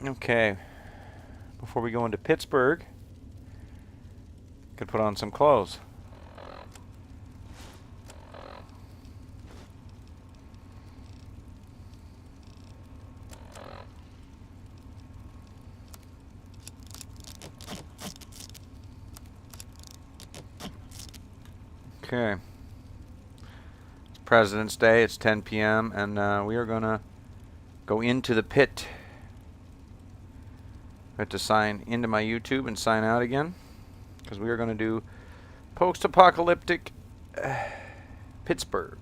Okay. Before we go into Pittsburgh, could put on some clothes. Okay. It's President's Day. It's 10 p.m. and we are gonna go into the pit. I have to sign into my YouTube and sign out again because we are going to do post-apocalyptic Pittsburgh.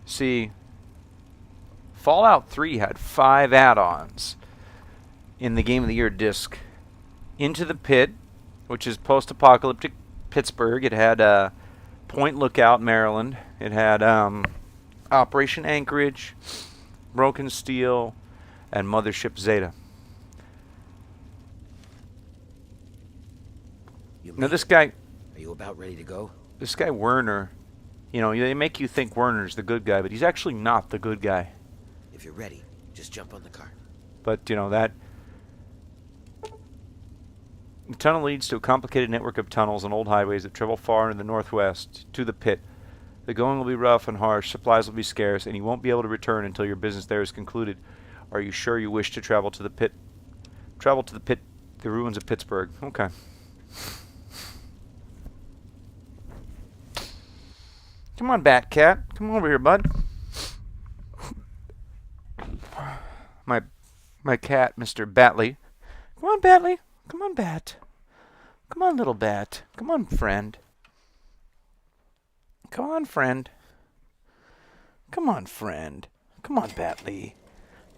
See, Fallout 3 had 5 add-ons in the Game of the Year disc. Into the Pit, which is post-apocalyptic Pittsburgh. It had Point Lookout, Maryland. It had Operation Anchorage, Broken Steel, and Mothership Zeta. Now this guy... Are you about ready to go? This guy Werner, you know, they make you think Werner's the good guy, but he's actually not the good guy. If you're ready, just jump on the cart. But, you know, that... The tunnel leads to a complicated network of tunnels and old highways that travel far into the northwest to the pit. The going will be rough and harsh, supplies will be scarce, and you won't be able to return until your business there is concluded. Are you sure you wish to travel to the pit? Travel to the pit, the ruins of Pittsburgh. Okay. Come on, Bat Cat. Come over here, bud. My cat, Mr. Batley. Come on, Batley. Come on, Bat. Come on, little Bat. Come on, friend. Come on, friend. Come on, friend. Come on, Batley.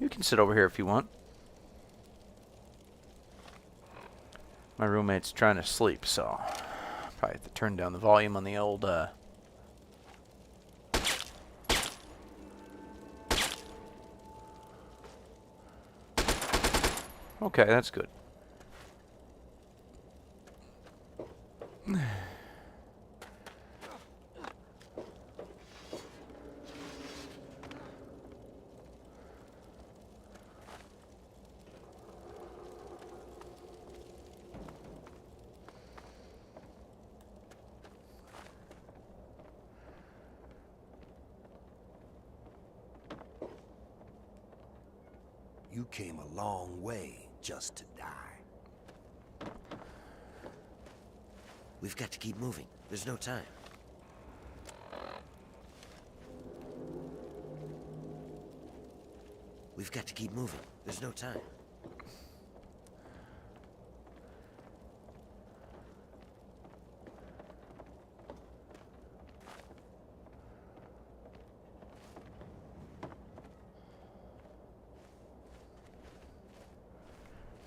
You can sit over here if you want. My roommate's trying to sleep, so probably have to turn down the volume on the old, Okay, that's good. You came a long way just to die. We've got to keep moving. There's no time. We've got to keep moving. There's no time.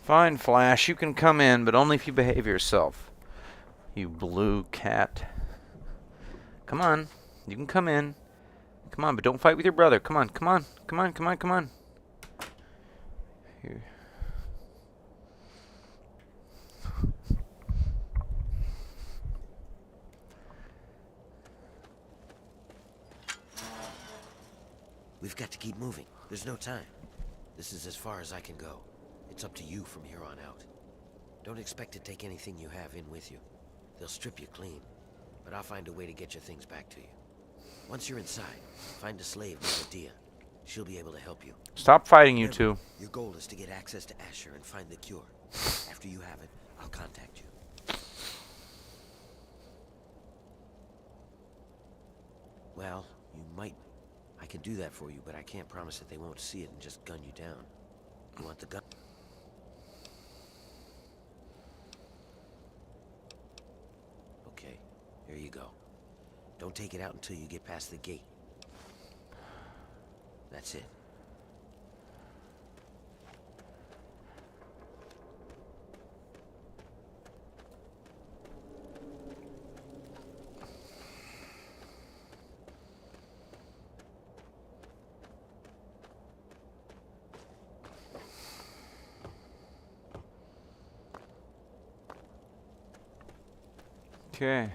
Fine, Flash, you can come in, but only if you behave yourself. You blue cat. Come on. You can come in. Come on, but don't fight with your brother. Come on, come on. Come on, come on, come on. Here. We've got to keep moving. There's no time. This is as far as I can go. It's up to you from here on out. Don't expect to take anything you have in with you. They'll strip you clean, but I'll find a way to get your things back to you. Once you're inside, find a slave named Dia. She'll be able to help you. Stop fighting, you two. Your goal is to get access to Asher and find the cure. After you have it, I'll contact you. Well, you might... I can do that for you, but I can't promise that they won't see it and just gun you down. You want the gun? Okay, here you go. Don't take it out until you get past the gate. That's it. Okay.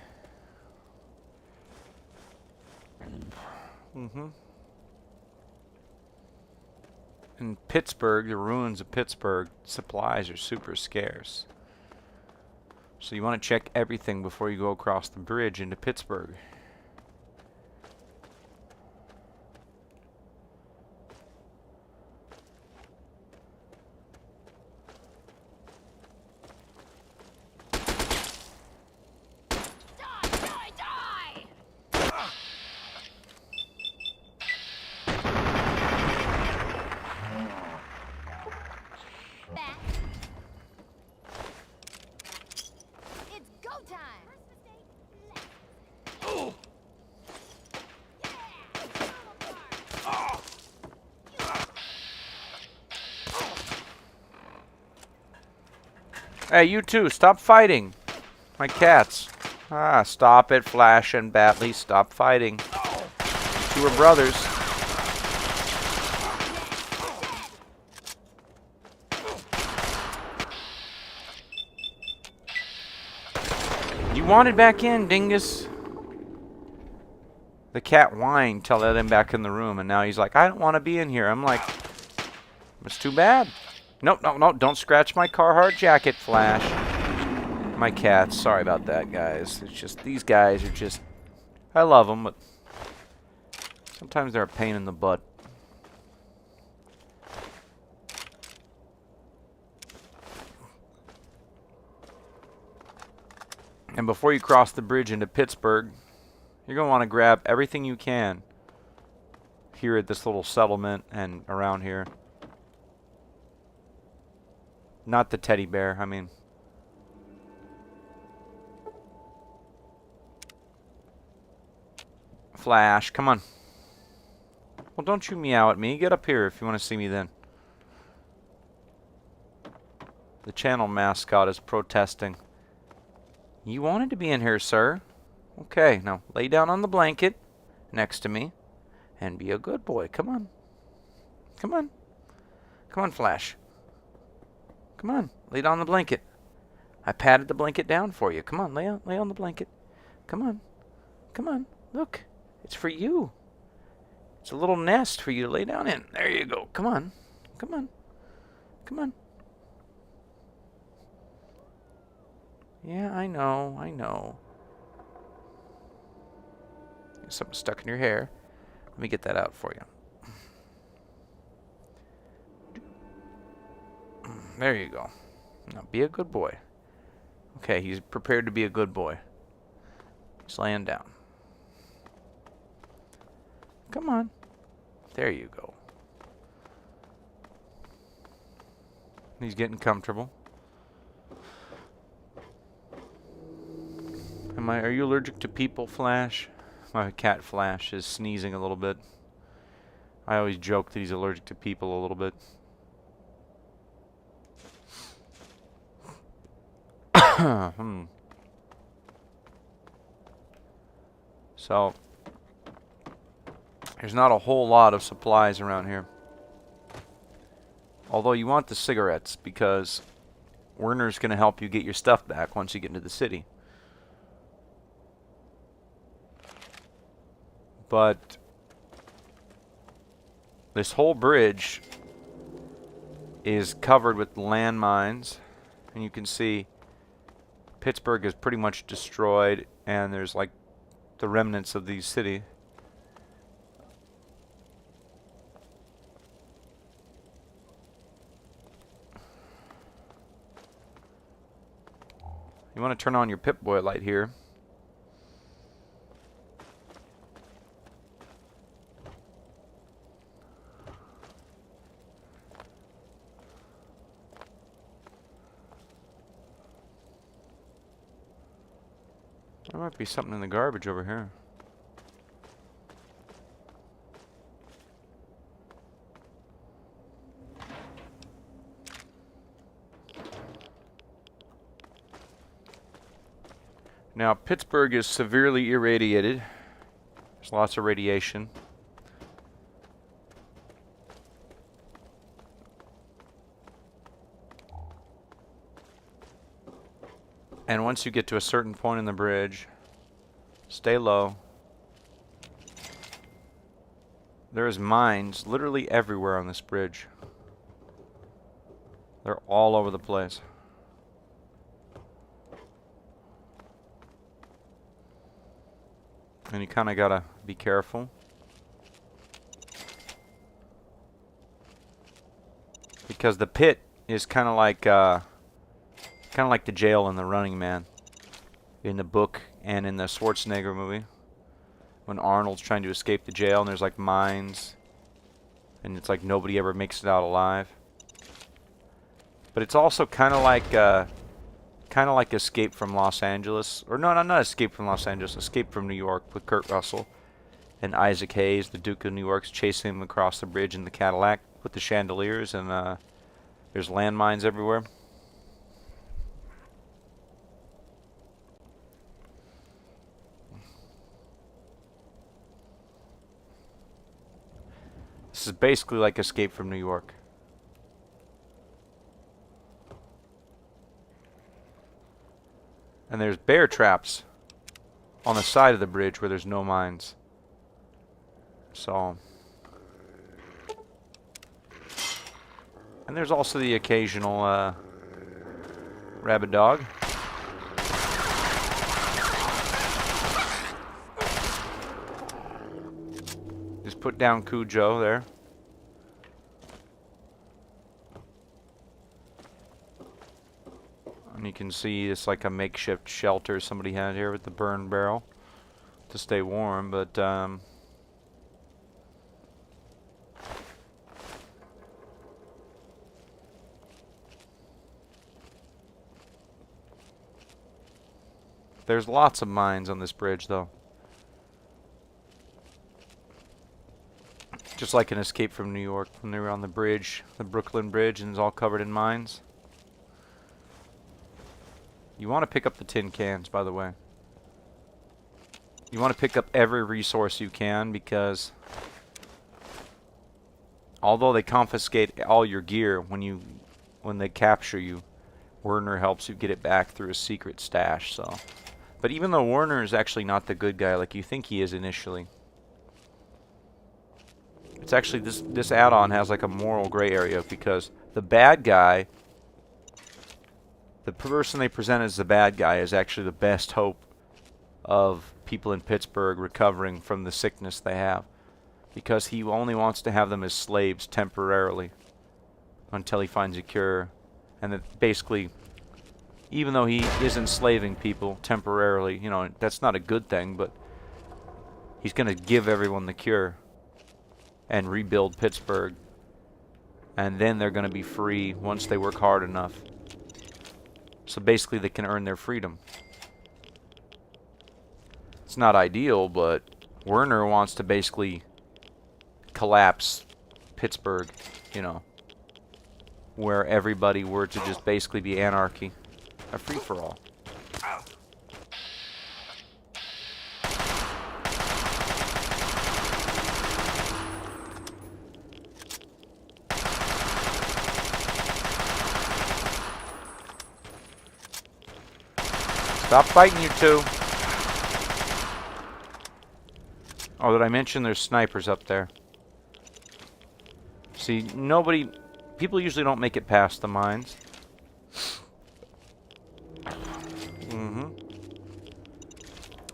Mm-hmm. In Pittsburgh, the ruins of Pittsburgh, supplies are super scarce. So you want to check everything before you go across the bridge into Pittsburgh. It's go time! Hey, you two, stop fighting. My cats. Ah, stop it, Flash and Batley. Stop fighting. You were brothers. You wanted back in, dingus. The cat whined till I let him back in the room, and now he's like, I don't want to be in here. I'm like, it's too bad. Nope, no, no, don't scratch my Carhartt jacket, Flash. My cats. Sorry about that, guys. It's just, these guys are just, I love them, but sometimes they're a pain in the butt. And before you cross the bridge into Pittsburgh, you're going to want to grab everything you can here at this little settlement and around here. Not the teddy bear, I mean. Flash, come on. Well, don't you meow at me. Get up here if you want to see me then. The channel mascot is protesting. You wanted to be in here, sir. Okay, now lay down on the blanket next to me and be a good boy. Come on. Come on. Come on, Flash. Come on, lay down on the blanket. I patted the blanket down for you. Come on, lay on the blanket. Come on. Come on. Look, it's for you. It's a little nest for you to lay down in. There you go. Come on. Come on. Come on. Yeah, I know. I know. There's something stuck in your hair. Let me get that out for you. There you go. Now be a good boy. Okay, he's prepared to be a good boy. He's laying down. Come on. There you go. He's getting comfortable. Are you allergic to people, Flash? My cat Flash is sneezing a little bit. I always joke that he's allergic to people a little bit. So, there's not a whole lot of supplies around here. Although you want the cigarettes, because Werner's going to help you get your stuff back once you get into the city. But this whole bridge is covered with landmines, and you can see Pittsburgh is pretty much destroyed, and there's like the remnants of the city. You want to turn on your Pip-Boy light here. There might be something in the garbage over here. Now, Pittsburgh is severely irradiated. There's lots of radiation. And once you get to a certain point in the bridge, stay low. There is mines literally everywhere on this bridge. They're all over the place. And you kind of gotta be careful. Because the pit is kind of like the jail in The Running Man, in the book and in the Schwarzenegger movie, when Arnold's trying to escape the jail and there's like mines, and it's like nobody ever makes it out alive. But it's also kind of like Escape from Los Angeles, or no, not Escape from Los Angeles, Escape from New York with Kurt Russell and Isaac Hayes, the Duke of New York's chasing him across the bridge in the Cadillac with the chandeliers, and there's landmines everywhere. This is basically like Escape from New York. And there's bear traps on the side of the bridge where there's no mines. So, and there's also the occasional rabid dog. Just put down Cujo there. And you can see it's like a makeshift shelter somebody had here with the burn barrel to stay warm, but there's lots of mines on this bridge, though. Just like in Escape from New York, when they were on the bridge, the Brooklyn Bridge, and it's all covered in mines. You want to pick up the tin cans, by the way. You want to pick up every resource you can, because although they confiscate all your gear when they capture you, Werner helps you get it back through a secret stash. So, but even though Werner is actually not the good guy like you think he is initially, it's actually this add-on has like a moral gray area, because the bad guy, the person they present as the bad guy, is actually the best hope of people in Pittsburgh recovering from the sickness they have, because he only wants to have them as slaves temporarily until he finds a cure. And that basically, even though he is enslaving people temporarily, you know, that's not a good thing, but he's going to give everyone the cure and rebuild Pittsburgh, and then they're going to be free once they work hard enough. So basically they can earn their freedom. It's not ideal, but Werner wants to basically collapse Pittsburgh, you know, where everybody were to just basically be anarchy, a free-for-all. Stop fighting, you two. Oh, did I mention there's snipers up there? See, people usually don't make it past the mines.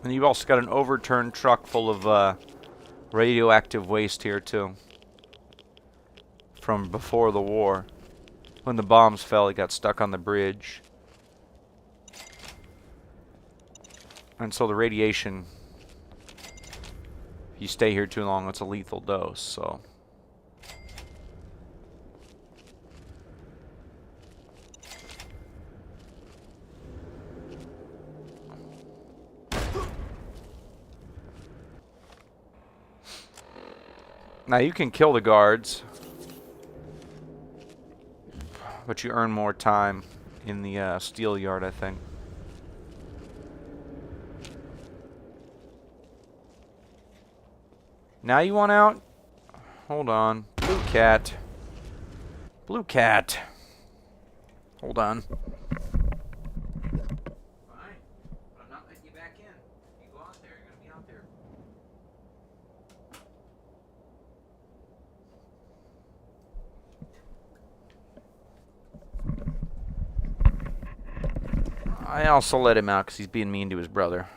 And you've also got an overturned truck full of radioactive waste here too. From before the war. When the bombs fell, it got stuck on the bridge. And so the radiation, if you stay here too long, it's a lethal dose, so. Now you can kill the guards, but you earn more time in the steel yard, I think. Now you want out? Hold on. Blue cat. Blue cat. Hold on. I also let him out because he's being mean to his brother.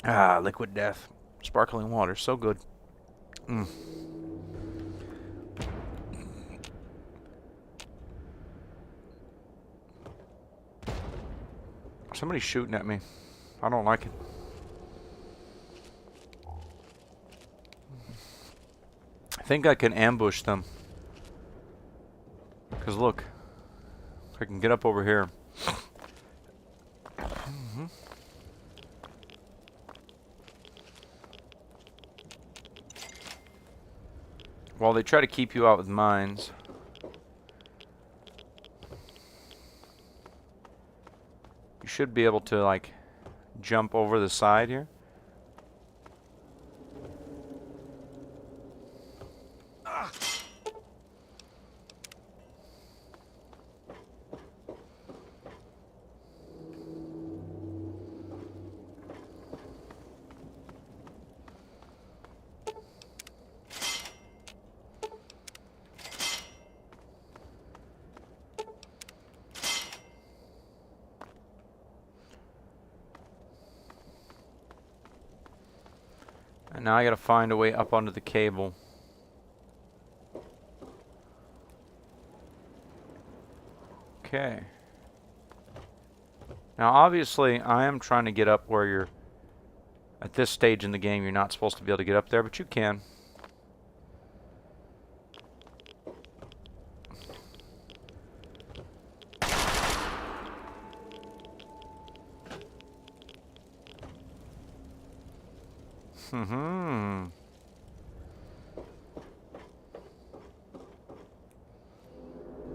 Ah, liquid death. Sparkling water, so good. Mm. Somebody's shooting at me. I don't like it. I think I can ambush them. Because look, I can get up over here. While they try to keep you out with mines. You should be able to, like, jump over the side here. And now I gotta find a way up onto the cable. Okay. Now obviously I am trying to get up where you're, at this stage in the game you're not supposed to be able to get up there, but you can.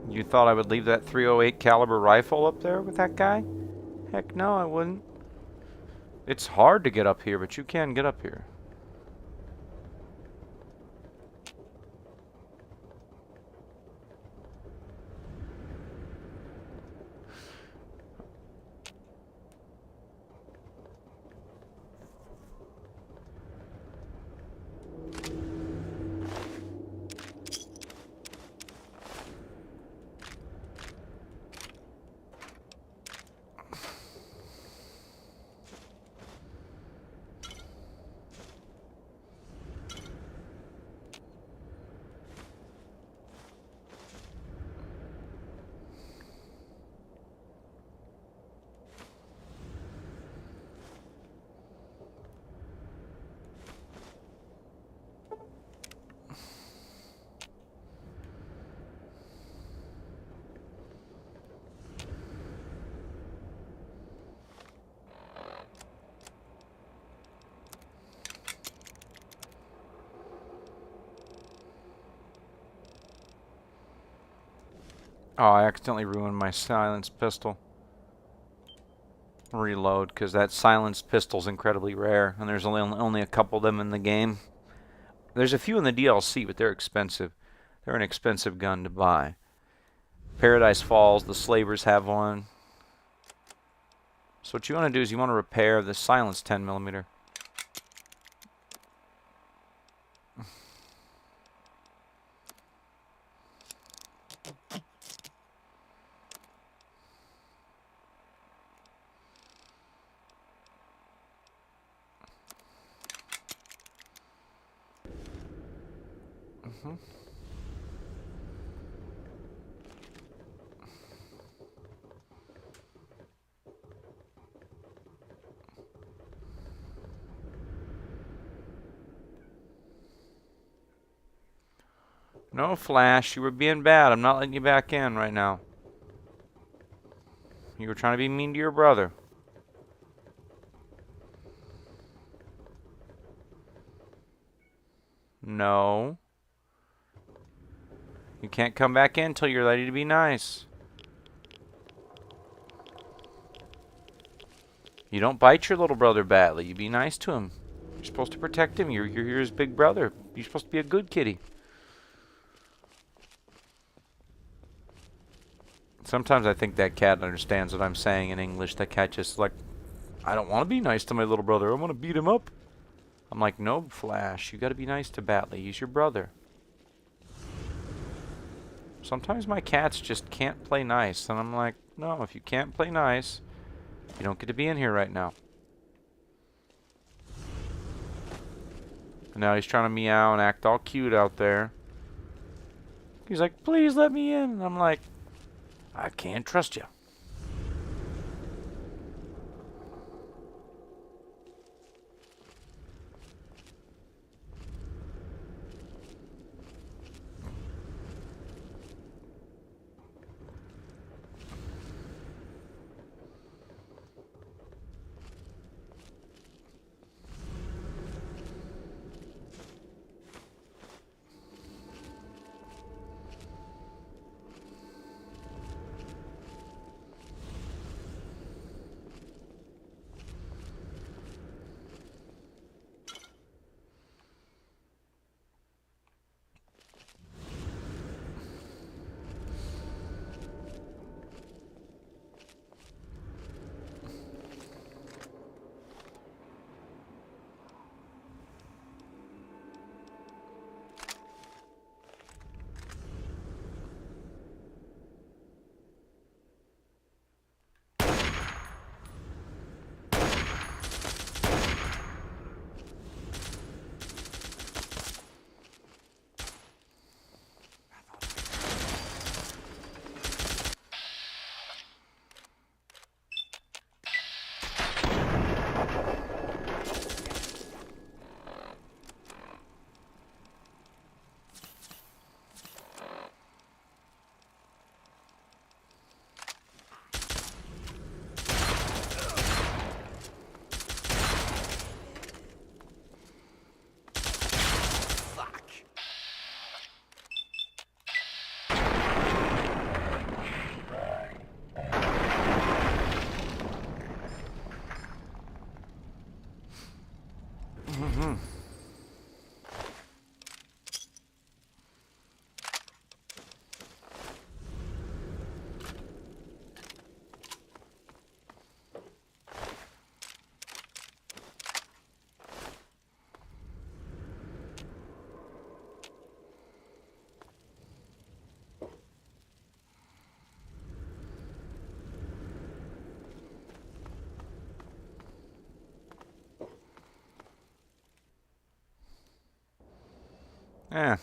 You thought I would leave that .308 caliber rifle up there with that guy? Heck no, I wouldn't. It's hard to get up here, but you can get up here. Oh, I accidentally ruined my silenced pistol. Reload, because that silenced pistol's incredibly rare, and there's only a couple of them in the game. There's a few in the DLC, but they're expensive. They're an expensive gun to buy. Paradise Falls, the Slavers have one. So what you want to do is you want to repair the silenced 10mm. No, Flash, you were being bad. I'm not letting you back in right now. You were trying to be mean to your brother. No. You can't come back in until you're ready to be nice. You don't bite your little brother badly. You be nice to him. You're supposed to protect him. You're his big brother. You're supposed to be a good kitty. Sometimes I think that cat understands what I'm saying in English. That cat just like, I don't want to be nice to my little brother. I want to beat him up. I'm like, no, Flash. You got to be nice to Batley. He's your brother. Sometimes my cats just can't play nice, and I'm like, no, if you can't play nice, you don't get to be in here right now. And now he's trying to meow and act all cute out there. He's like, please let me in. And I'm like, I can't trust you. Eh,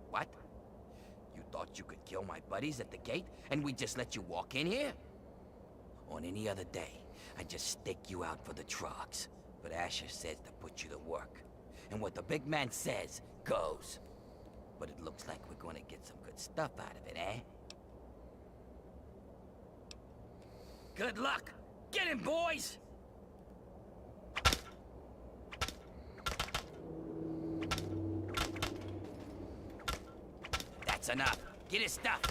What? You thought you could kill my buddies at the gate, and we'd just let you walk in here? On any other day, I'd just stake you out for the drugs. But Asher says to put you to work. And what the big man says, goes. But it looks like we're gonna get some good stuff out of it, eh? Good luck! Get him, boys! That's enough. Get his stuff.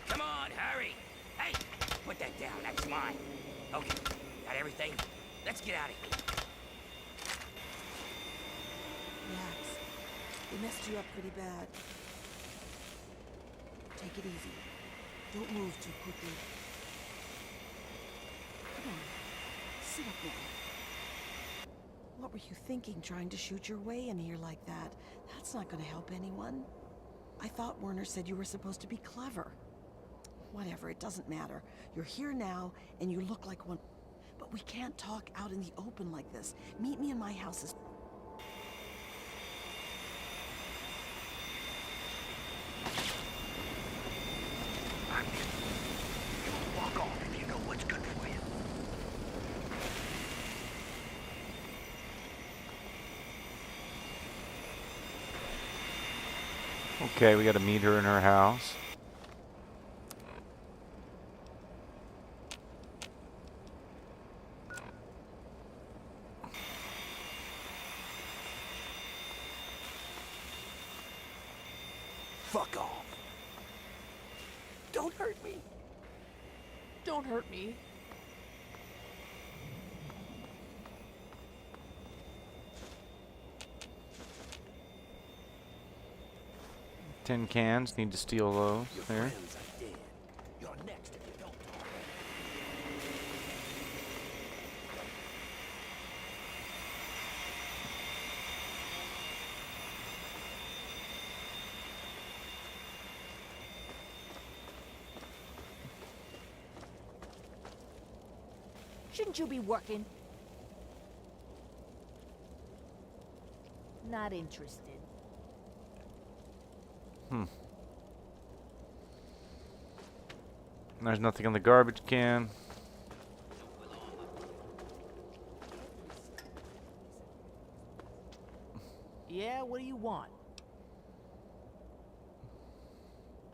Come on, hurry. Hey, put that down. That's mine. Okay, got everything? Let's get out of here. Relax. They messed you up pretty bad. Take it easy. Don't move too quickly. Come on. Sit up now. What were you thinking, trying to shoot your way in here like that? That's not gonna help anyone. I thought Werner said you were supposed to be clever. Whatever, it doesn't matter. You're here now, and you look like one. But we can't talk out in the open like this. Meet me in my house as... Walk off if you know what's good for you. okay, we gotta meet her in her house. Fuck off. Don't hurt me. Don't hurt me. Tin cans, need to steal those. Your There. friends are dead. You're next if you don't talk. Shouldn't you be working? Not interested. There's nothing in the garbage can. Yeah, what do you want?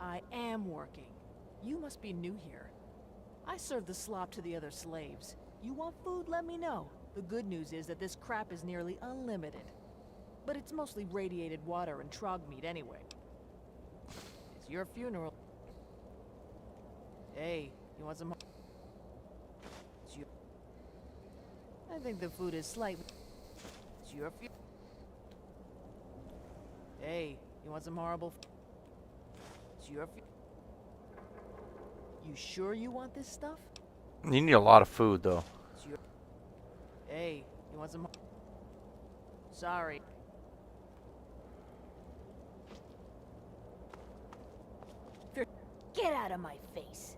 I am working. You must be new here. I serve the slop to the other slaves. You want food? Let me know. The good news is that this crap is nearly unlimited. But it's mostly radiated water and trog meat anyway. It's your funeral. Hey, you want some? It's your... I think the food is slightly... It's your funeral. Hey, you want some horrible... It's your funeral. You sure you want this stuff? You need a lot of food, though. It's your... Hey, you want some... Sorry. Get out of my face.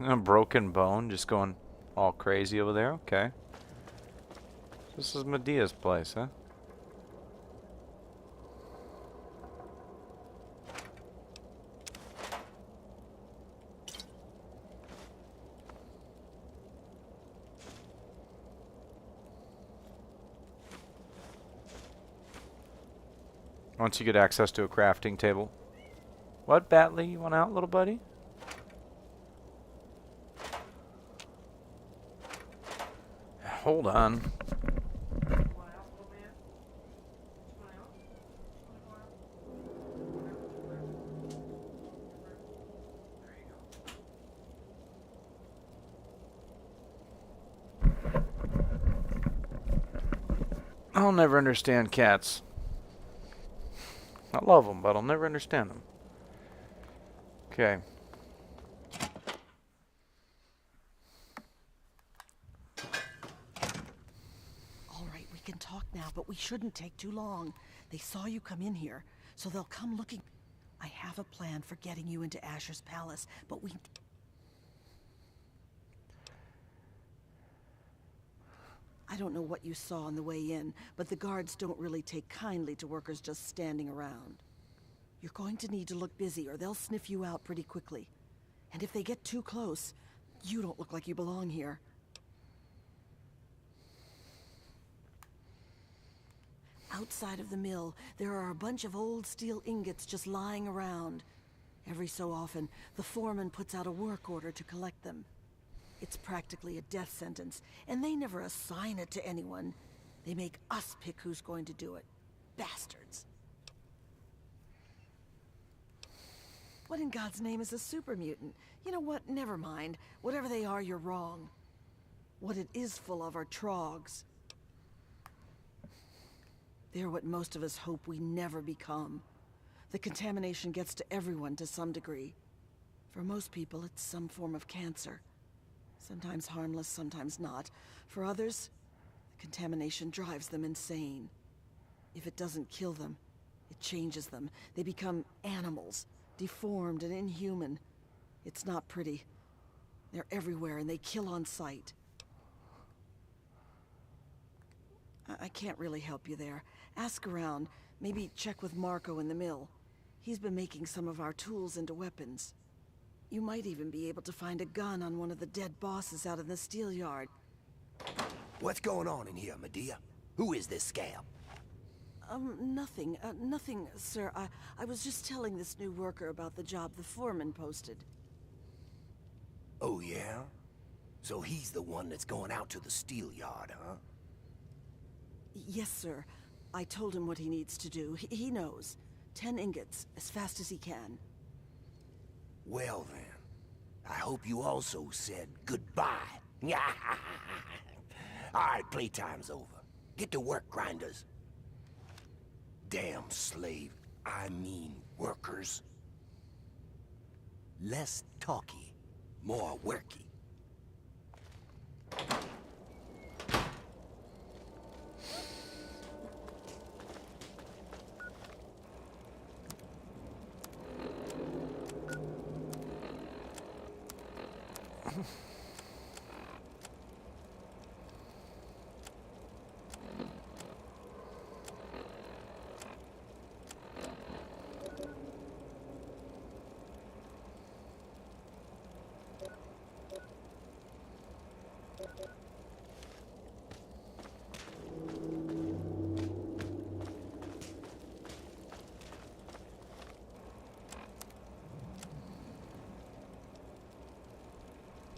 A broken bone, just going all crazy over there. Okay. This is Medea's place, huh? Once you get access to a crafting table. What, Batley? You want out, little buddy? Hold on. I'll never understand cats. I love them, but I'll never understand them. Okay. All right, we can talk now, but we shouldn't take too long. They saw you come in here, so they'll come looking. I have a plan for getting you into Asher's palace, but we... I don't know what you saw on the way in, but the guards don't really take kindly to workers just standing around. You're going to need to look busy, or they'll sniff you out pretty quickly. And if they get too close, you don't look like you belong here. Outside of the mill, there are a bunch of old steel ingots just lying around. Every so often, the foreman puts out a work order to collect them. It's practically a death sentence, and they never assign it to anyone. They make us pick who's going to do it. Bastards. What in God's name is a super mutant? You know what? Never mind. Whatever they are, you're wrong. What it is full of are trogs. They're what most of us hope we never become. The contamination gets to everyone to some degree. For most people, it's some form of cancer. Sometimes harmless, sometimes not. For others, the contamination drives them insane. If it doesn't kill them, it changes them. They become animals, deformed and inhuman. It's not pretty. They're everywhere and they kill on sight. I can't really help you there. Ask around. Maybe check with Marco in the mill. He's been making some of our tools into weapons. You might even be able to find a gun on one of the dead bosses out in the steel yard. What's going on in here, Medea? Who is this scab? Nothing. Nothing, sir. I was just telling this new worker about the job the foreman posted. Oh, yeah? So he's the one that's going out to the steel yard, huh? Yes, sir. I told him what he needs to do. He knows. 10 ingots, as fast as he can. Well then, I hope you also said goodbye. Alright, playtime's over. Get to work, grinders. Damn slave, I mean workers. Less talky, more worky.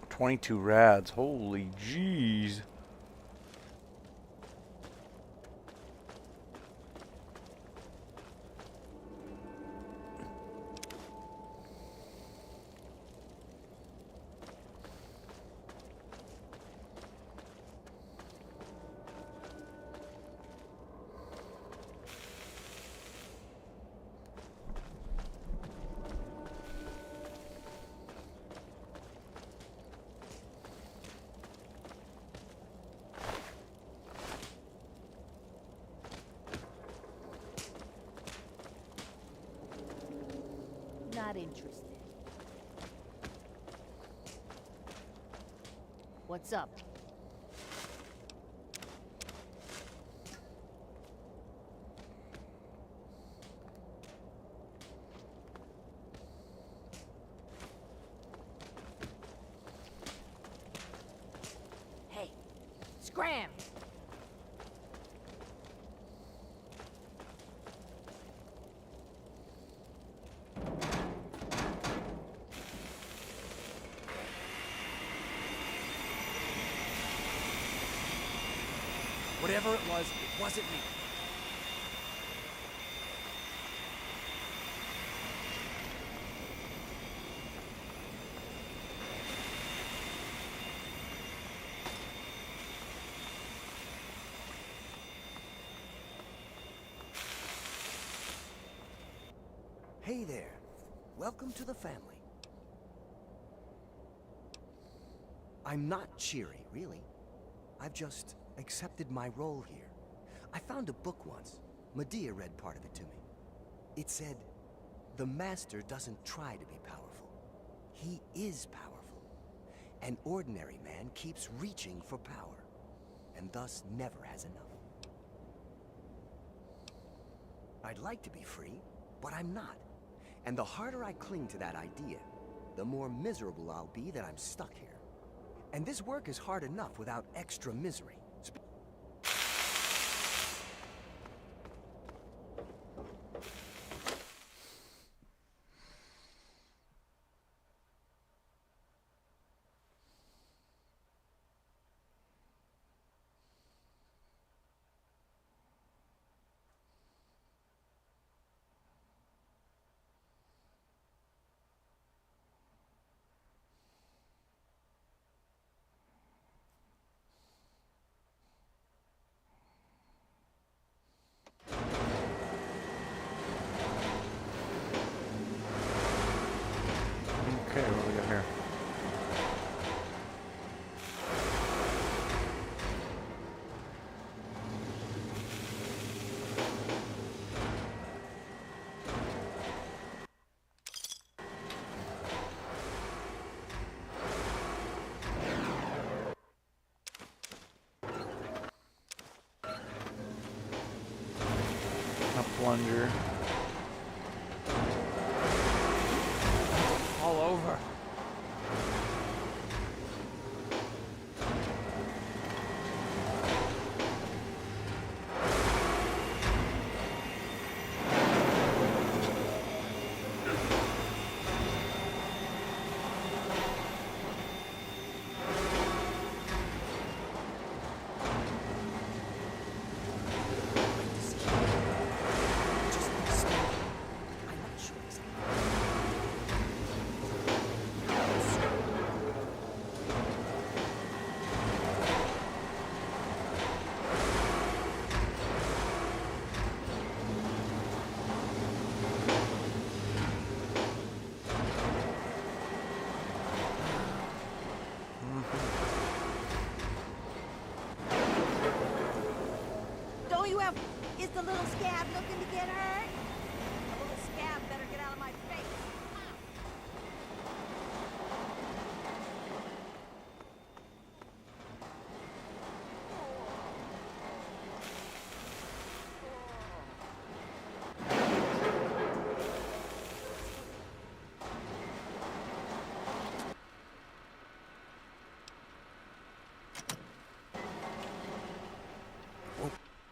$22 rads. Holy jeez. Not interested. What's up? Hey, scram! Whatever it wasn't me. Hey there. Welcome to the family. I'm not cheery, really. I've just accepted my role here. I found a book once. Medea read part of it to me. It said, "The master doesn't try to be powerful. He is powerful. An ordinary man keeps reaching for power, and thus never has enough." I'd like to be free, but I'm not. And the harder I cling to that idea, the more miserable I'll be that I'm stuck here. And this work is hard enough without extra misery. Okay, what do we got here? A plunger. All over. Is the little scab looking to get hurt? The little scab better get out of my face.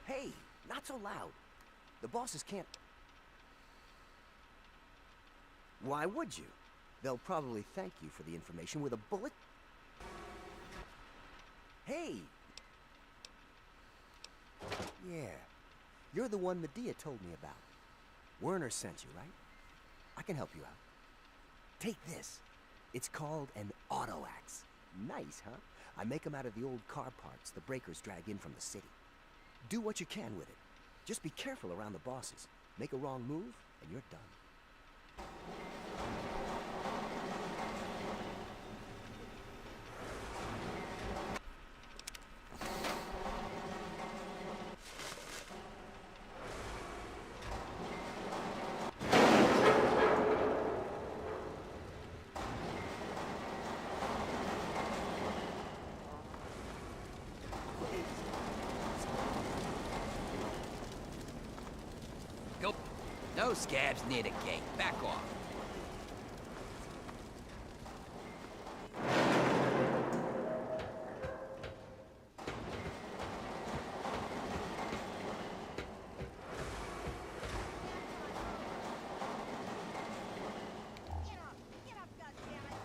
Hey, not so loud. The bosses can't... Why would you? They'll probably thank you for the information with a bullet. Hey! Yeah, you're the one Medea told me about. Werner sent you, right? I can help you out. Take this. It's called an auto axe. Nice, huh? I make them out of the old car parts the breakers drag in from the city. Do what you can with it. Just be careful around the bosses. Make a wrong move, and you're done. Go. No scabs near the gate. Back off. Get up, goddammit!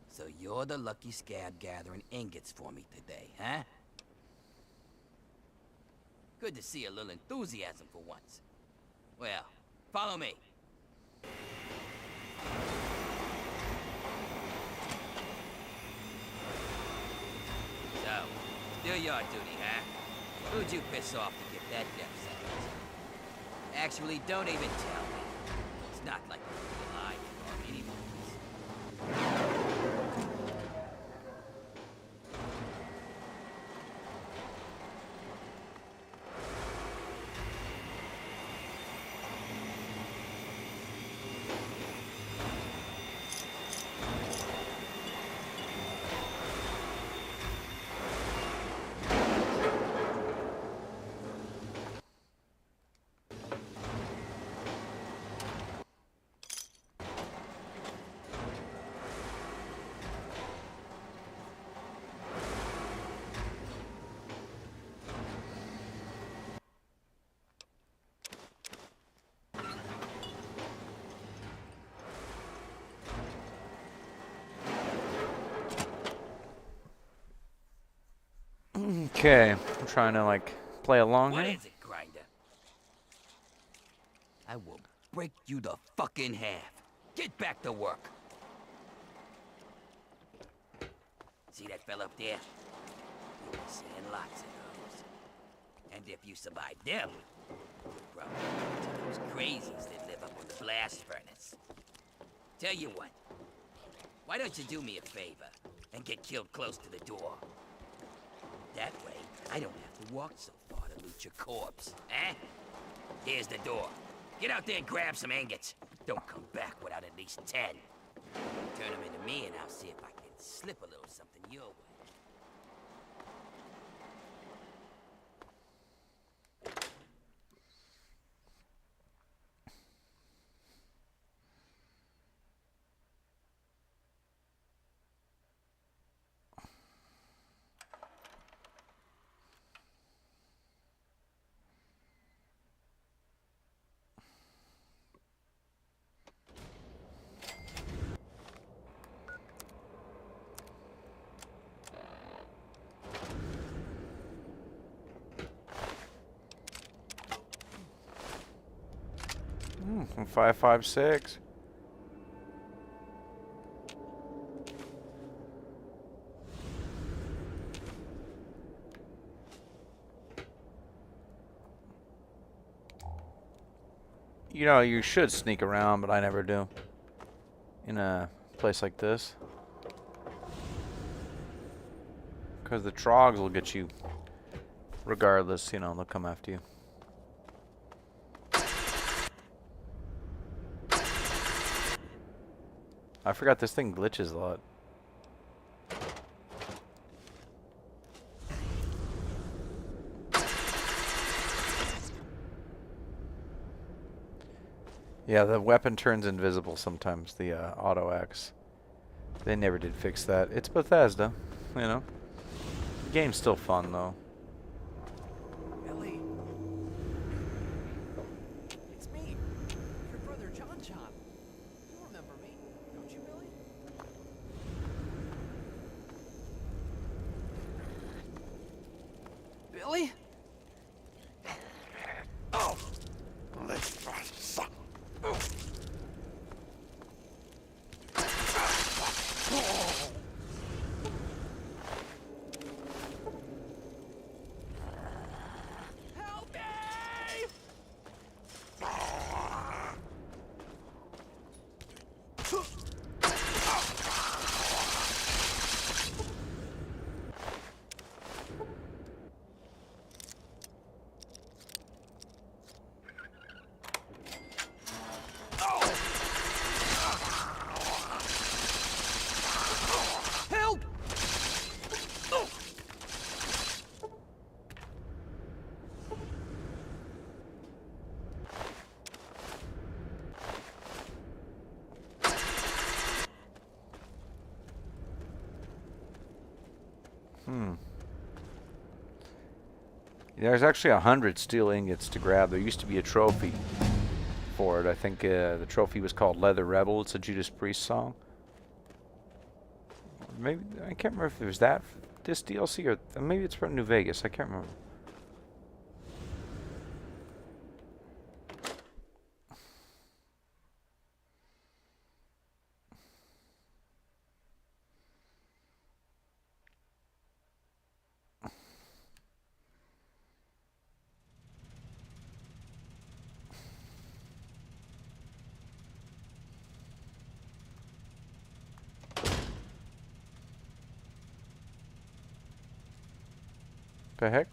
So you're the lucky scab gathering ingots for me today, huh? Good to see a little enthusiasm for once. Well, follow me. So, still your duty, huh? Who'd you piss off to get that death sentence? Actually, don't even tell me. It's not like you lied or anybody's. Okay, I'm trying to like play along What here. is it, Grinder? I will break you the fuck in half. Get back to work. See that fella up there? You'll be seeing lots of those. And if you survive them, you'll probably run into those crazies that live up on the blast furnace. Tell you what, why don't you do me a favor and get killed close to the door? That way, I don't have to walk so far to loot your corpse, eh? Here's the door. Get out there and grab some ingots. Don't come back without at least 10. Turn them into me and I'll see if I can slip a little something your way. 556. You know, you should sneak around, but I never do. In a place like this. Because the trogs will get you. Regardless, you know, they'll come after you. I forgot this thing glitches a lot. Yeah, the weapon turns invisible sometimes, the auto X. They never did fix that. It's Bethesda, you know. The game's still fun, though. Ellie. It's me, your brother John. You remember me, don't you, Billy? Billy? Oh! Help me! Help! There's actually 100 steel ingots to grab. There used to be a trophy for it. I think the trophy was called Leather Rebel. It's a Judas Priest song. Maybe I can't remember if it was this DLC or maybe it's from New Vegas. I can't remember. The heck?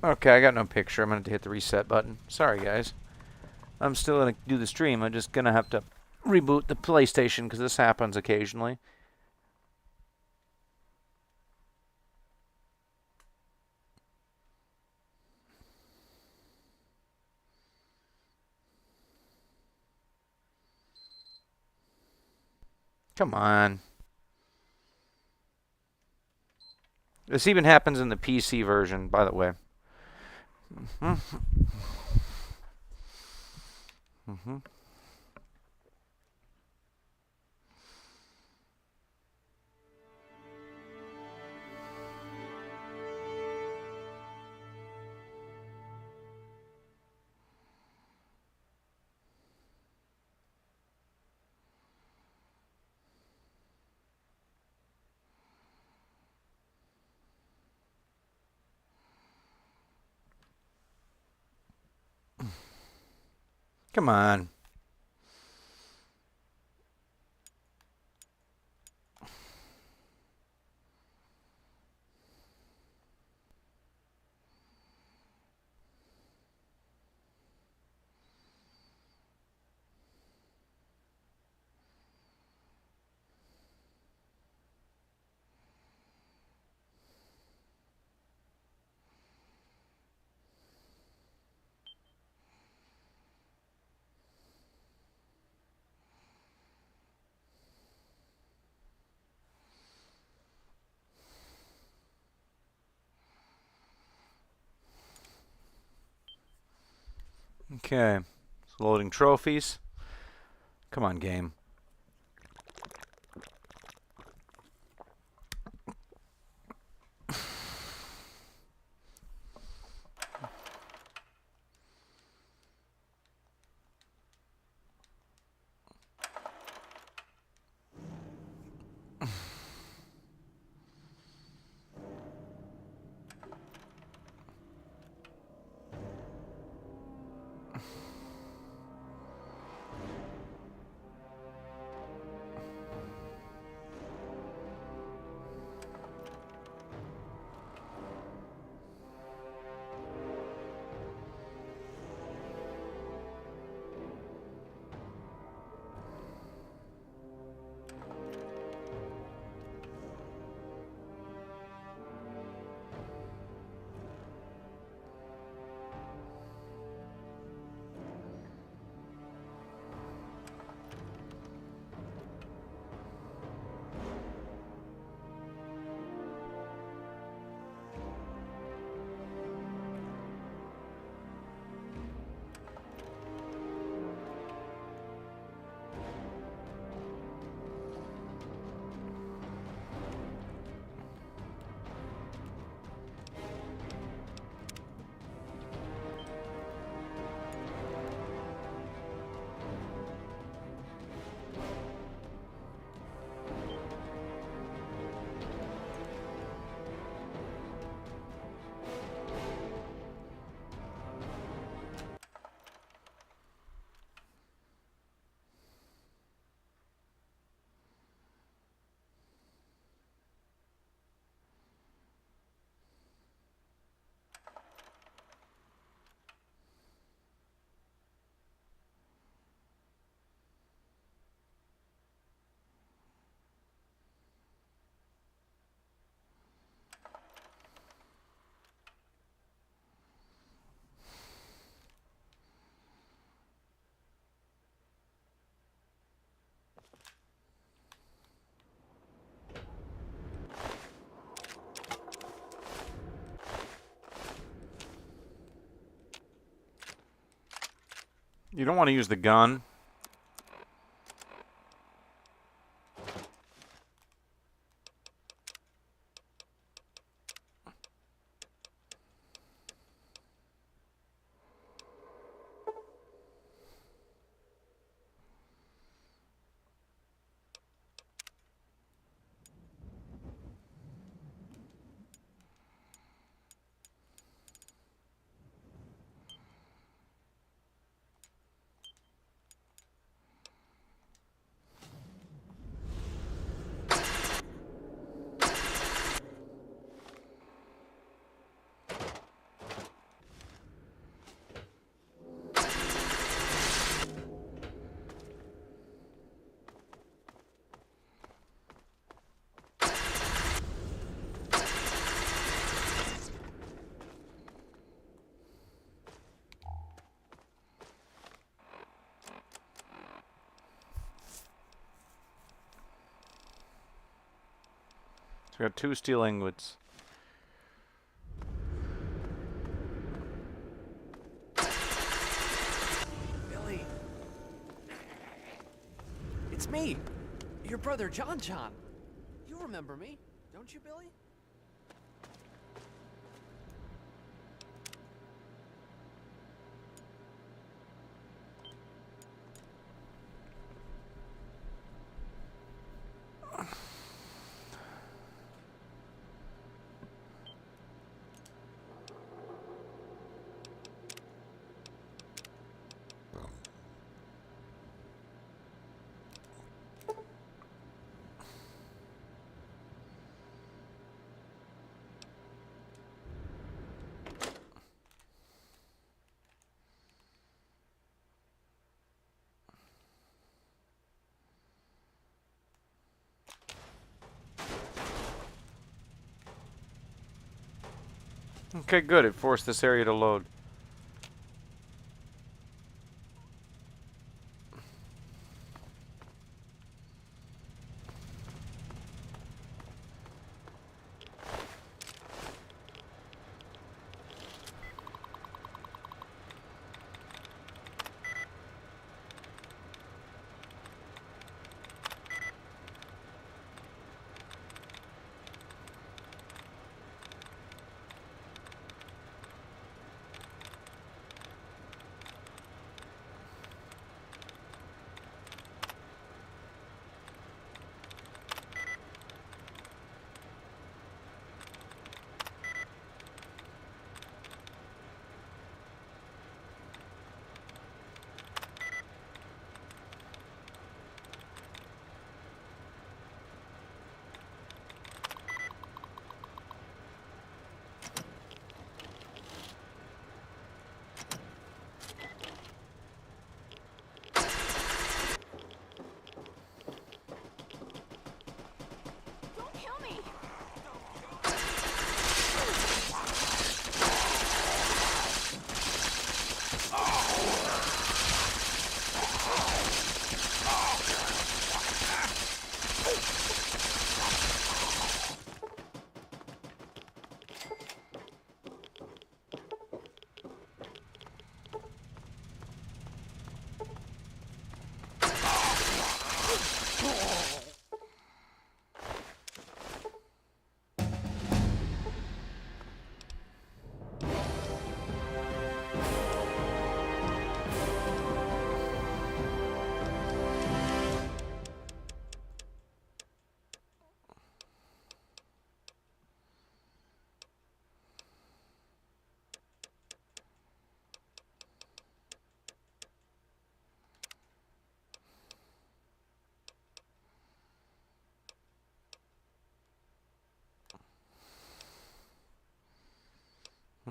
Okay, I got no picture. I'm gonna have to hit the reset button. Sorry, guys. I'm still gonna do the stream. I'm just gonna have to reboot the PlayStation because this happens occasionally. Come on. This even happens in the PC version, by the way. Come on. Okay. It's loading trophies. Come on, game. You don't want to use the gun. So we got 2 steel ingots. Billy. It's me. Your brother, John. You remember me, don't you, Billy? Okay, good. It forced this area to load.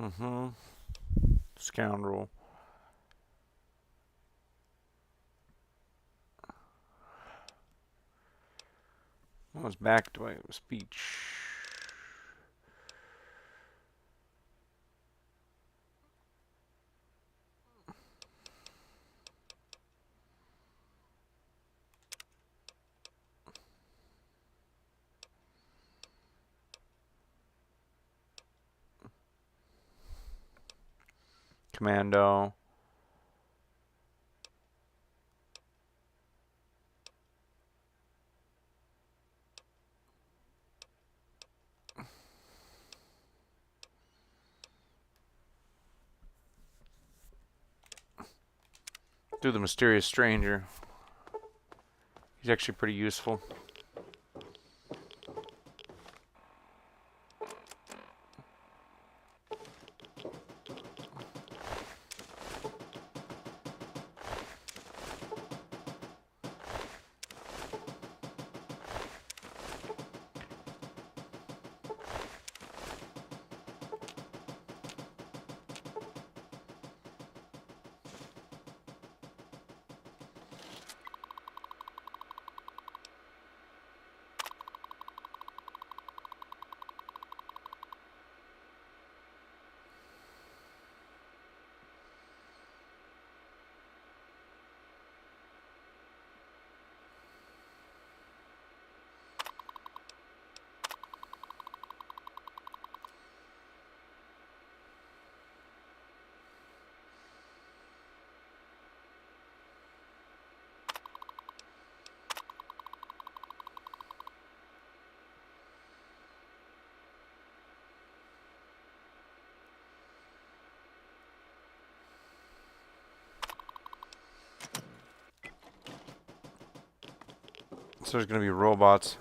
Mm-hmm. Scoundrel. What was back to my speech? Commando. Do the mysterious stranger. He's actually pretty useful. So there's going to be robots.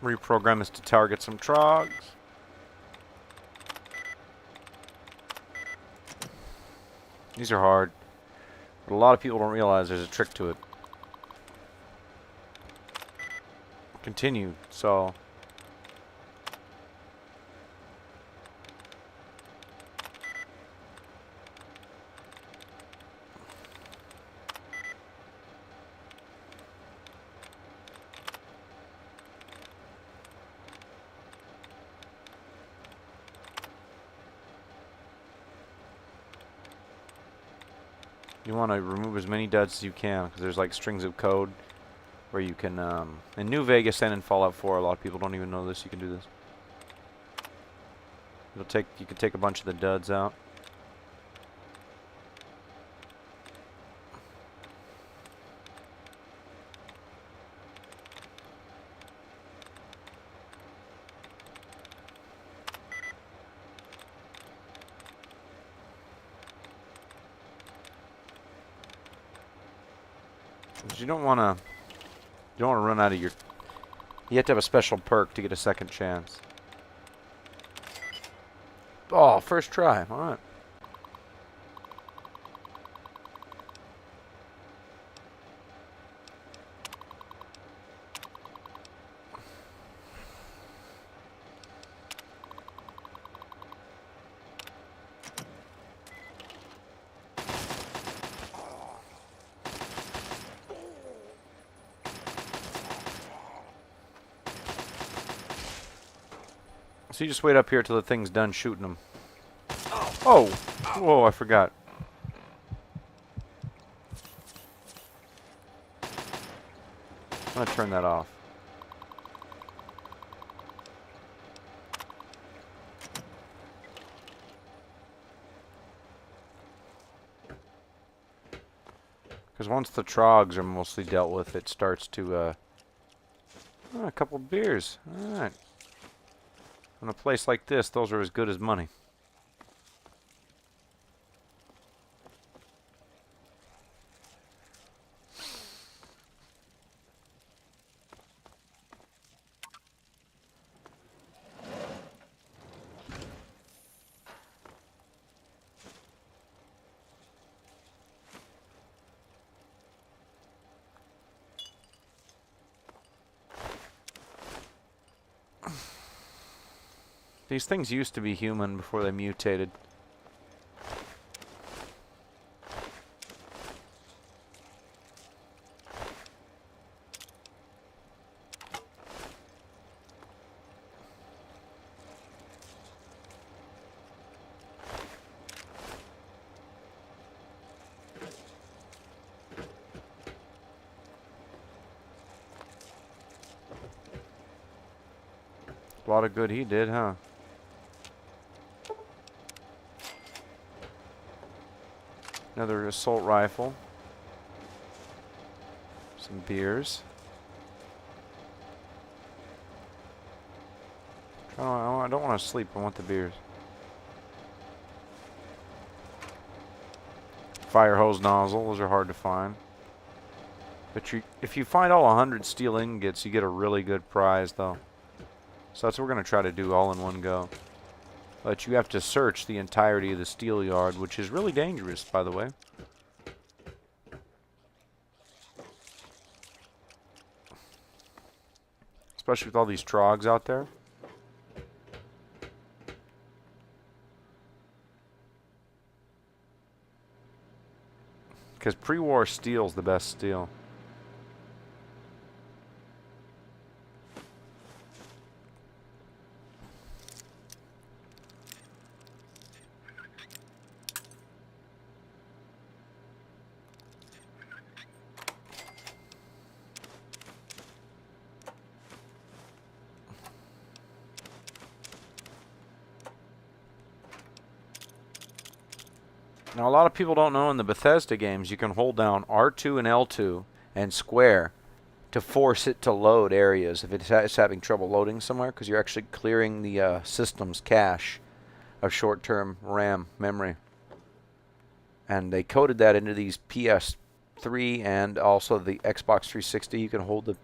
Reprogram is to target some trogs. These are hard, but a lot of people don't realize there's a trick to it. Continue, so... You want to remove as many duds as you can, because there's like strings of code where you can, in New Vegas and in Fallout 4, a lot of people don't even know this, you can do this. You can take a bunch of the duds out. You don't want to run out of your... You have to have a special perk to get a second chance. Oh, first try. All right. So you just wait up here till the thing's done shooting them. Oh! Whoa, I forgot. I'm gonna turn that off. Because once the trogs are mostly dealt with, it starts to, oh, a couple of beers. Alright. In a place like this, those are as good as money. These things used to be human before they mutated. A lot of good he did, huh? Another assault rifle. Some beers. I don't want to sleep. I want the beers. Fire hose nozzle. Those are hard to find. But if you find all 100 steel ingots, you get a really good prize, though. So that's what we're going to try to do all in one go. But you have to search the entirety of the steel yard, which is really dangerous, by the way. Especially with all these trogs out there. Because pre-war steel's the best steel. Now, a lot of people don't know in the Bethesda games you can hold down R2 and L2 and square to force it to load areas if it's having trouble loading somewhere, because you're actually clearing the system's cache of short-term RAM memory. And they coded that into these PS3 and also the Xbox 360. You can hold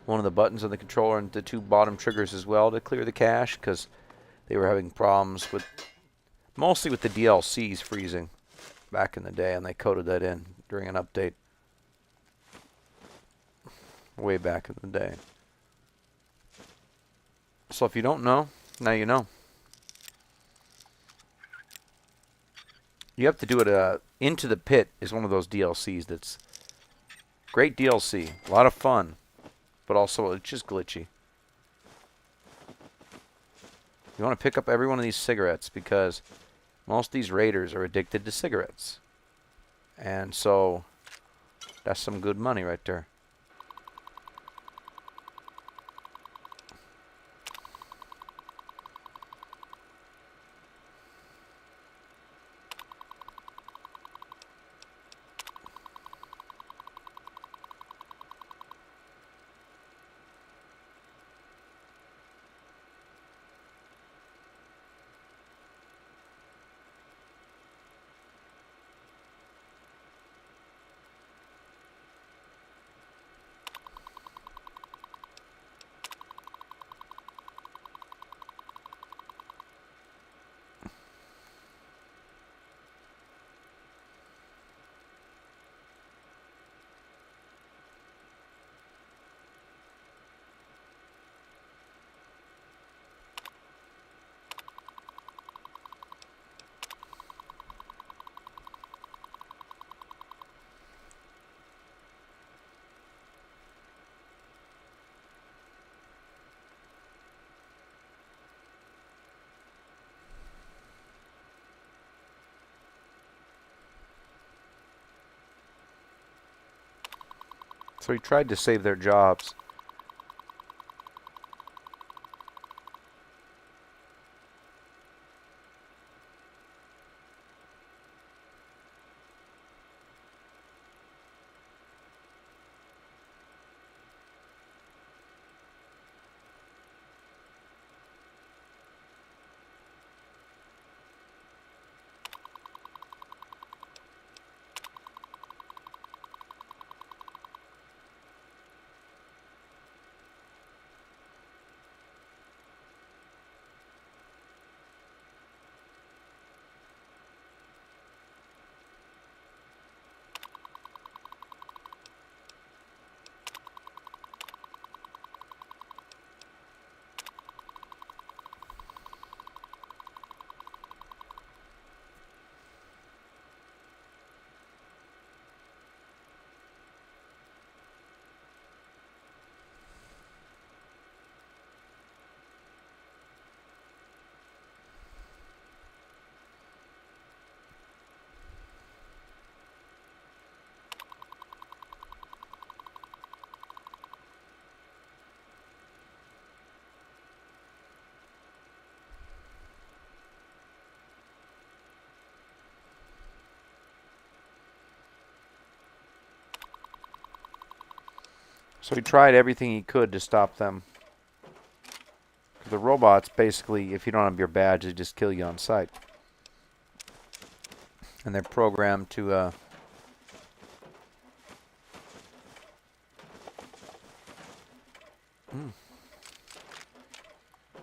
one of the buttons on the controller and the two bottom triggers as well to clear the cache, because they were having problems with, mostly with the DLCs freezing back in the day, and they coded that in during an update way back in the day. So if you don't know, now you know. You have to do it. Into the Pit is one of those DLCs that's great DLC, a lot of fun, but also it's just glitchy. You want to pick up every one of these cigarettes because most of these raiders are addicted to cigarettes. And so, that's some good money right there. So he tried to save their jobs. So he tried everything he could to stop them. The robots, basically, if you don't have your badge, they just kill you on sight. And they're programmed to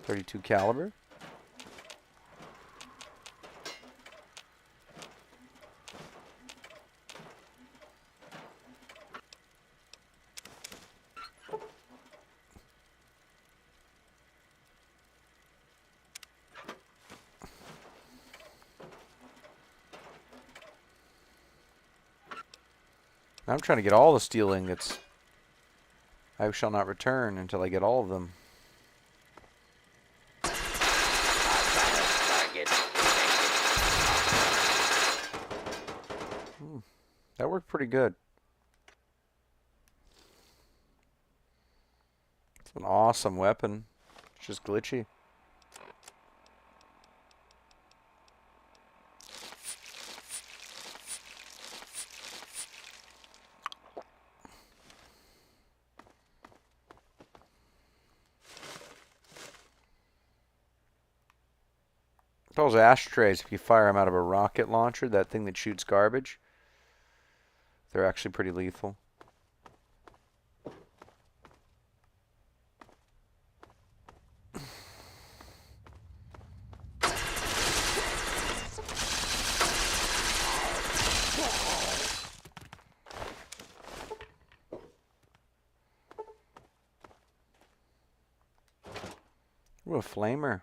32 caliber. I'm trying to get all the steel ingots. I shall not return until I get all of them. That worked pretty good. It's an awesome weapon. It's just glitchy. Those ashtrays, if you fire them out of a rocket launcher, that thing that shoots garbage, they're actually pretty lethal. Ooh, a flamer.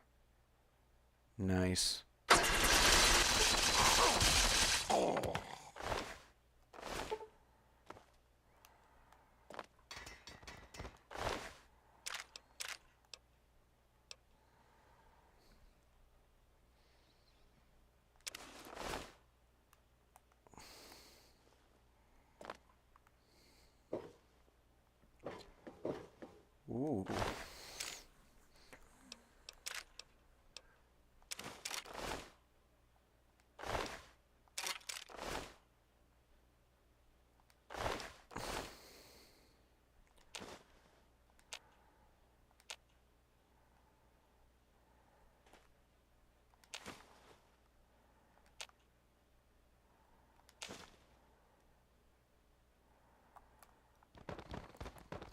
Nice. Ooh.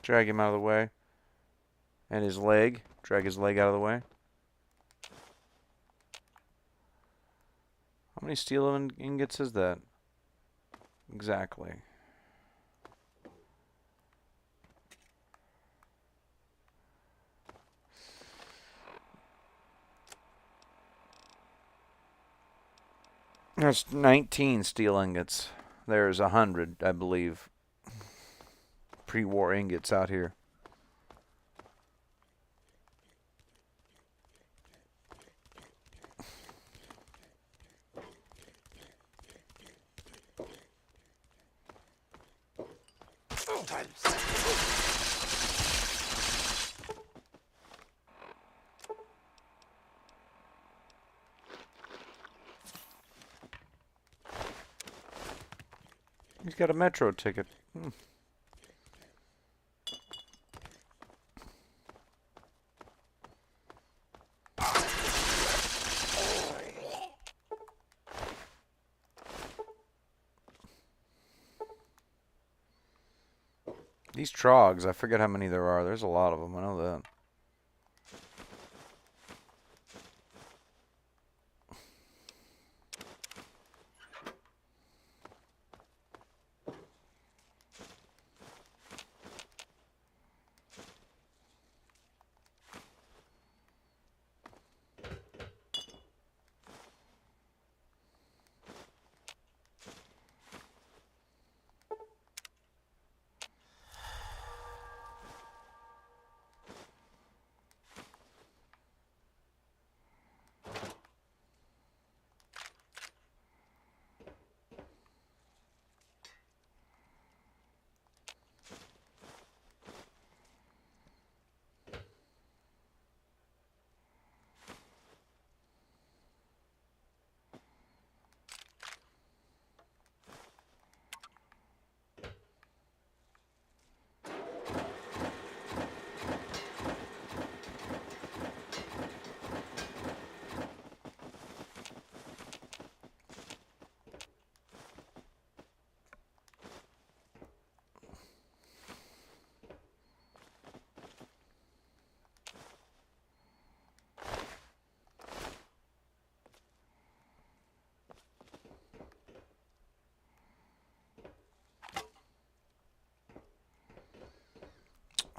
Drag him out of the way. And his leg. Drag his leg out of the way. How many steel ingots is that? Exactly. There's 19 steel ingots. There's 100, I believe, pre-war ingots out here. He's got a metro ticket. These trogs, I forget how many there are. There's a lot of them, I know that.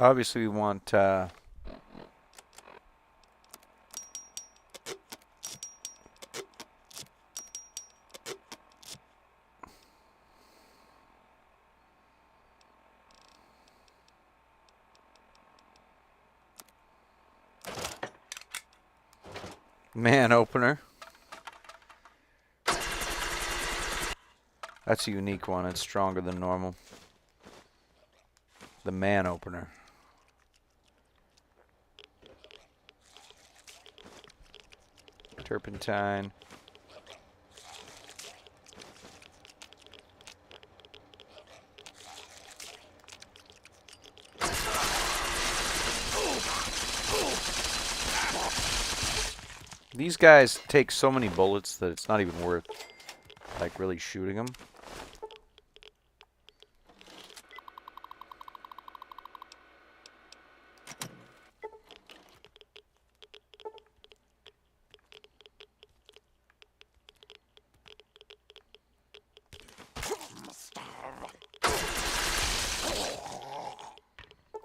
Obviously, we want man opener. That's a unique one. It's stronger than normal. The man opener. Turpentine. These guys take so many bullets that it's not even worth, like, really shooting them.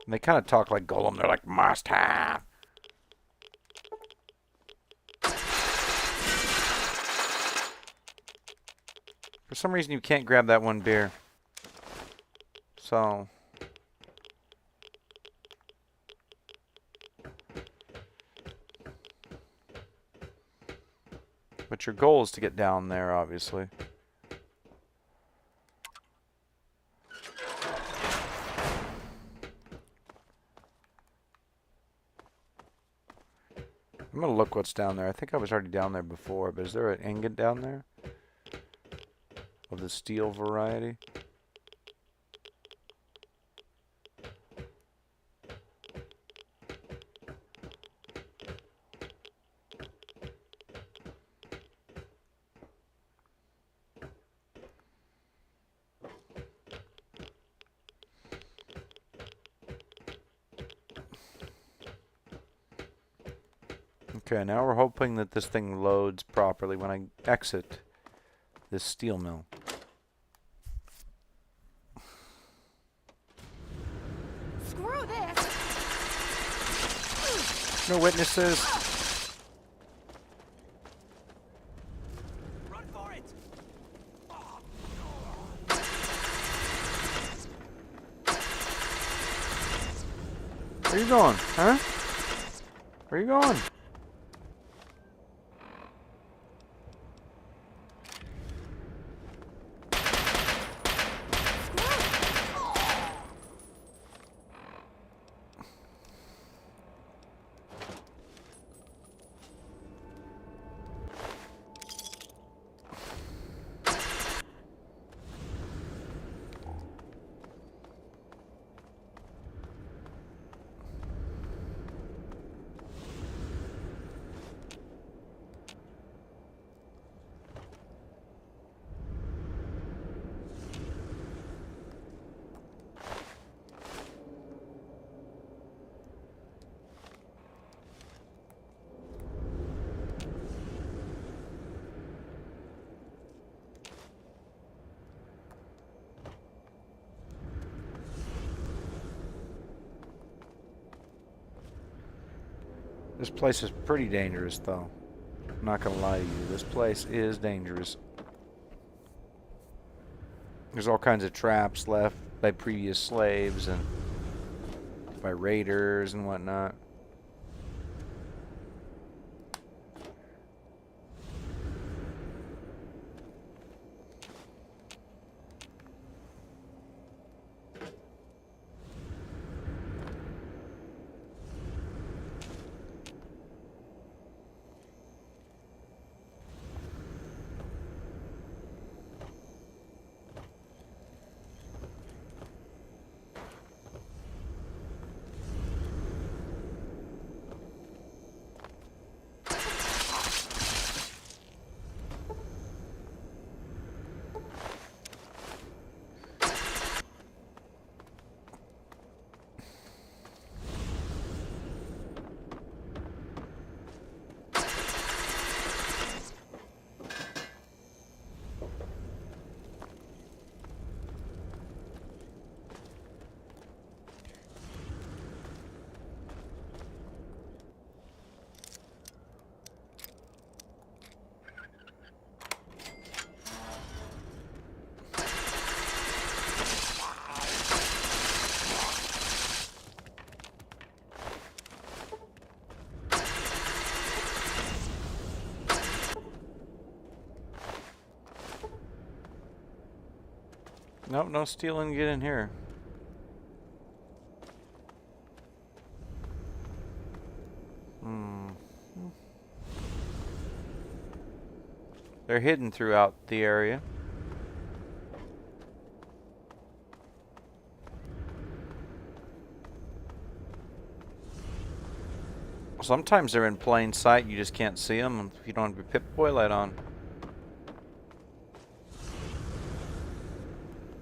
And they kind of talk like Golem. They're like, must have. For some reason, you can't grab that one beer. So. But your goal is to get down there, obviously. I'm going to look what's down there. I think I was already down there before, but is there an ingot down there? Of the steel variety? Okay, now we're hoping that this thing loads properly when I exit this steel mill. Screw this! No witnesses. Run for it! Where you going, huh? Where you going? This place is pretty dangerous, though. I'm not gonna lie to you. This place is dangerous. There's all kinds of traps left by previous slaves and by raiders and whatnot. Nope, no stealing. Get in here. They're hidden throughout the area. Sometimes they're in plain sight. You just can't see them if you don't have your Pip-Boy light on.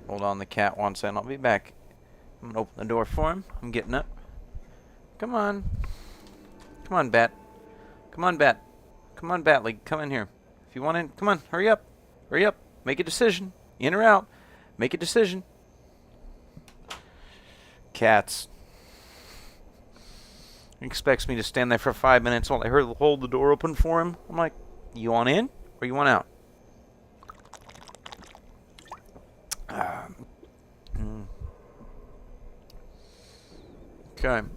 Hold on, the cat wants in. I'll be back. I'm gonna open the door for him. I'm getting up. Come on. Come on, Bat. Come on, Bat. Come on, Bat League. Come in here. If you want in, come on. Hurry up. Hurry up. Make a decision. In or out. Make a decision. Cats. He expects me to stand there for 5 minutes while I hold the door open for him. I'm like, you want in or you want out? Okay.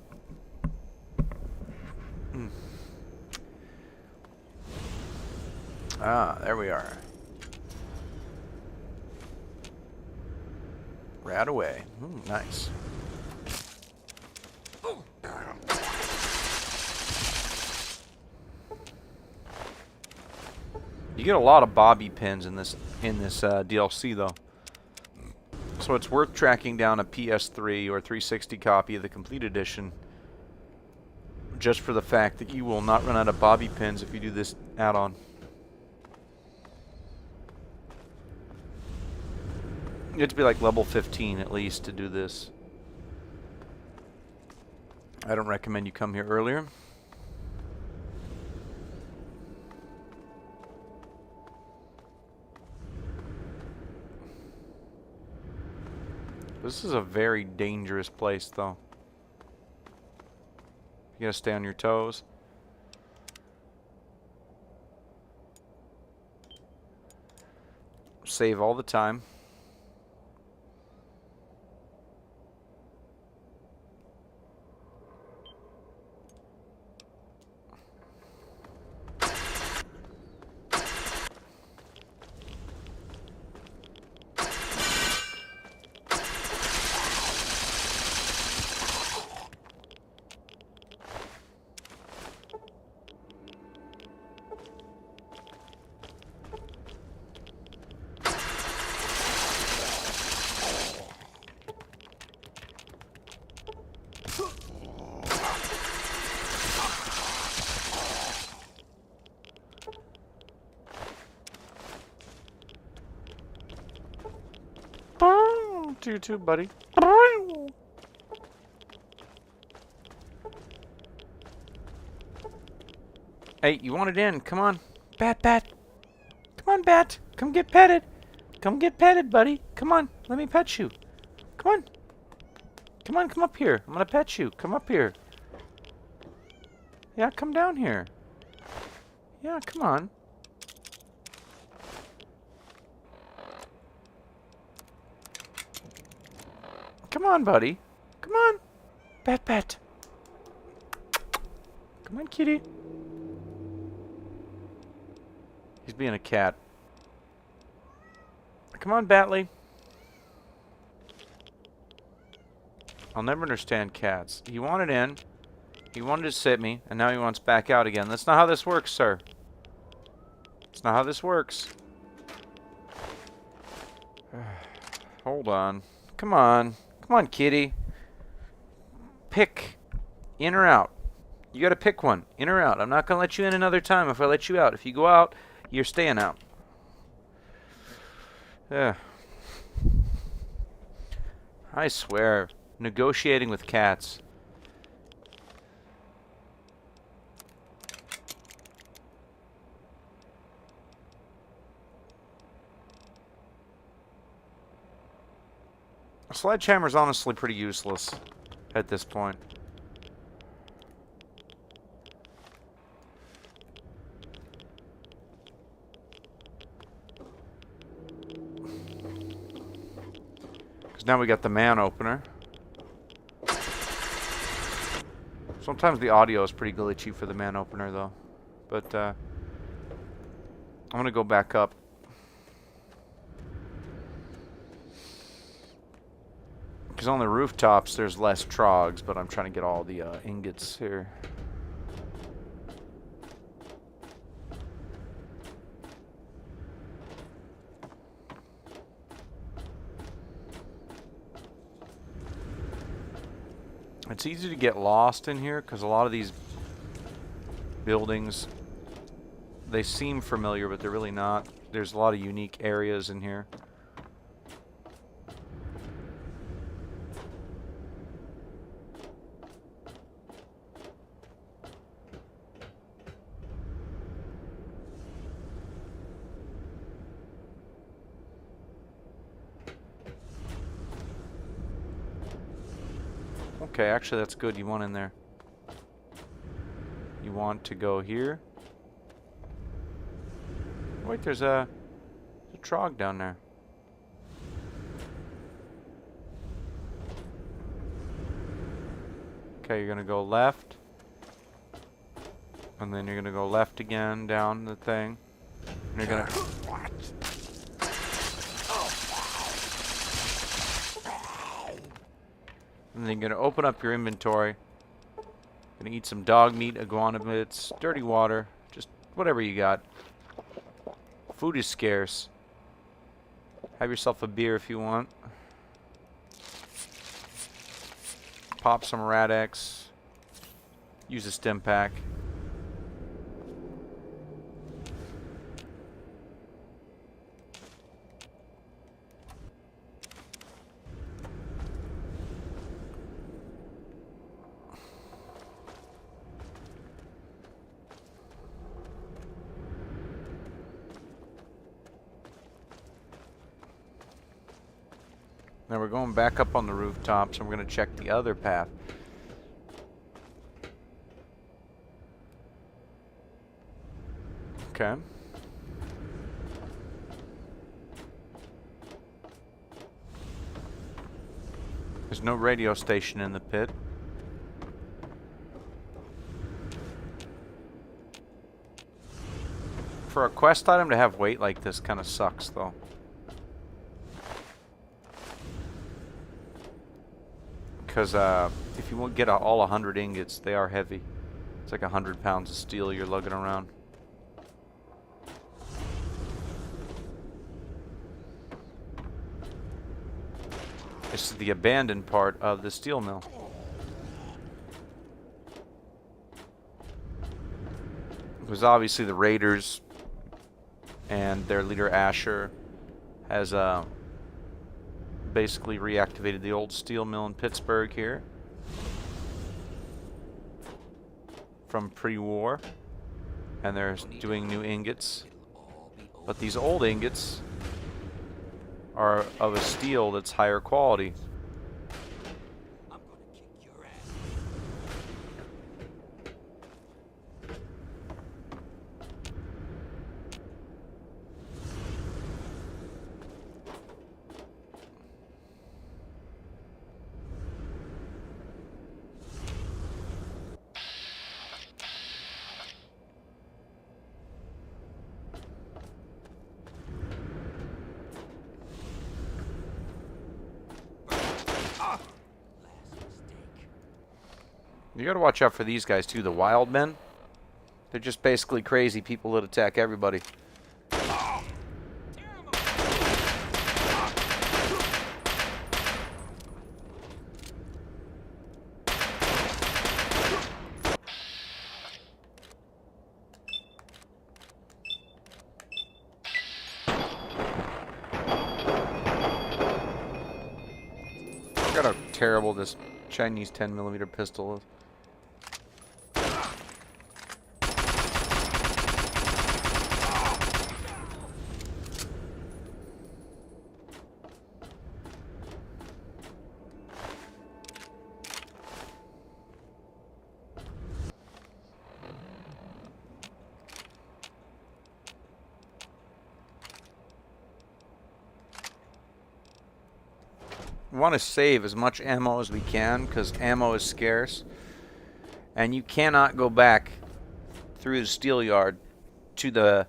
There we are. Right away. Nice. You get a lot of bobby pins in this DLC though. So it's worth tracking down a PS3 or 360 copy of the complete edition just for the fact that you will not run out of bobby pins if you do this add-on. You have to be like level 15 at least to do this. I don't recommend you come here earlier. This is a very dangerous place, though. You gotta stay on your toes. Save all the time. You too, buddy. Hey, you want it in? Come on. Bat. Come on, Bat. Come get petted. Come get petted, buddy. Come on. Let me pet you. Come on. Come on, come up here. I'm gonna pet you. Come up here. Yeah, come down here. Yeah, come on. Come on, buddy. Come on. Bat. Come on, kitty. He's being a cat. Come on, Batley. I'll never understand cats. He wanted in. He wanted to sit me, and now he wants back out again. That's not how this works, sir. That's not how this works. Hold on. Come on. Come on, kitty. Pick. In or out. You gotta pick one. In or out. I'm not gonna let you in another time if I let you out. If you go out, you're staying out. Yeah. I swear. Negotiating with cats. A sledgehammer's honestly pretty useless at this point. Because now we got the man opener. Sometimes the audio is pretty glitchy for the man opener though. But I'm going to go back up. Because on the rooftops there's less trogs, but I'm trying to get all the ingots here. It's easy to get lost in here because a lot of these buildings, they seem familiar, but they're really not. There's a lot of unique areas in here. Okay, actually that's good. You want in there. You want to go here. Wait, there's a trog down there. Okay, you're gonna go left. And then you're gonna go left again down the thing. And you're gonna... And then you're gonna open up your inventory. Gonna eat some dog meat, iguana bits, dirty water, just whatever you got. Food is scarce. Have yourself a beer if you want. Pop some Rad-X. Use a stim pack. Now we're going back up on the rooftops and we're going to check the other path. Okay. There's no radio station in the pit. For a quest item to have weight like this kind of sucks though. Because if you won't get all 100 ingots, they are heavy. It's like 100 pounds of steel you're lugging around. This is the abandoned part of the steel mill. It was obviously the Raiders and their leader Asher has basically reactivated the old steel mill in Pittsburgh here from pre-war, and they're doing new ingots, but these old ingots are of a steel that's higher quality. I'm gonna kick your ass. You gotta watch out for these guys too, the wild men. They're just basically crazy people that attack everybody. Look at how terrible this Chinese 10mm pistol is. We want to save as much ammo as we can because ammo is scarce, and you cannot go back through the steel yard to the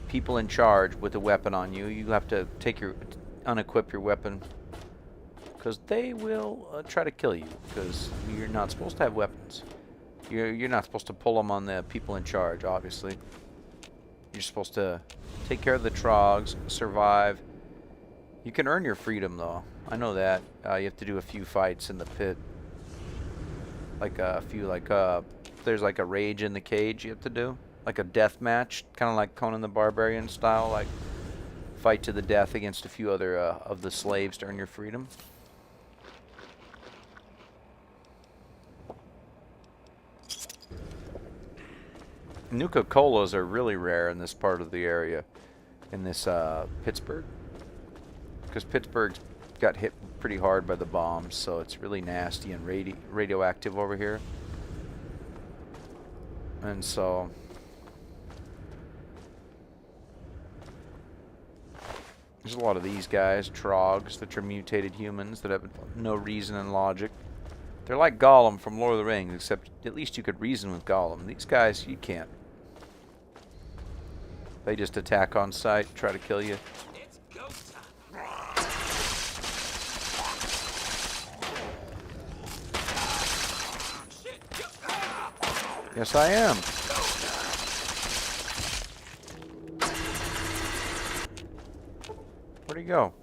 people in charge with a weapon on you. You have to take unequip your weapon because they will try to kill you, because you're not supposed to have weapons. You're not supposed to pull them on the people in charge, obviously. You're supposed to take care of the trogs, survive. You can earn your freedom, though. I know that. You have to do a few fights in the pit. Like a few, there's like a rage in the cage you have to do. Like a death match, kind of like Conan the Barbarian style, like fight to the death against a few other of the slaves to earn your freedom. Nuka-Colas are really rare in this part of the area, in this Pittsburgh. Because Pittsburgh's got hit pretty hard by the bombs, so it's really nasty and radioactive over here. And so there's a lot of these guys, trogs, that are mutated humans that have no reason and logic. They're like Gollum from Lord of the Rings, except at least you could reason with Gollum. These guys, you can't. They just attack on sight, try to kill you. Yes, I am. Where'd he go?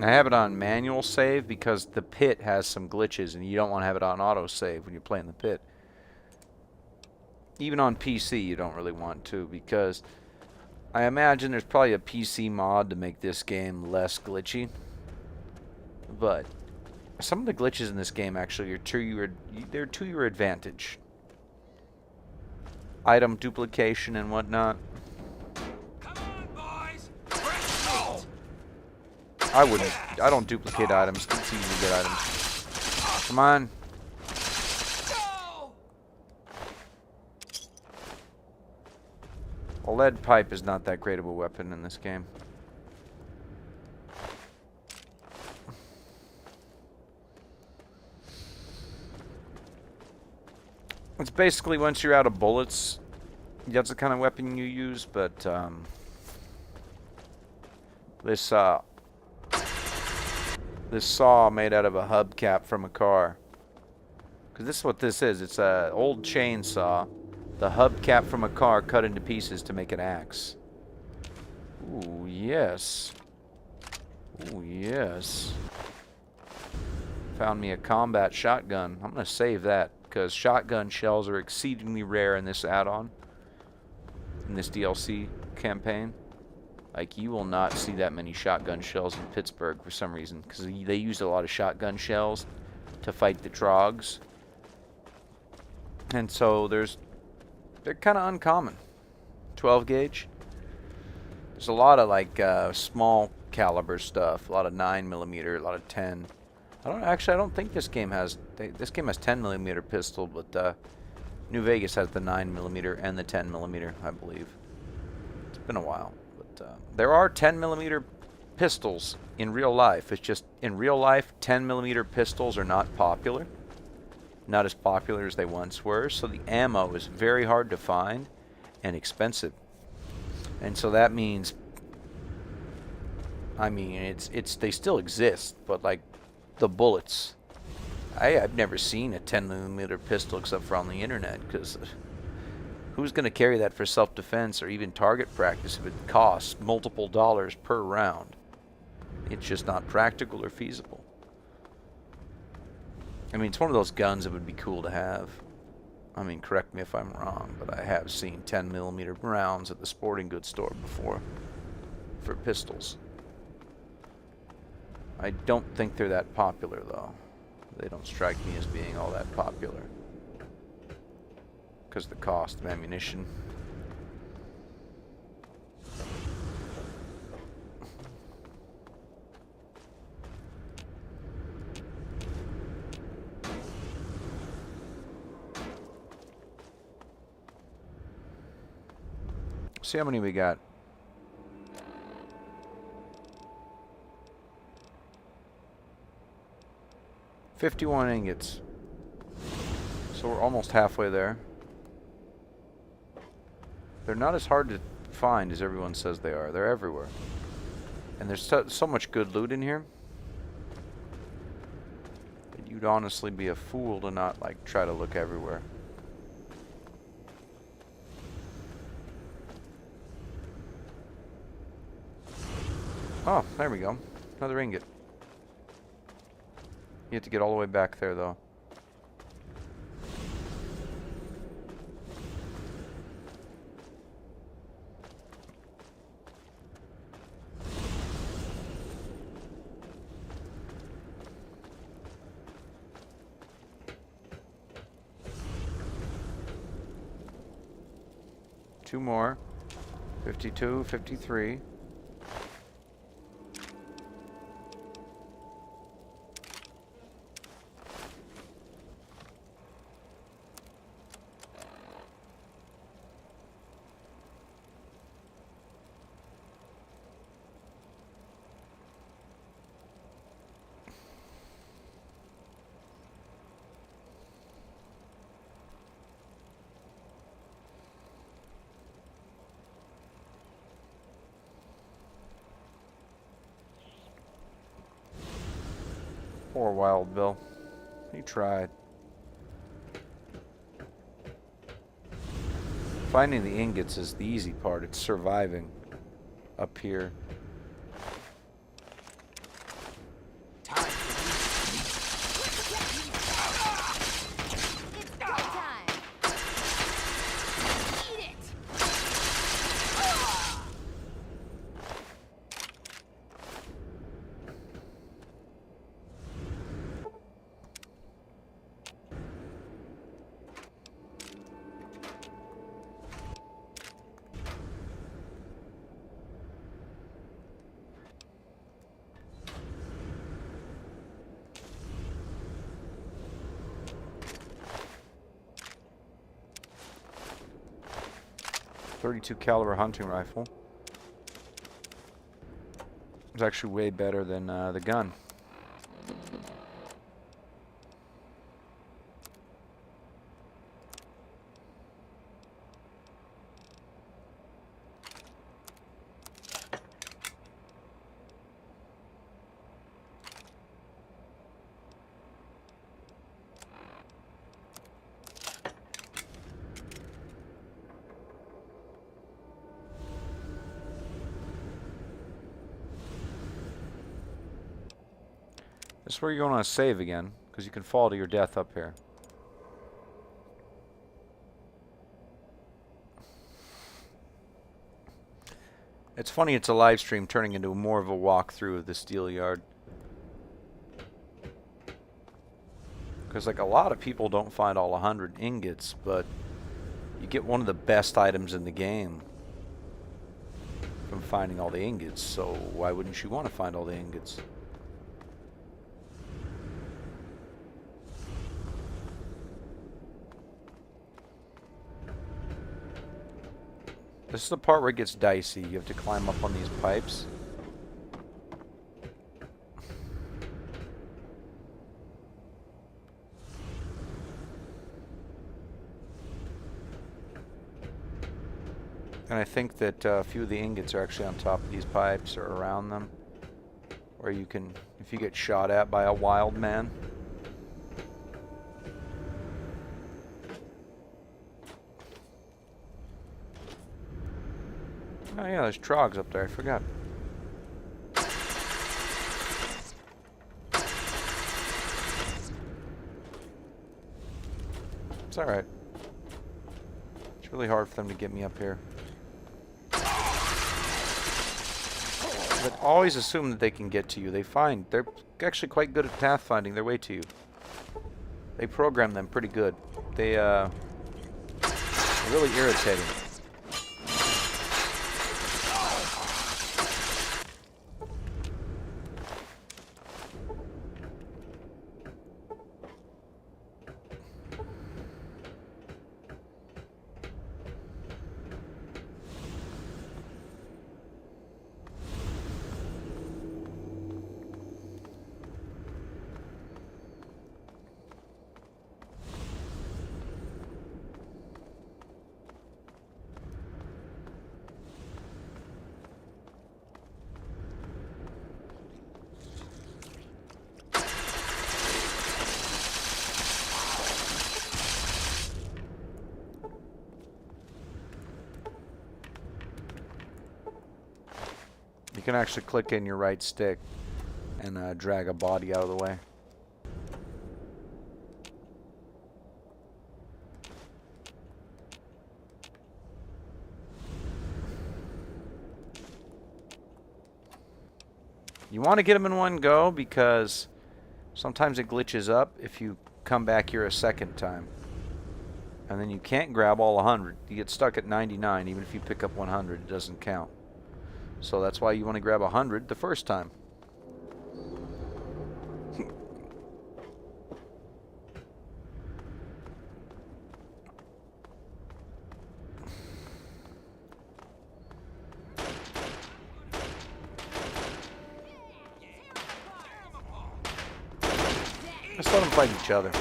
I have it on manual save because the pit has some glitches and you don't want to have it on auto save when you're playing the pit. Even on PC you don't really want to, because I imagine there's probably a PC mod to make this game less glitchy. But some of the glitches in this game actually are they're to your advantage. Item duplication and whatnot. I don't duplicate items. It's easy to get items. Come on. A lead pipe is not that great of a weapon in this game. It's basically once you're out of bullets, that's the kind of weapon you use, but this saw made out of a hubcap from a car. Because this is what this is. It's an old chainsaw. The hubcap from a car cut into pieces to make an axe. Ooh, yes. Ooh, yes. Found me a combat shotgun. I'm going to save that, because shotgun shells are exceedingly rare in this add-on. In this DLC campaign. Like, you will not see that many shotgun shells in Pittsburgh for some reason, because they used a lot of shotgun shells to fight the trogs. And so they're kind of uncommon. 12 gauge. There's a lot of like small caliber stuff, a lot of 9mm, a lot of 10. I don't think this game has 10mm pistol, but New Vegas has the 9mm and the 10mm, I believe. It's been a while. There are 10mm pistols in real life. It's just, in real life, 10mm pistols are not popular. Not as popular as they once were. So the ammo is very hard to find and expensive. And so that means, I mean, they still exist, but like the bullets. I've never seen a 10mm pistol except for on the internet, because who's going to carry that for self-defense or even target practice if it costs multiple dollars per round? It's just not practical or feasible. I mean, it's one of those guns that would be cool to have. I mean, correct me if I'm wrong, but I have seen 10mm rounds at the sporting goods store before for pistols. I don't think they're that popular, though. They don't strike me as being all that popular. because of the cost of ammunition. See how many we got. $51 ingots. So we're almost halfway there. They're not as hard to find as everyone says they are. They're everywhere. And there's so much good loot in here that you'd honestly be a fool to not like try to look everywhere. Oh, there we go. Another ingot. You have to get all the way back there, though. Two more. 52, 53. Poor Wild Bill. He tried. Finding the ingots is the easy part. It's surviving up here. It's go time. Eat it. .32 caliber hunting rifle. It's actually way better than the gun. This is where you're going to save again, because you can fall to your death up here. It's funny it's a live stream turning into more of a walkthrough of the steel yard. Because like a lot of people don't find all 100 ingots, but you get one of the best items in the game from finding all the ingots, so why wouldn't you want to find all the ingots? This is the part where it gets dicey. You have to climb up on these pipes. And I think that a few of the ingots are actually on top of these pipes or around them. Where you can, if you get shot at by a wild man. Oh yeah, there's trogs up there, I forgot. It's alright. It's really hard for them to get me up here. But always assume that they can get to you. They're actually quite good at pathfinding their way to you. They program them pretty good. They Really irritating. You can actually click in your right stick and drag a body out of the way. You want to get them in one go because sometimes it glitches up if you come back here a second time. And then you can't grab all 100. You get stuck at 99. Even if you pick up 100, it doesn't count. So that's why you want to grab 100 the first time. Just let them fight each other.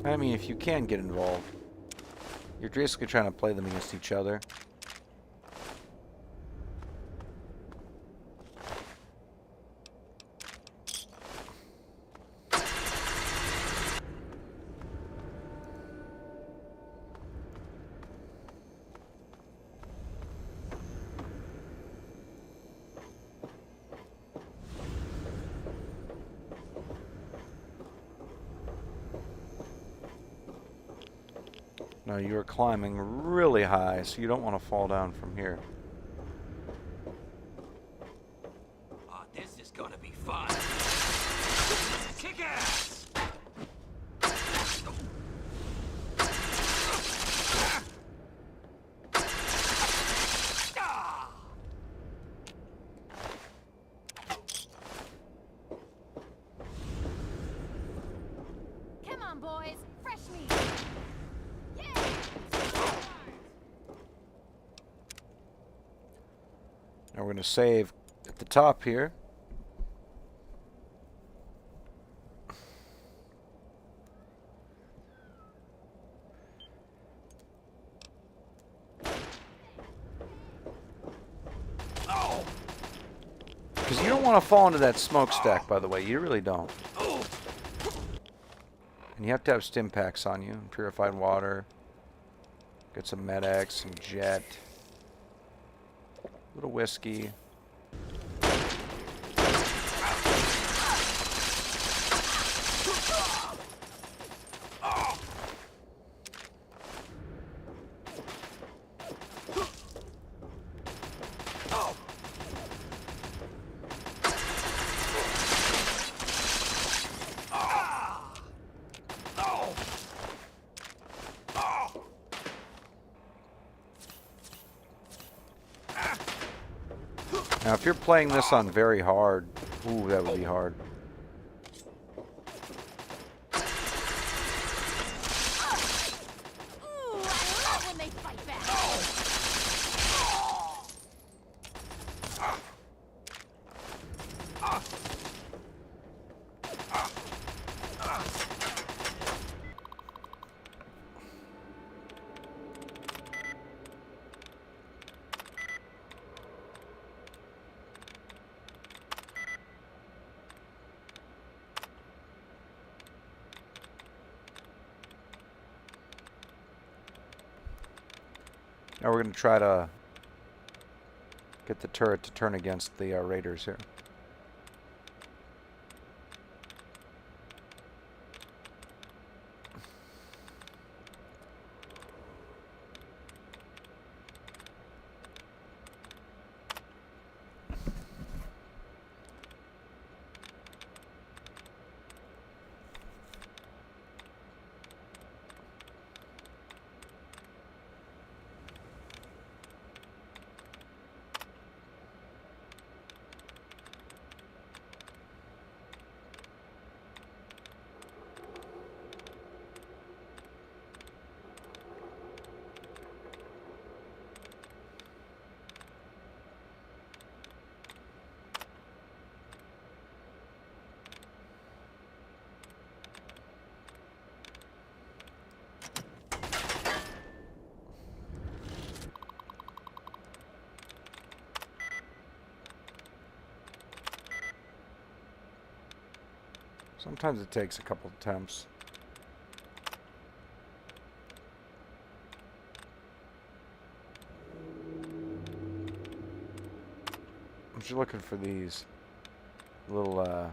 I mean, if you can get involved, you're basically trying to play them against each other. Now you're climbing really high, so you don't want to fall down from here. Oh, this is gonna be fun. Kick ass! Come on, boys. Fresh meat. Now we're going to save at the top here. Because you don't want to fall into that smokestack, by the way. You really don't. And you have to have stim packs on you. Purified water. Get some Med-X, some Jet. A little whiskey. Now, if you're playing this on very hard, ooh, that would be hard. Ooh, I love when they fight back. Now we're going to try to get the turret to turn against the raiders here. Sometimes it takes a couple attempts. I'm just looking for these little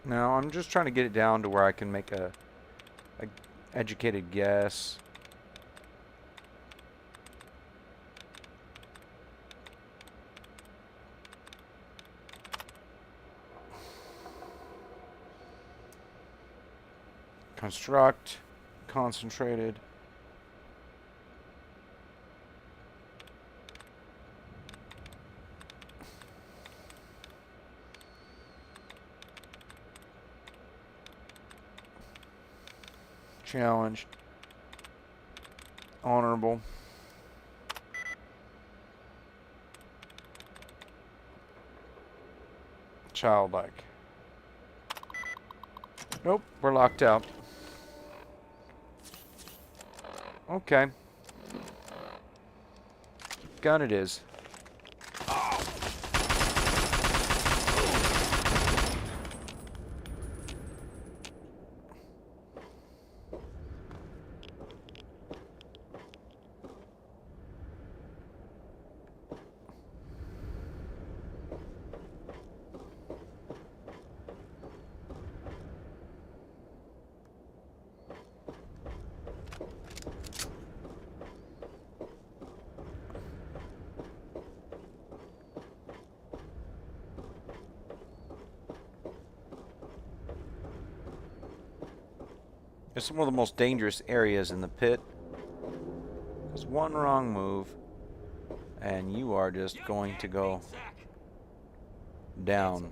now I'm just trying to get it down to where I can make a educated guess. Construct, concentrated. Challenged. Honorable. Childlike. Nope, we're locked out. Okay. Gun it is. It's one of the most dangerous areas in the pit. Because one wrong move, and you are just going to go down.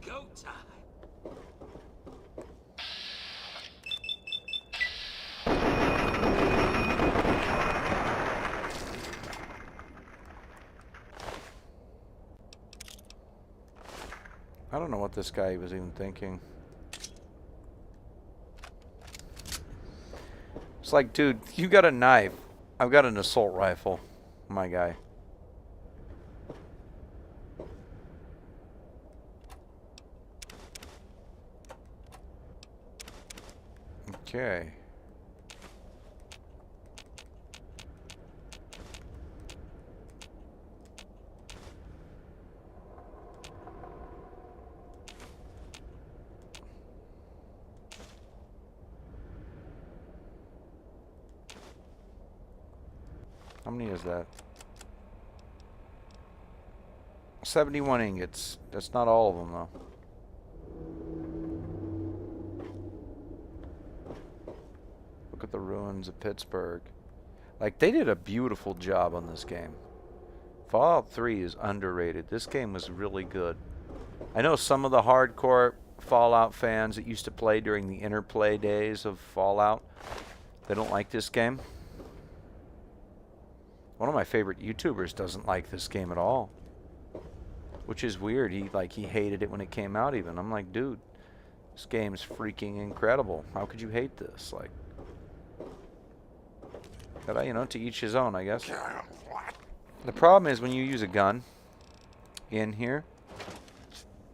I don't know what this guy was even thinking. It's like, dude, you got a knife. I've got an assault rifle, my guy. Okay. How many is that? 71 ingots. That's not all of them, though. Look at the ruins of Pittsburgh. Like, they did a beautiful job on this game. Fallout 3 is underrated. This game was really good. I know some of the hardcore Fallout fans that used to play during the interplay days of Fallout, they don't like this game. One of my favorite YouTubers doesn't like this game at all, which is weird. He hated it when it came out even. I'm like, dude, this game's freaking incredible. How could you hate this? Like, but you know, to each his own, I guess. The problem is when you use a gun in here,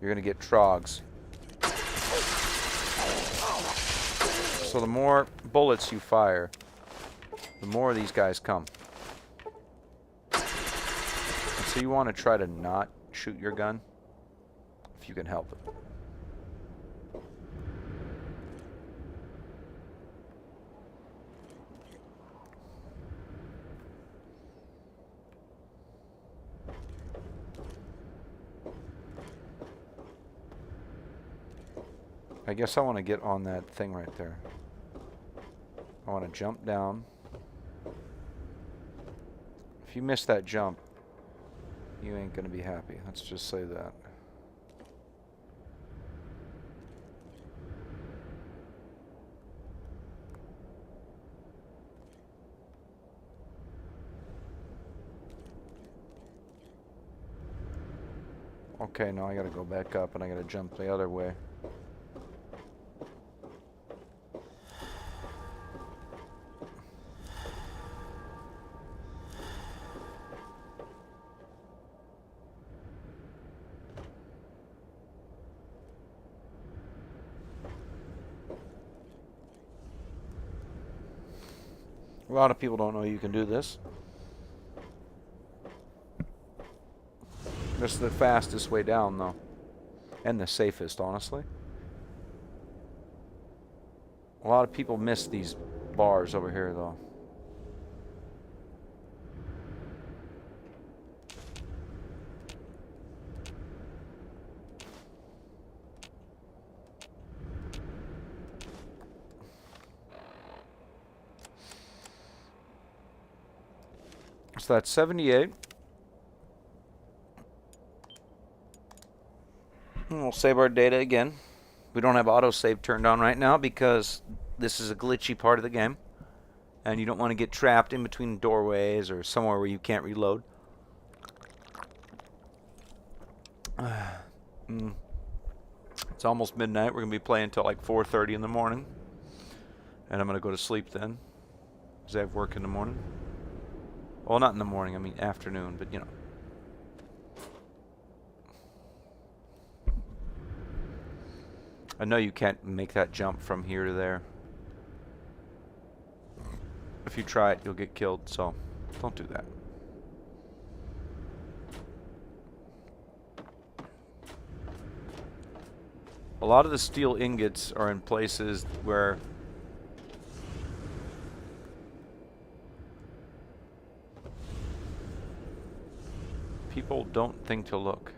you're gonna get trogs. So the more bullets you fire, the more of these guys come. So you want to try to not shoot your gun if you can help it. I guess I want to get on that thing right there. I want to jump down. If you miss that jump, you ain't gonna be happy. Let's just say that. Okay, now I gotta go back up and I gotta jump the other way. A lot of people don't know you can do this. This is the fastest way down, though. And the safest, honestly. A lot of people miss these bars over here, though. So that's 78. And we'll save our data again. We don't have autosave turned on right now because this is a glitchy part of the game. And you don't want to get trapped in between doorways or somewhere where you can't reload. It's almost midnight. We're going to be playing until like 4:30 in the morning. And I'm going to go to sleep then, because I have work in the morning. Well, not in the morning, I mean afternoon, but you know. I know you can't make that jump from here to there. If you try it, you'll get killed, so don't do that. A lot of the steel ingots are in places where people don't think to look.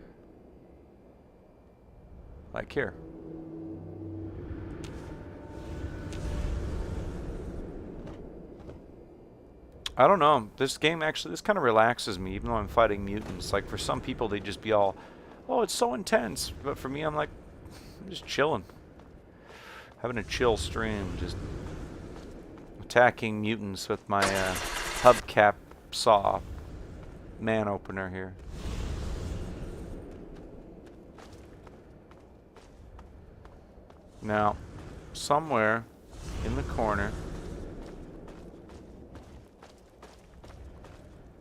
Like here. I don't know. This game actually, this kind of relaxes me, even though I'm fighting mutants. Like, for some people, they just be all, oh, it's so intense. But for me, I'm like, I'm just chilling. Having a chill stream, just attacking mutants with my hubcap saw man opener here. Now, somewhere in the corner,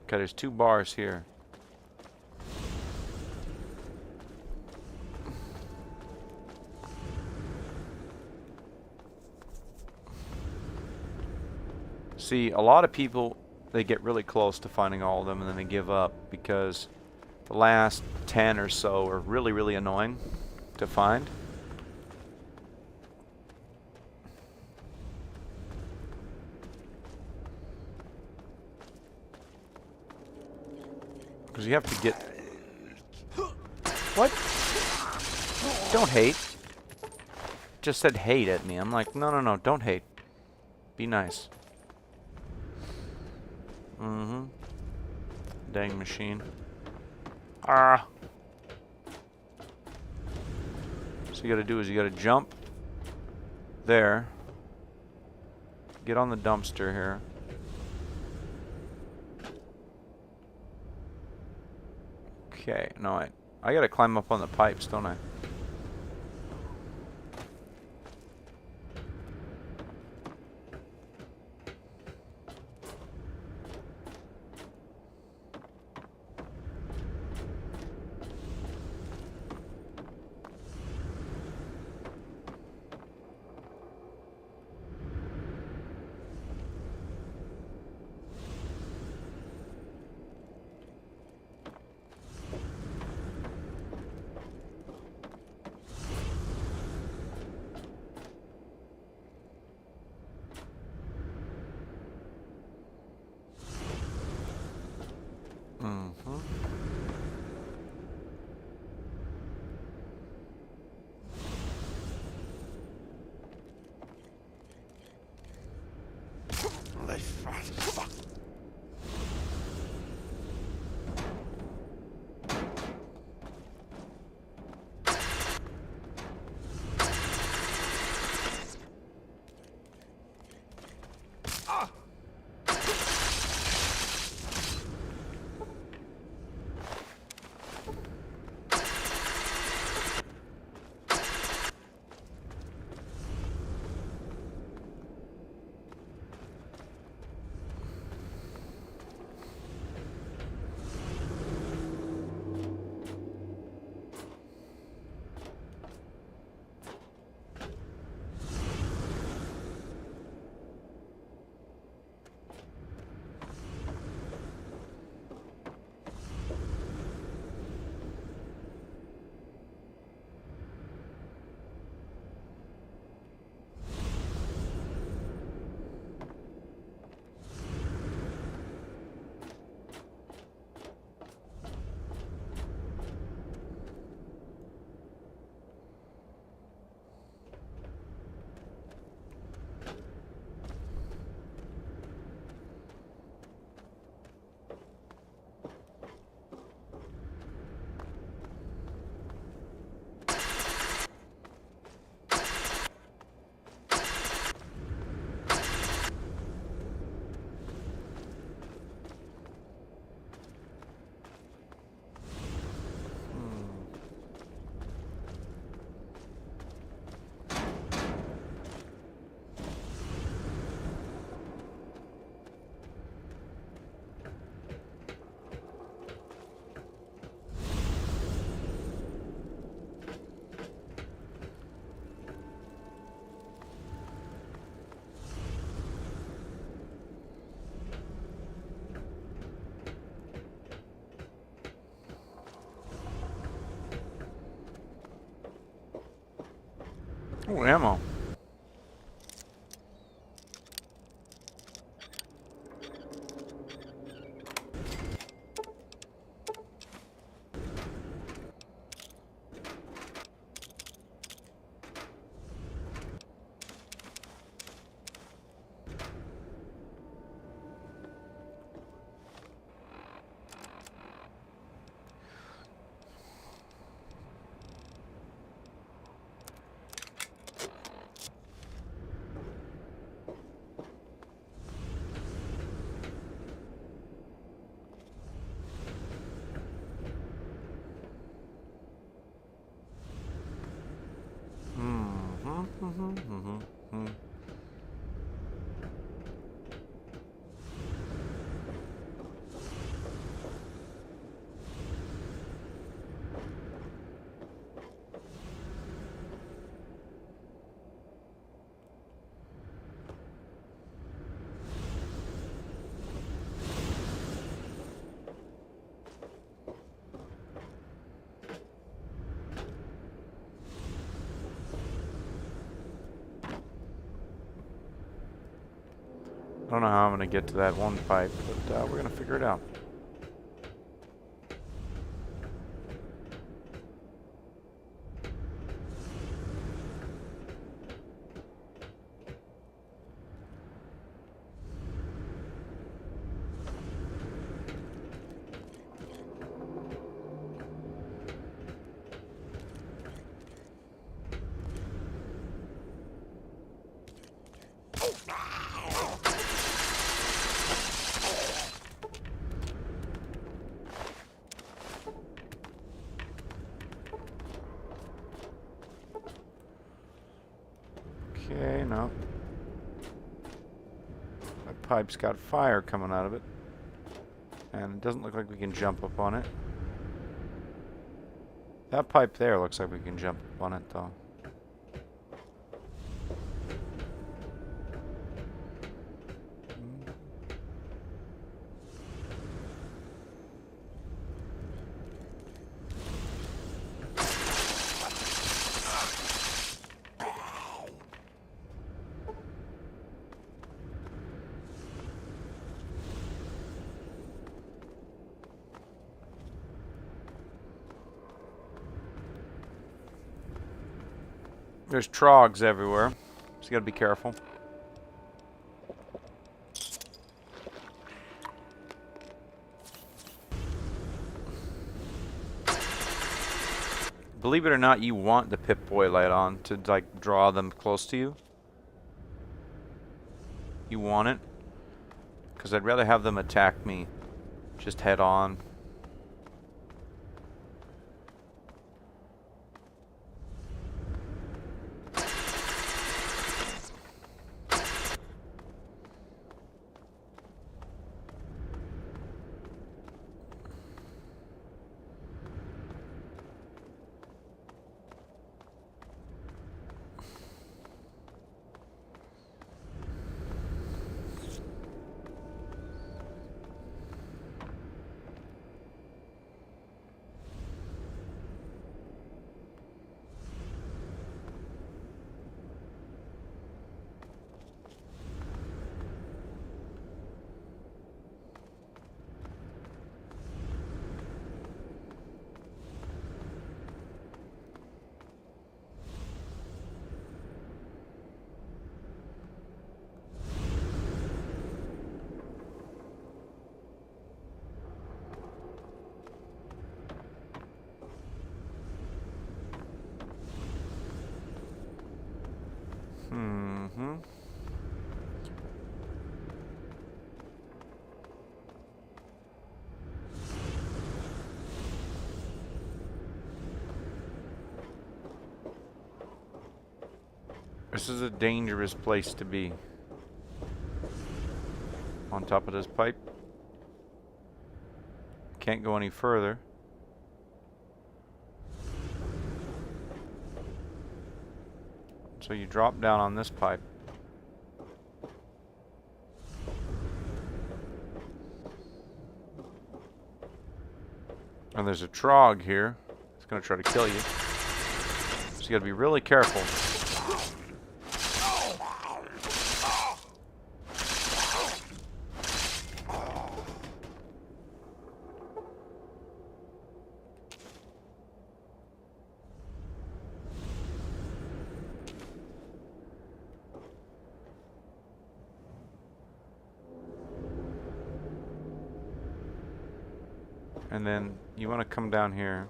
okay, there's 2 bars here. See, a lot of people, they get really close to finding all of them and then they give up because the last 10 or so are really, really annoying to find. Because you have to get... What? Don't hate. Just said hate at me. I'm like, no, no, no, don't hate. Be nice. Mm-hmm. Dang machine. Ah. So you gotta do is you gotta jump there. Get on the dumpster here. Okay, no, I gotta climb up on the pipes, don't I? Oh, ammo. I don't know how I'm going to get to that one pipe, but we're going to figure it out. Okay, no. That pipe's got fire coming out of it. And it doesn't look like we can jump up on it. That pipe there looks like we can jump up on it, though. There's trogs everywhere, so you gotta be careful. Believe it or not, you want the Pip-Boy light on to like draw them close to you. You want it, because I'd rather have them attack me just head on. This is a dangerous place to be. On top of this pipe. Can't go any further. So you drop down on this pipe. And there's a trog here. It's going to try to kill you. So you got to be really careful. And then you want to come down here.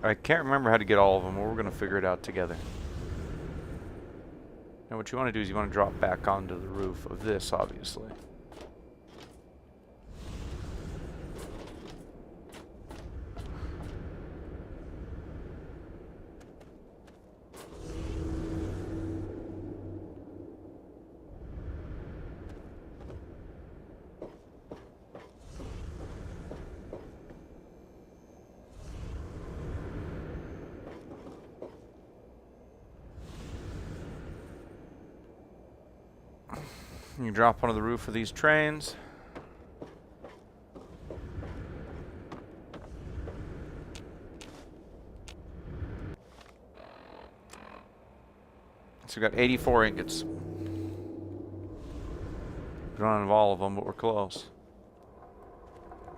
I can't remember how to get all of them, but we're going to figure it out together. Now what you want to do is you want to drop back onto the roof of this, obviously. You drop onto the roof of these trains. So we got 84 ingots. We don't have all of them, but we're close.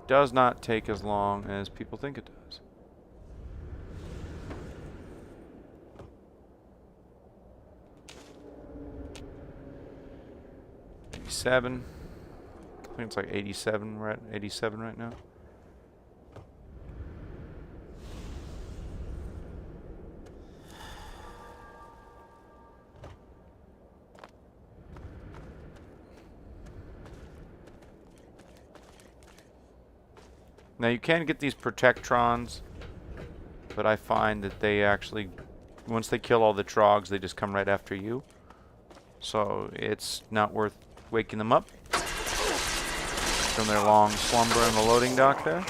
Does not take as long as people think it does. I think it's like 87. We're at 87 right now. Now you can get these protectrons, but I find that they actually, once they kill all the trogs, they just come right after you. So it's not worth waking them up from their long slumber in the loading dock there.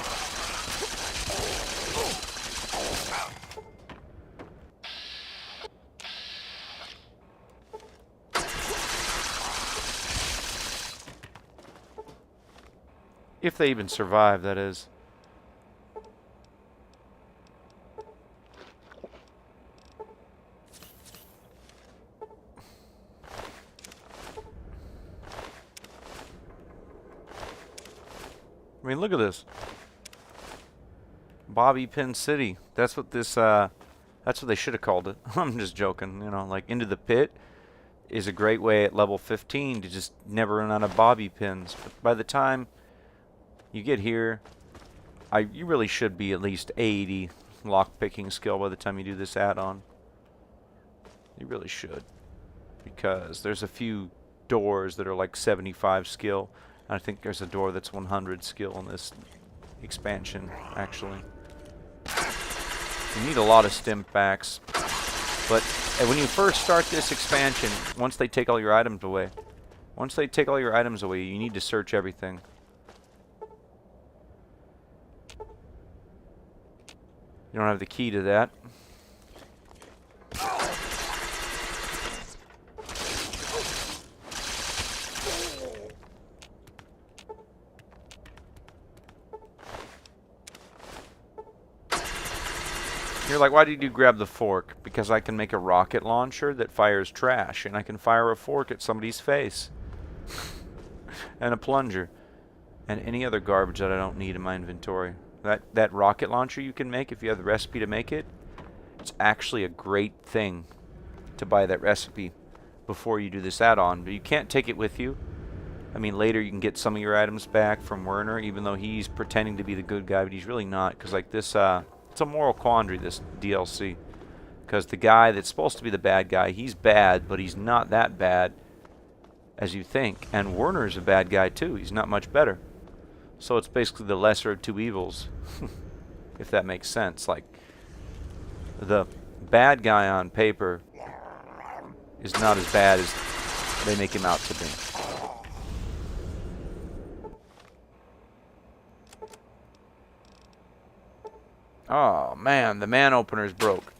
If they even survive, that is. I mean, look at this. Bobby Pin City. That's what this That's what they should have called it. I'm just joking. You know, like Into the Pit is a great way at level 15 to just never run out of bobby pins. But by the time you get here, you really should be at least 80 lock-picking skill by the time you do this add-on. You really should. Because there's a few doors that are like 75 skill. And I think there's a door that's 100 skill in this expansion, actually. You need a lot of stim packs. But when you first start this expansion, once they take all your items away, you need to search everything. You don't have the key to that. You're like, why did you grab the fork? Because I can make a rocket launcher that fires trash, and I can fire a fork at somebody's face. And a plunger. And any other garbage that I don't need in my inventory. That rocket launcher you can make, if you have the recipe to make it, it's actually a great thing to buy that recipe before you do this add-on. But you can't take it with you. I mean, later you can get some of your items back from Werner, even though he's pretending to be the good guy, but he's really not. Because like this, it's a moral quandary, this DLC. Because the guy that's supposed to be the bad guy, he's bad, but he's not that bad as you think. And Werner's a bad guy too. He's not much better. So it's basically the lesser of two evils, if that makes sense. Like, the bad guy on paper is not as bad as they make him out to be. Oh man, the man opener's broke.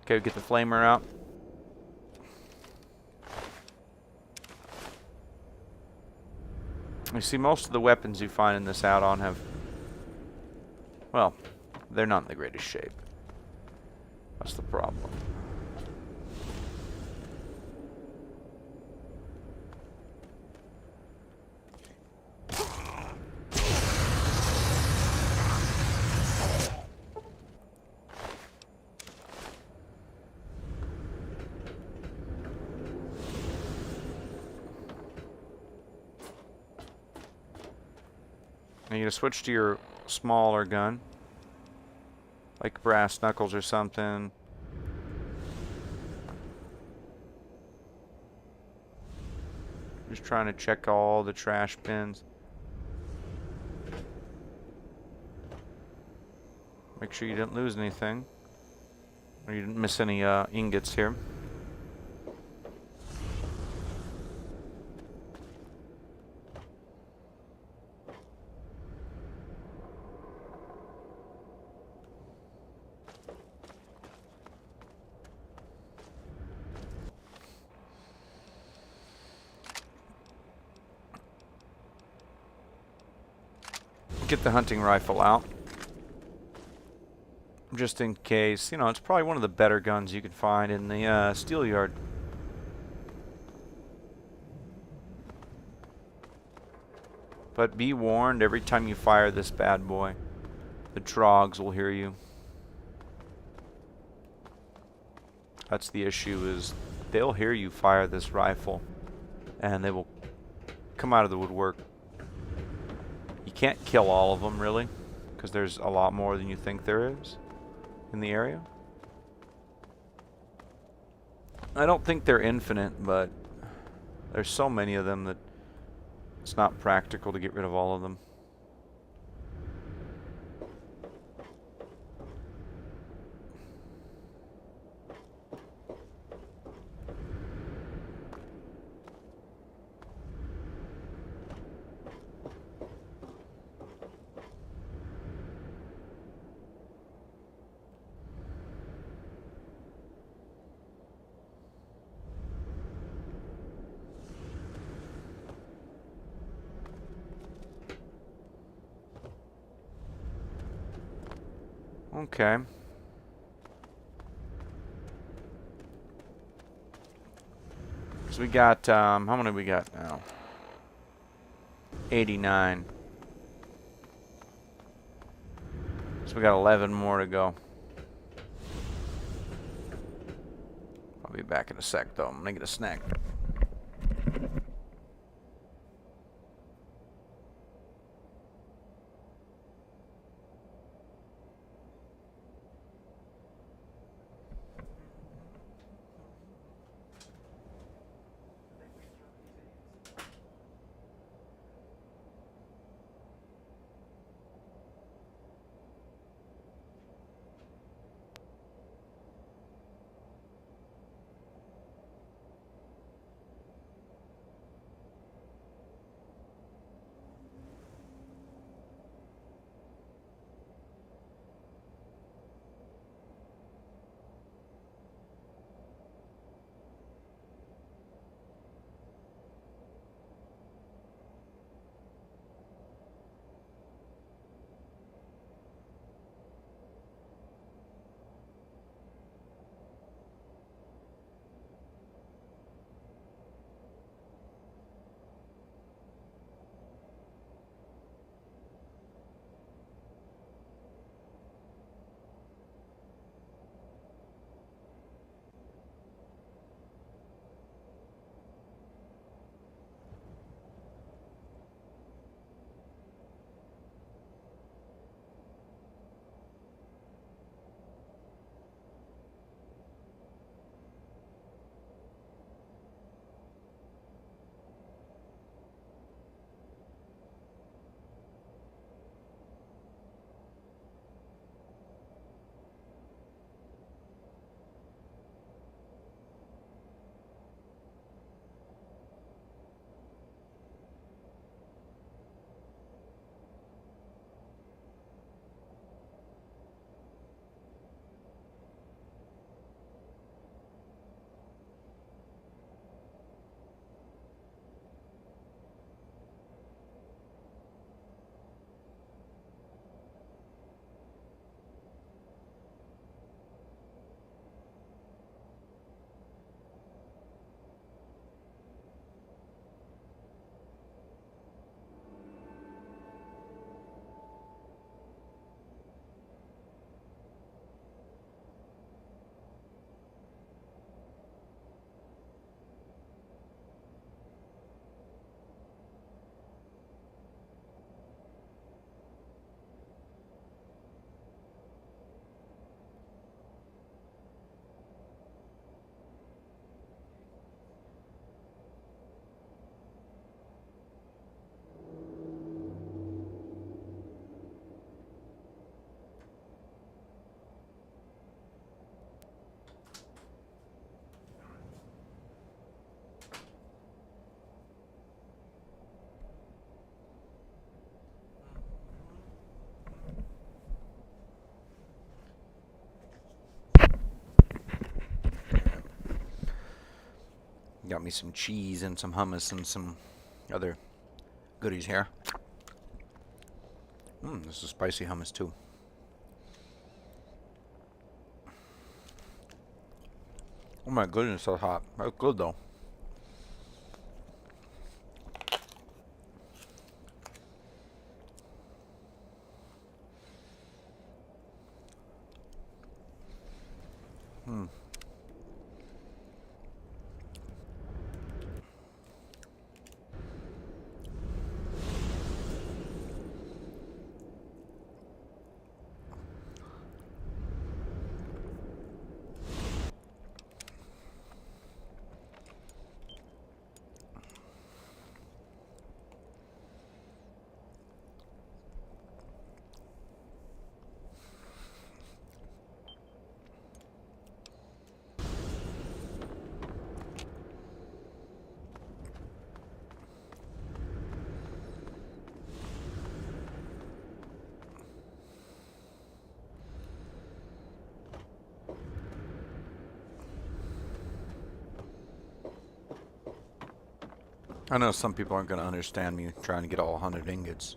Okay, get the flamer out. You see, most of the weapons you find in this add-on have, well, they're not in the greatest shape. That's the problem. Now you're going to switch to your smaller gun, like brass knuckles or something. Just trying to check all the trash bins. Make sure you didn't lose anything, or you didn't miss any ingots here. Get the hunting rifle out, just in case. You know, it's probably one of the better guns you can find in the steel yard. But be warned, every time you fire this bad boy, the trogs will hear you. That's the issue, is they'll hear you fire this rifle, and they will come out of the woodwork. You can't kill all of them, really, because there's a lot more than you think there is in the area. I don't think they're infinite, but there's so many of them that it's not practical to get rid of all of them. Okay. So we got, how many we got now? 89. So we got 11 more to go. I'll be back in a sec, though. I'm gonna get a snack. Got me some cheese and some hummus and some other goodies here. This is spicy hummus too. Oh my goodness, so hot. That's good though. I know some people aren't going to understand me trying to get all 100 ingots.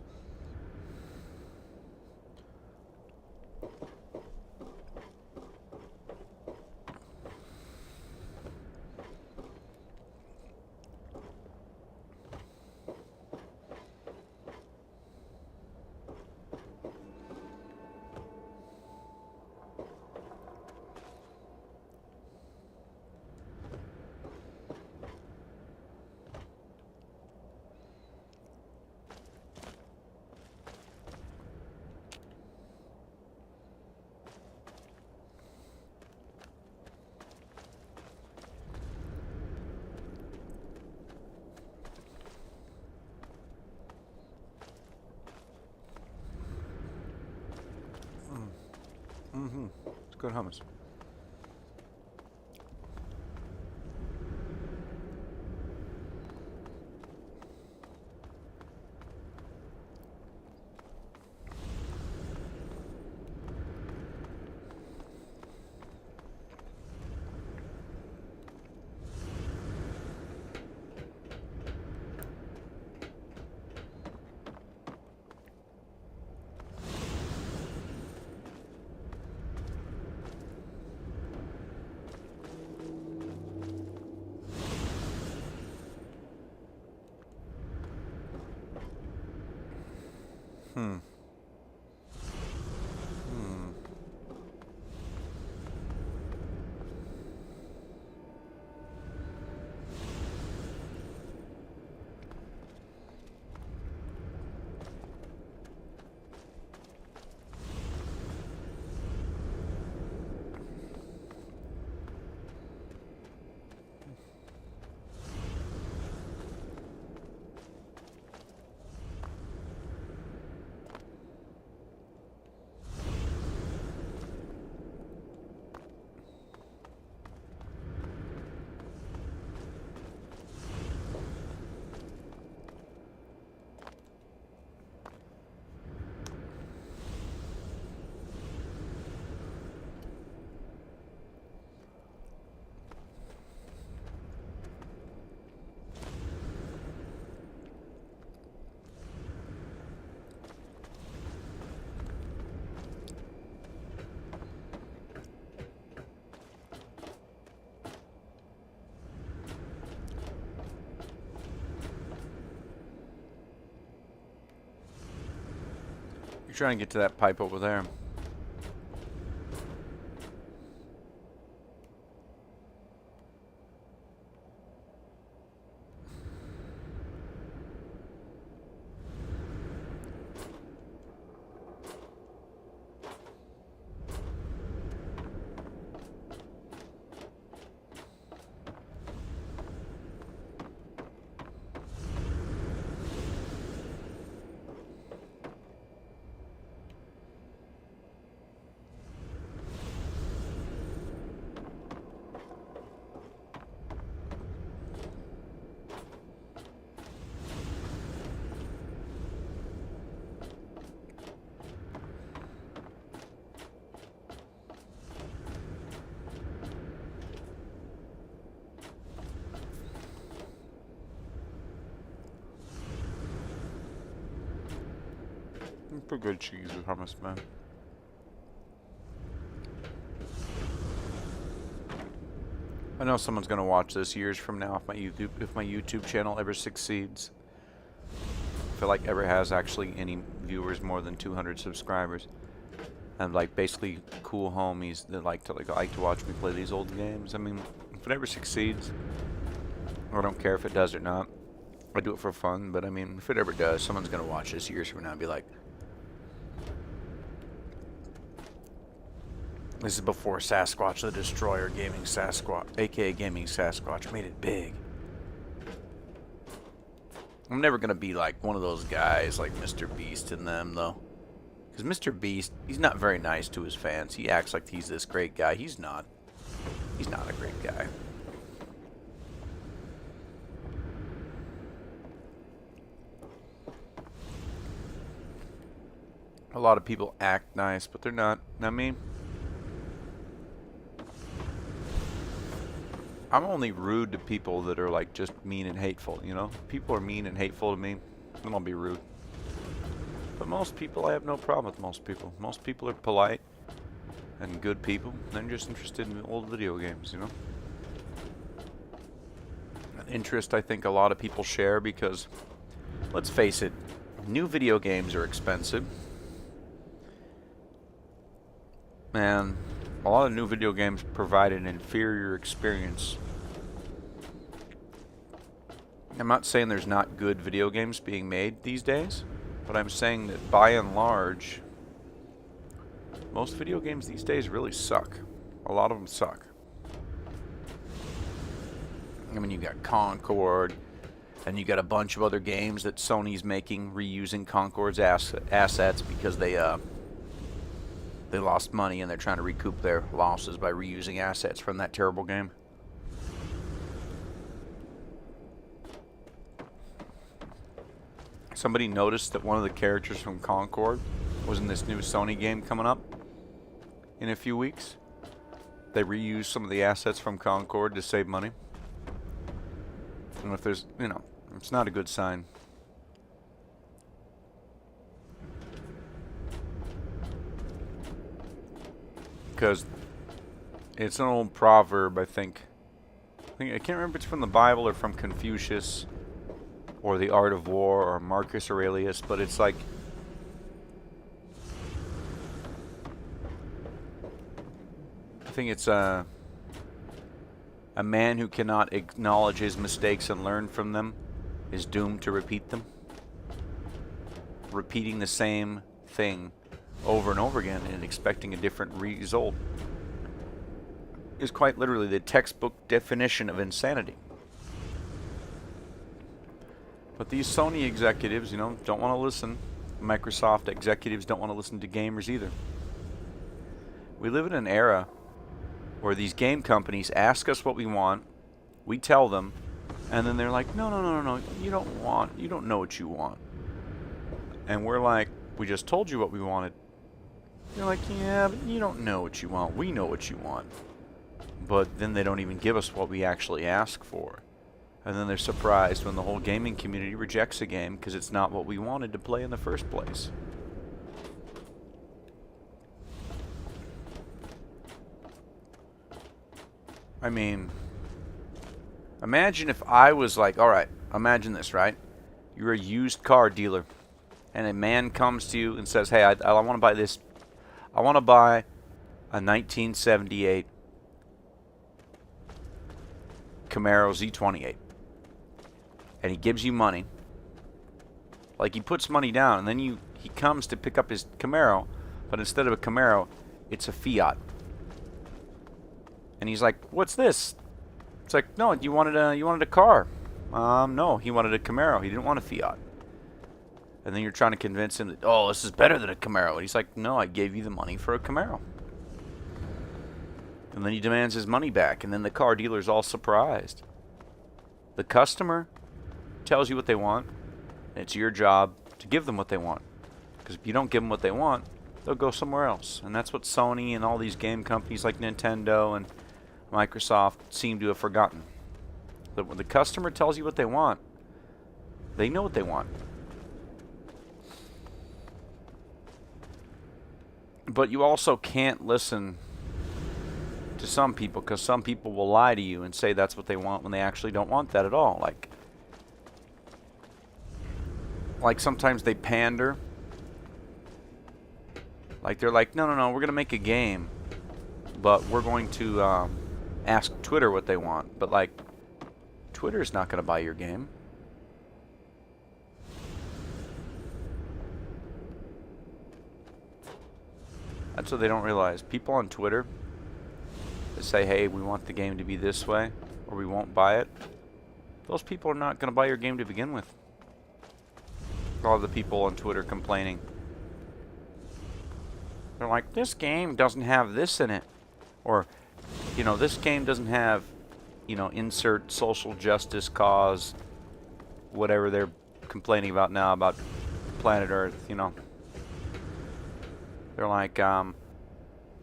Good hummus. Hmm. You're trying to get to that pipe over there. Pretty good cheese with hummus, man. I know someone's gonna watch this years from now if my YouTube channel ever succeeds. I feel like ever has actually any viewers more than 200 subscribers, and like basically cool homies that like to watch me play these old games. I mean, if it ever succeeds, I don't care if it does or not. I do it for fun, but I mean, if it ever does, someone's gonna watch this years from now and be like, this is before Sasquatch the Destroyer, Gaming Sasquatch, aka Gaming Sasquatch, made it big. I'm never gonna be like one of those guys like Mr. Beast in them though, because Mr. Beast, he's not very nice to his fans. He acts like he's this great guy. He's not. He's not a great guy. A lot of people act nice, but they're not. I mean, I'm only rude to people that are like just mean and hateful, you know? People are mean and hateful to me, then I'll be rude. But most people, I have no problem with most people. Most people are polite and good people. They're just interested in old video games, you know? An interest I think a lot of people share because, let's face it, new video games are expensive. And a lot of new video games provide an inferior experience. I'm not saying there's not good video games being made these days, but I'm saying that by and large, most video games these days really suck. A lot of them suck. I mean, you got Concord, and you got a bunch of other games that Sony's making, reusing Concord's assets because they they lost money and they're trying to recoup their losses by reusing assets from that terrible game. Somebody noticed that one of the characters from Concord was in this new Sony game coming up in a few weeks. They reused some of the assets from Concord to save money. And if there's, you know, it's not a good sign. Because it's an old proverb, I think. I can't remember if it's from the Bible or from Confucius or The Art of War or Marcus Aurelius, but it's like, I think it's a man who cannot acknowledge his mistakes and learn from them is doomed to repeat them. Repeating the same thing over and over again and expecting a different result is quite literally the textbook definition of insanity. But these Sony executives, you know, don't want to listen. Microsoft executives don't want to listen to gamers either. We live in an era where these game companies ask us what we want, we tell them, and then they're like, no, you don't know what you want. And we're like, we just told you what we wanted. They're like, yeah, but you don't know what you want. We know what you want. But then they don't even give us what we actually ask for. And then they're surprised when the whole gaming community rejects a game because it's not what we wanted to play in the first place. I mean, imagine if I was like, alright, imagine this, right? You're a used car dealer, and a man comes to you and says, hey, I want to buy this. I want to buy a 1978 Camaro Z28. And he gives you money. Like, he puts money down, and then he comes to pick up his Camaro, but instead of a Camaro, it's a Fiat. And he's like, what's this? It's like, no, you wanted a car. No, he wanted a Camaro. He didn't want a Fiat. And then you're trying to convince him that, oh, this is better than a Camaro. And he's like, no, I gave you the money for a Camaro. And then he demands his money back. And then the car dealer's all surprised. The customer tells you what they want. And it's your job to give them what they want. Because if you don't give them what they want, they'll go somewhere else. And that's what Sony and all these game companies like Nintendo and Microsoft seem to have forgotten. That when the customer tells you what they want, they know what they want. But you also can't listen to some people, because some people will lie to you and say that's what they want when they actually don't want that at all. Like sometimes they pander. Like they're like, no, we're going to make a game, but we're going to ask Twitter what they want. But like, Twitter's not going to buy your game. That's what they don't realize. People on Twitter that say, hey, we want the game to be this way, or we won't buy it, those people are not going to buy your game to begin with. All the people on Twitter complaining. They're like, this game doesn't have this in it. Or, you know, this game doesn't have, you know, insert social justice cause, whatever they're complaining about now about planet Earth, you know. They're like,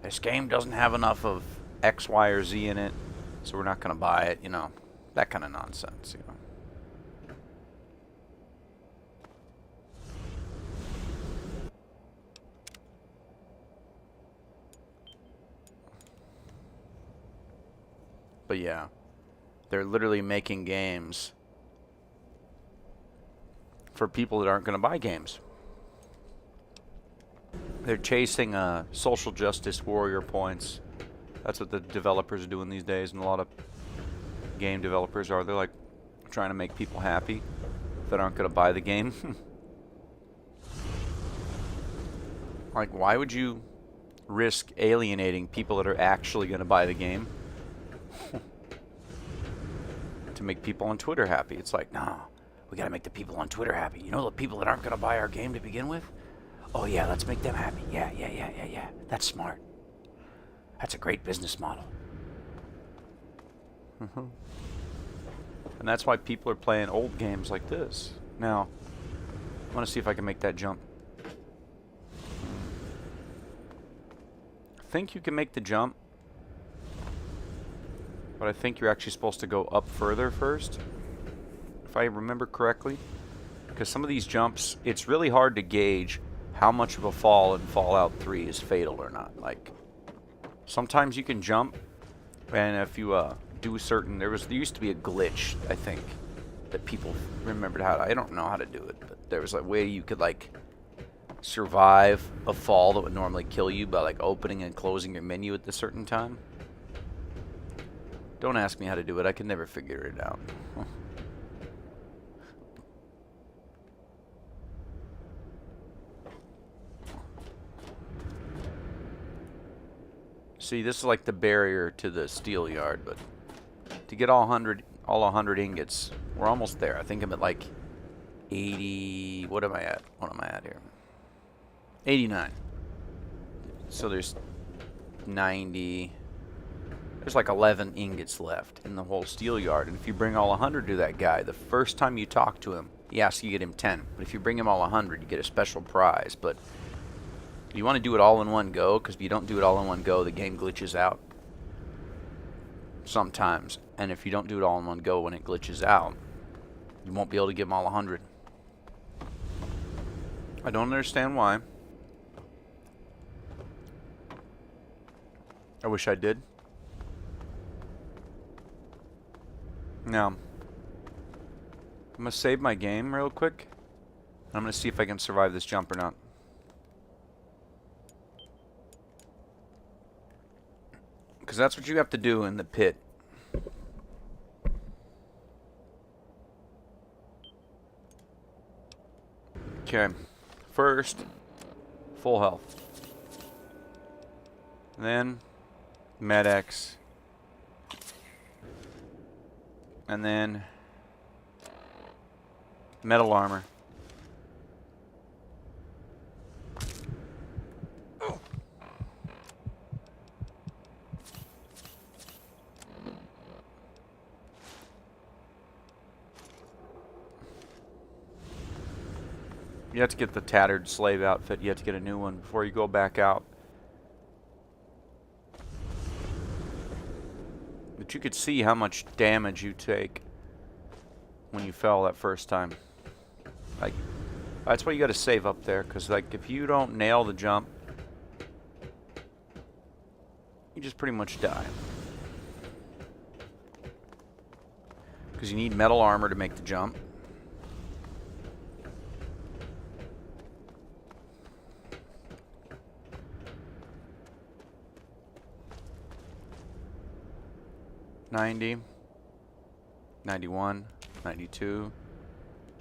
this game doesn't have enough of X, Y, or Z in it, so we're not going to buy it, you know. That kind of nonsense, you know. But yeah, they're literally making games for people that aren't going to buy games. They're chasing social justice warrior points. That's what the developers are doing these days, and a lot of game developers are. They're like trying to make people happy that aren't going to buy the game. Like, why would you risk alienating people that are actually going to buy the game to make people on Twitter happy? It's like, no, we got to make the people on Twitter happy. You know the people that aren't going to buy our game to begin with? Oh yeah, let's make them happy. Yeah. That's smart. That's a great business model. And that's why people are playing old games like this. Now, I want to see if I can make that jump. I think you can make the jump, but I think you're actually supposed to go up further first, if I remember correctly. Because some of these jumps, it's really hard to gauge how much of a fall in Fallout 3 is fatal or not. Like, sometimes you can jump, and if you do certain, there used to be a glitch, I think, that people remembered how to. I don't know how to do it, but there was a way you could like survive a fall that would normally kill you by like opening and closing your menu at a certain time. Don't ask me how to do it. I can never figure it out. See, this is like the barrier to the steel yard, but to get all 100 ingots, we're almost there. I think I'm at like 80. What am I at? What am I at here? 89. So there's 90. There's like 11 ingots left in the whole steel yard. And if you bring all 100 to that guy, the first time you talk to him, he asks you to get him 10. But if you bring him all 100, you get a special prize. But you want to do it all in one go, because if you don't do it all in one go, the game glitches out sometimes. And if you don't do it all in one go when it glitches out, you won't be able to give them all 100. I don't understand why. I wish I did. Now, I'm going to save my game real quick. I'm going to see if I can survive this jump or not. Because that's what you have to do in the pit. Okay. First, full health. Then, Med-X. And then, metal armor. You have to get the tattered slave outfit. You have to get a new one before you go back out. But you could see how much damage you take when you fell that first time. Like, that's why you got to save up there, because like if you don't nail the jump, you just pretty much die. Because you need metal armor to make the jump. $90, $91, $92,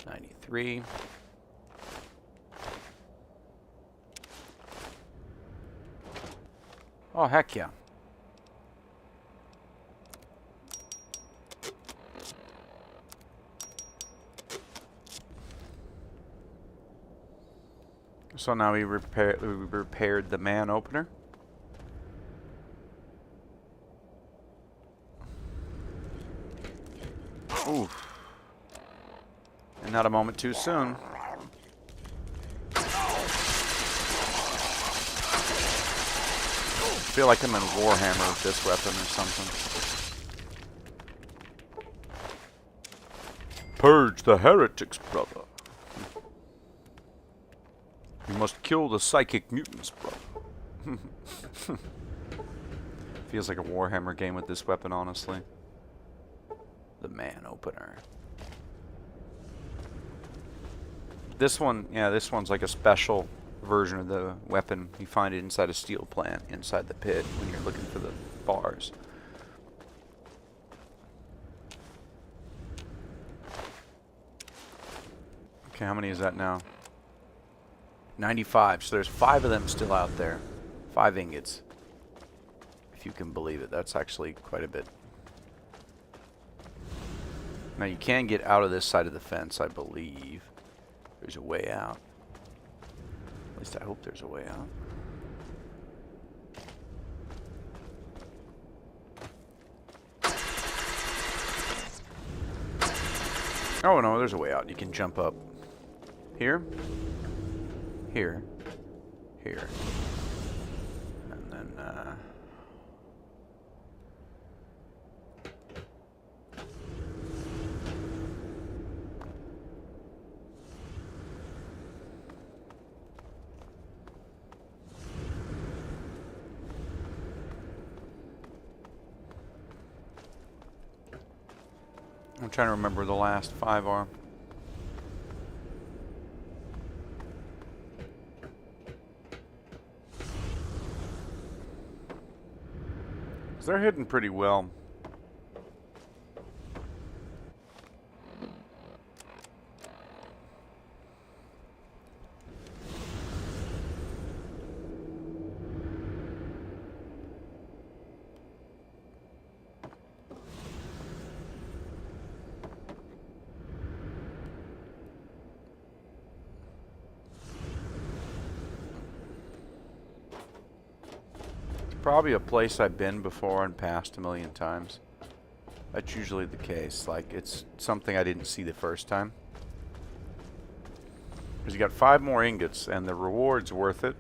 $93. Oh, heck yeah. So now we repaired the man opener. Oof. And not a moment too soon. I feel like I'm in Warhammer with this weapon or something. Purge the heretics, brother. You must kill the psychic mutants, brother. Feels like a Warhammer game with this weapon, honestly. The man opener. This one, yeah, this one's like a special version of the weapon. You find it inside a steel plant, inside the pit, when you're looking for the bars. Okay, how many is that now? 95, so there's 5 of them still out there. 5 ingots. If you can believe it, that's actually quite a bit. Now you can get out of this side of the fence, I believe. There's a way out. At least I hope there's a way out. Oh no, there's a way out. You can jump up here, here, here, and then I'm trying to remember where the last 5 are. They're hidden pretty well. Probably a place I've been before and passed a million times. That's usually the case. Like, it's something I didn't see the first time. Because you got 5 more ingots, and the reward's worth it.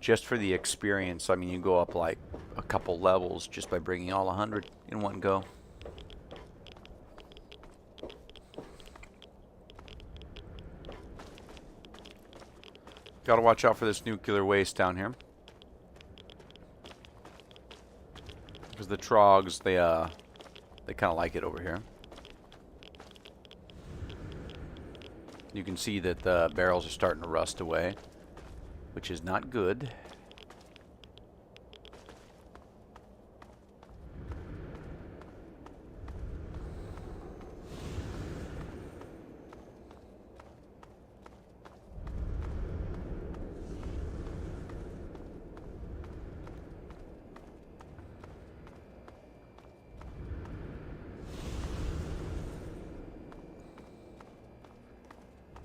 Just for the experience. I mean, you go up like a couple levels just by bringing all 100 in one go. Gotta watch out for this nuclear waste down here. Because the trogs, they kind of like it over here. You can see that the barrels are starting to rust away, which is not good.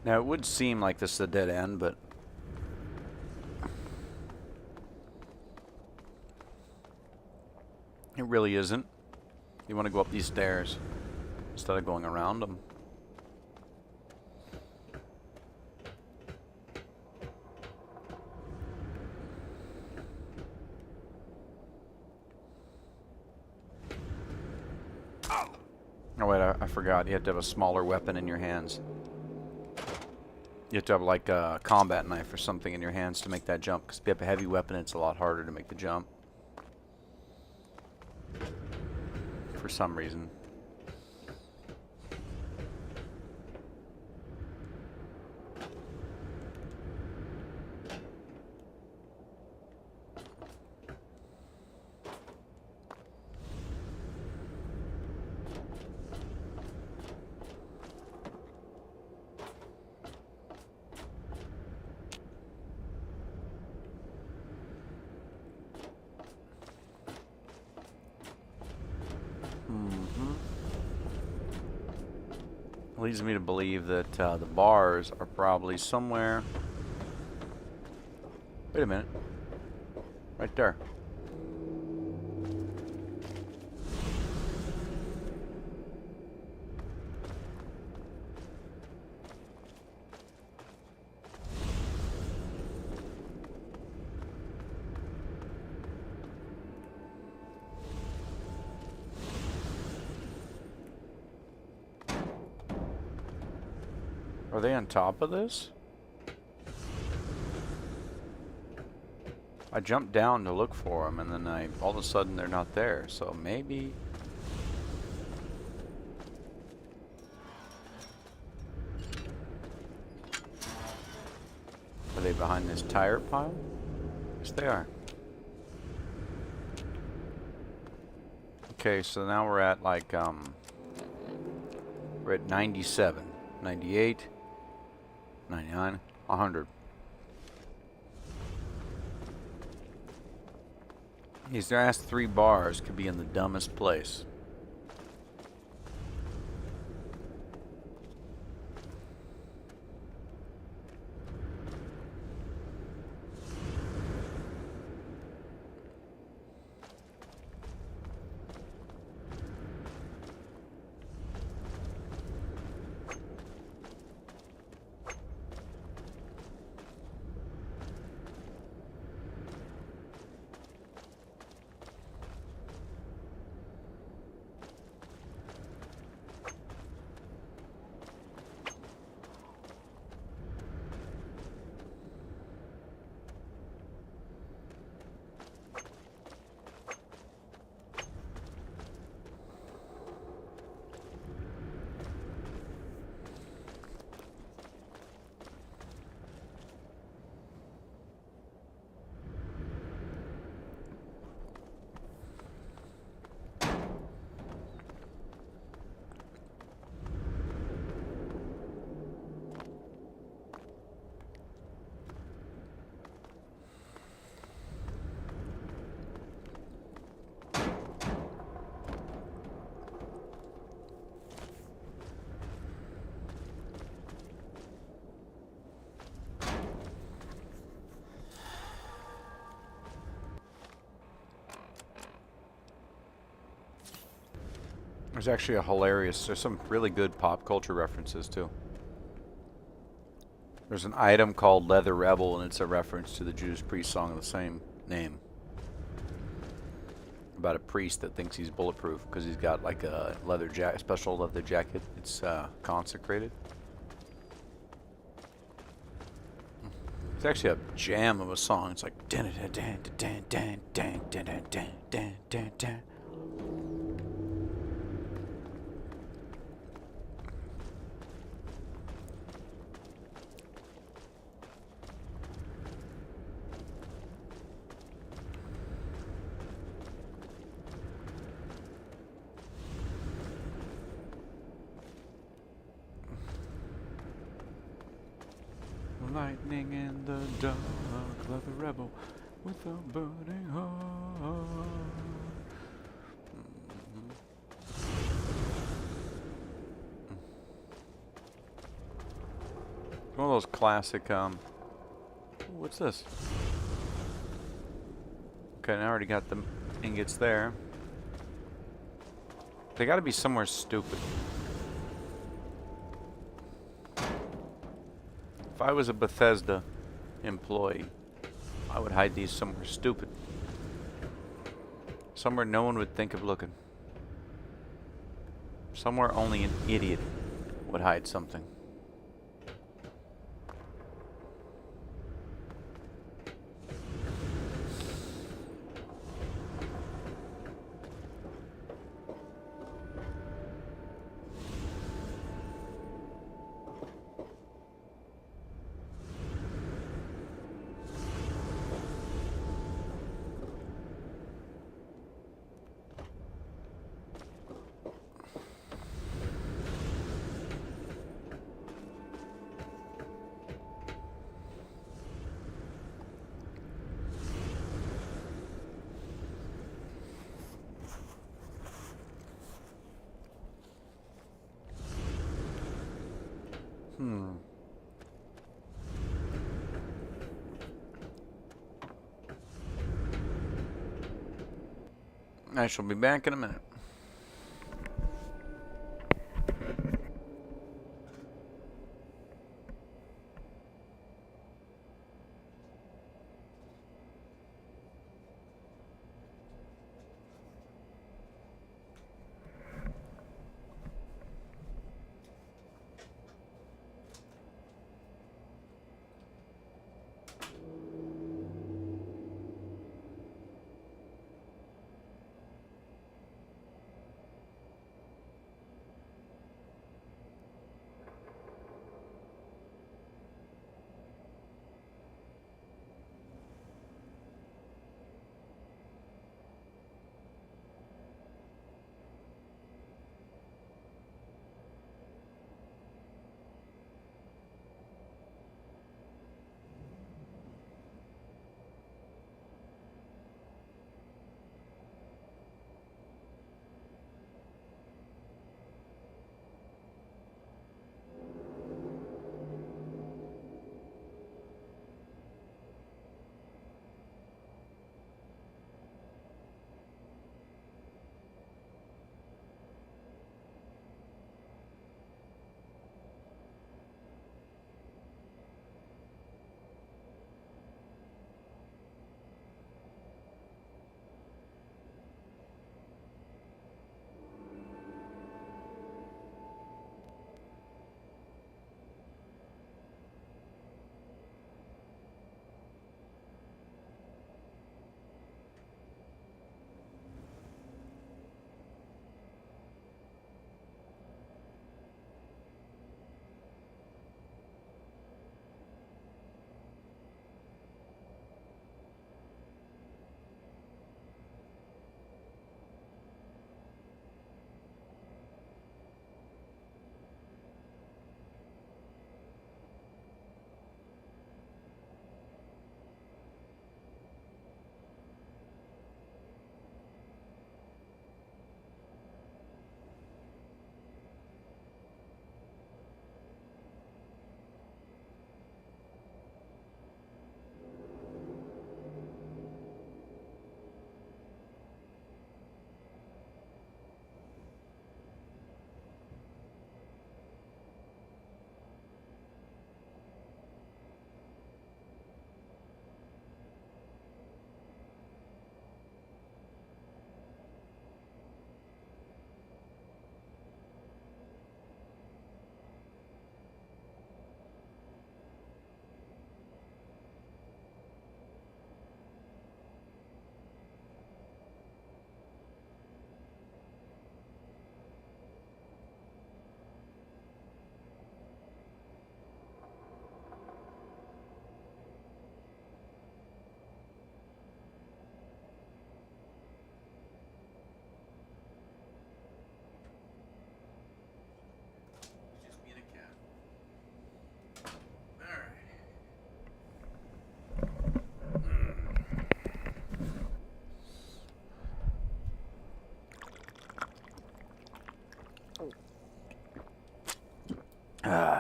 Now, it would seem like this is a dead end, but it really isn't. You want to go up these stairs instead of going around them. Oh wait, I forgot. You have to have a smaller weapon in your hands. You have to have like a combat knife or something in your hands to make that jump. Because if you have a heavy weapon, it's a lot harder to make the jump. For some reason. Leads me to believe that the bars are probably somewhere. Wait a minute. Right there. Are they on top of this? I jumped down to look for them, and then all of a sudden they're not there. So maybe... Are they behind this tire pile? Yes, they are. Okay, so now we're at like, we're at 97, 98... 99, 100. These last 3 bars could be in the dumbest place. There's actually there's some really good pop culture references too. There's an item called Leather Rebel, and it's a reference to the Judas Priest song of the same name. About a priest that thinks he's bulletproof because he's got like a special leather jacket. It's consecrated. It's actually a jam of a song. It's like dan dan dan dan dan dan dan dan dan dan dan. Lightning in the dark, leather rebel with a burning heart. One of those classic, what's this? Okay, I already got the ingots there. They gotta be somewhere stupid. If I was a Bethesda employee, I would hide these somewhere stupid. Somewhere no one would think of looking. Somewhere only an idiot would hide something. I shall be back in a minute.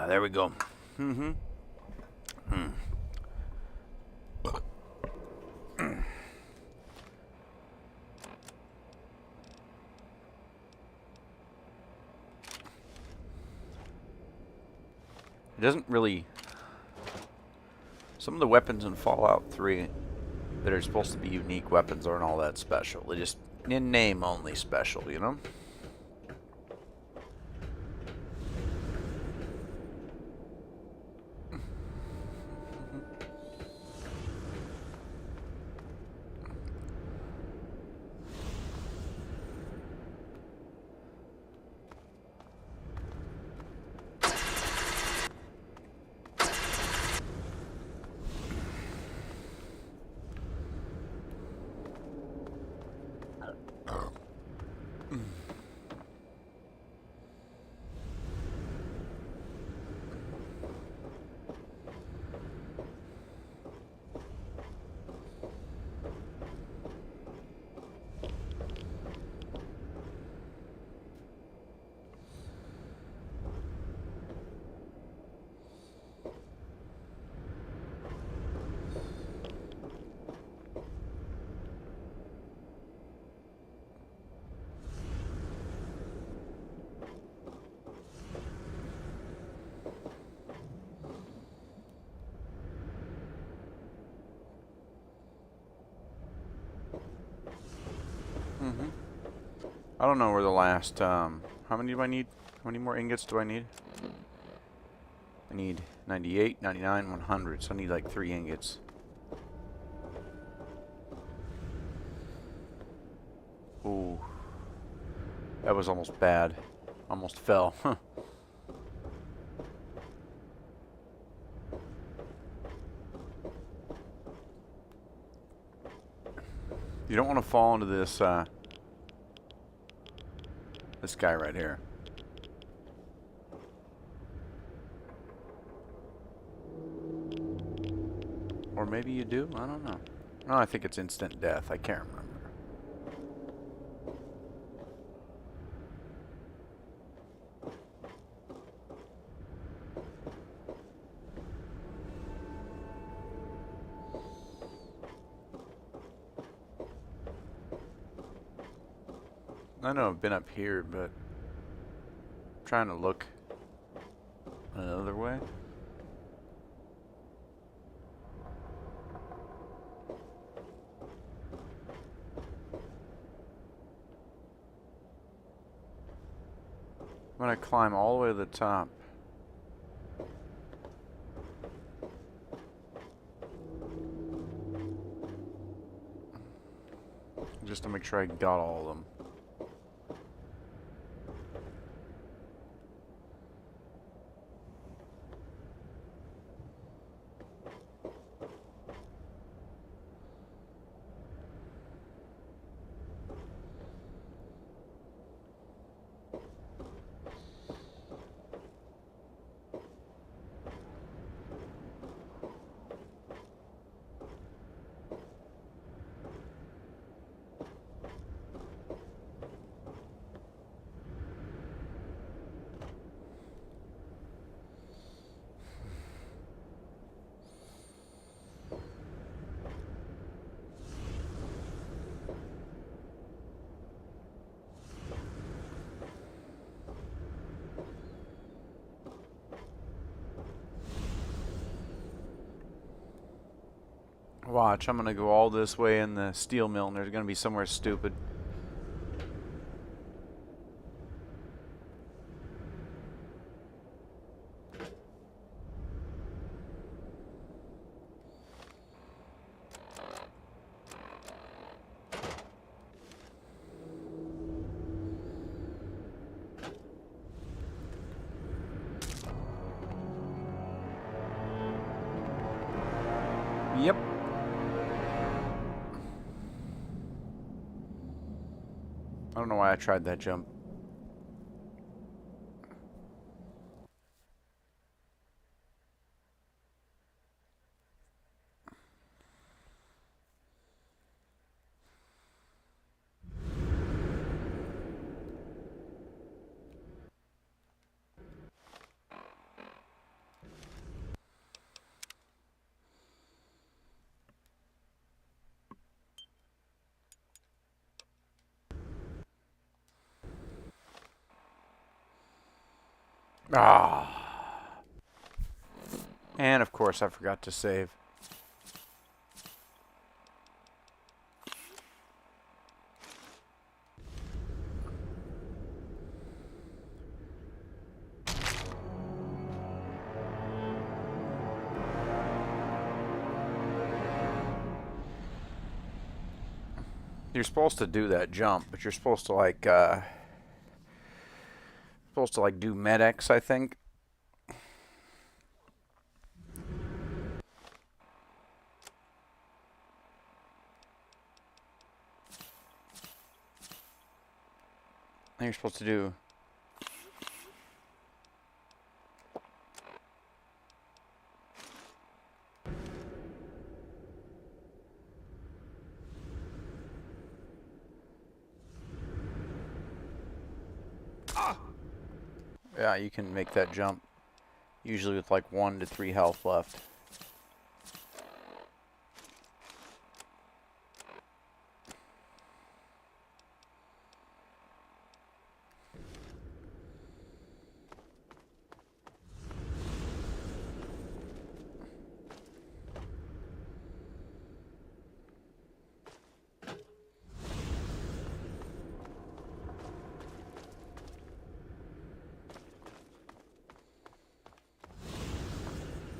There we go. Mm-hmm. It doesn't really... Some of the weapons in Fallout 3 that are supposed to be unique weapons aren't all that special. They're just in name only special, you know? I don't know where the last, how many do I need? How many more ingots do I need? I need 98, 99, 100, so I need like 3 ingots. Ooh. That was almost bad. Almost fell. You don't want to fall into this, this guy right here. Or maybe you do? I don't know. No, I think it's instant death. I can't remember. I know I've been up here, but I'm trying to look another way. I'm gonna climb all the way to the top. Just to make sure I got all of them. Watch, I'm gonna go all this way in the steel mill and there's gonna be somewhere stupid. Yep. I don't know why I tried that jump. Ah. And of course I forgot to save. You're supposed to do that jump, but you're supposed to like do med-X, I think. And you're supposed to do yeah, you can make that jump usually with like 1 to 3 health left.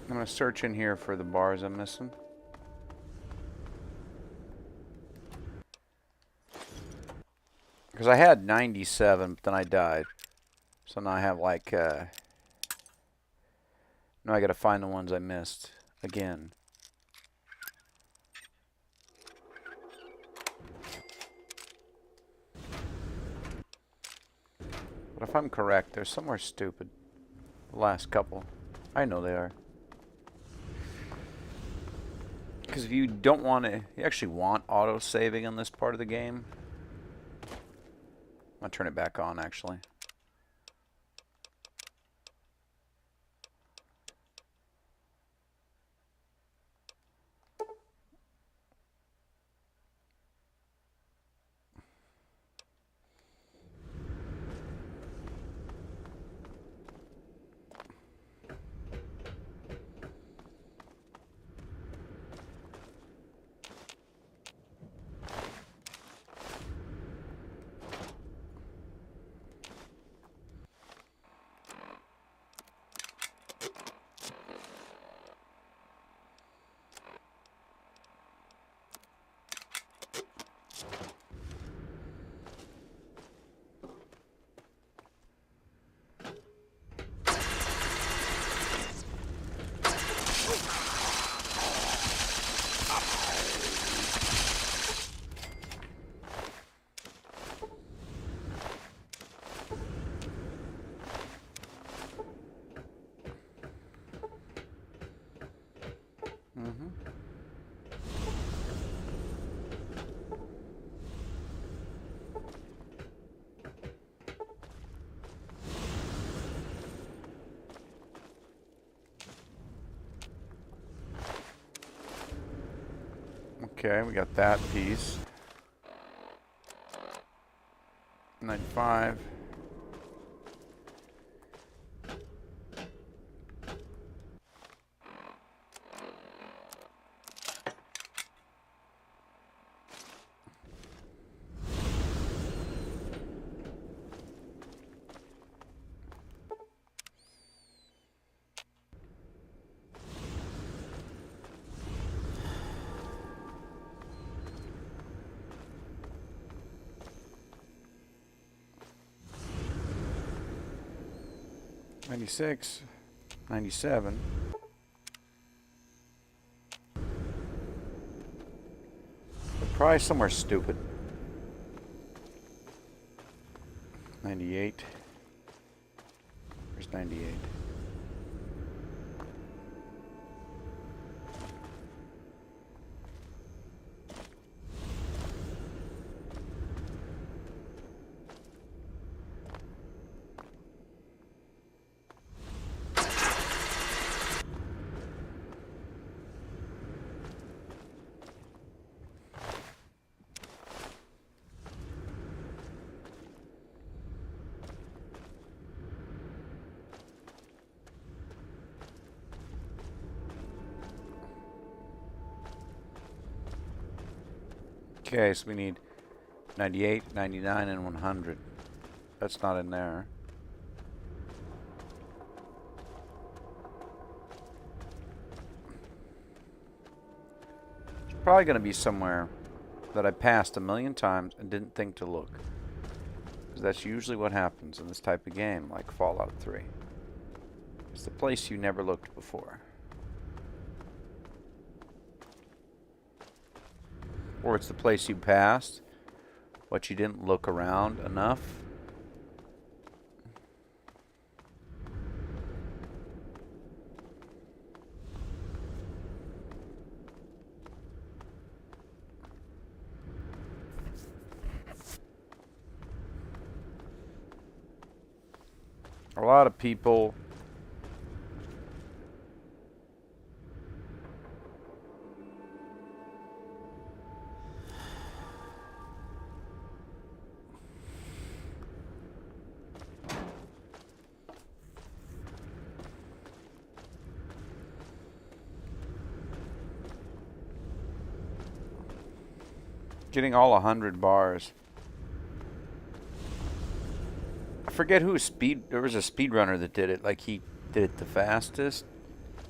I'm going to search in here for the bars I'm missing. Because I had 97, but then I died. So now I have like, now I got to find the ones I missed again. But if I'm correct, they're somewhere stupid. The last couple. I know they are. Because if you don't want to, you actually want auto-saving on this part of the game. I'm going to turn it back on, actually. Okay, we got that piece. 95. $96, $97. Probably somewhere stupid. 98. Where's 98? Okay, so we need 98, 99, and 100. That's not in there. It's probably going to be somewhere that I passed a million times and didn't think to look. Because that's usually what happens in this type of game, like Fallout 3. It's the place you never looked before. Or it's the place you passed, but you didn't look around enough. A lot of people getting all 100 bars. I forget who there was a speedrunner that did it. Like, he did it the fastest.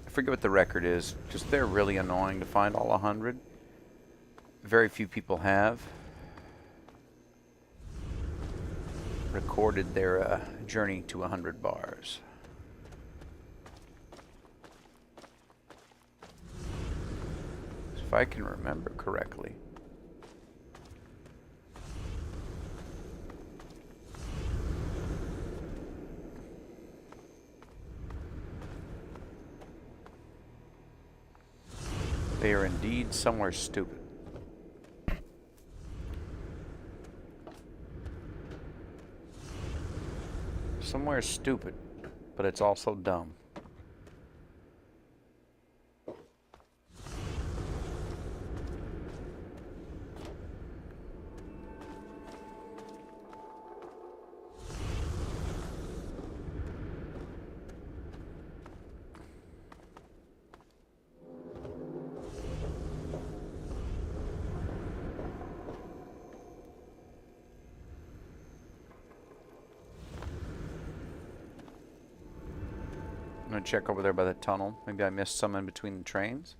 I forget what the record is. Just they're really annoying to find all 100. Very few people have recorded their journey to 100 bars. If I can remember correctly. They are indeed somewhere stupid. Somewhere stupid, but it's also dumb. I'm gonna check over there by the tunnel. Maybe I missed some in between the trains.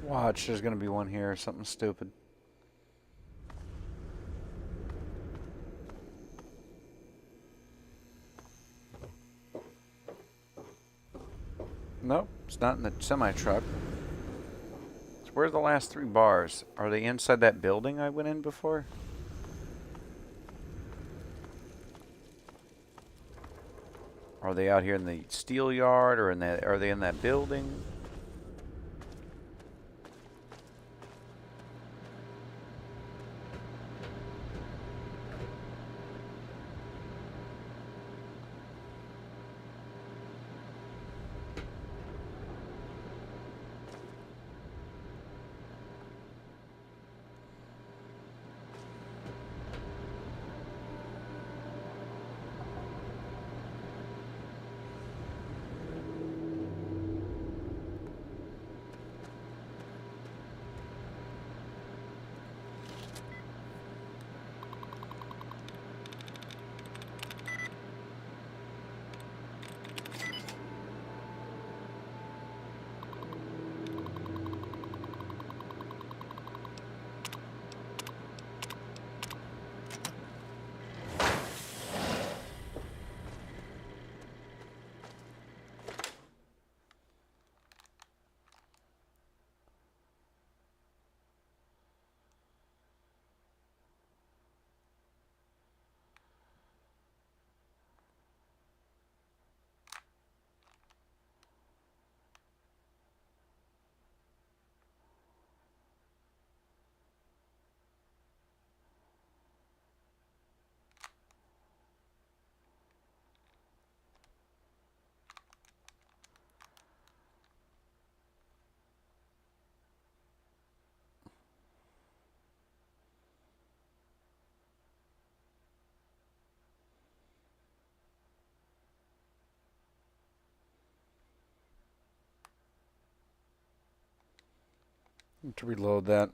Watch, there's gonna be one here, something stupid. Nope, it's not in the semi-truck. So where are the last 3 bars? Are they inside that building I went in before? Are they out here in the steel yard, or are they in that building? To reload that.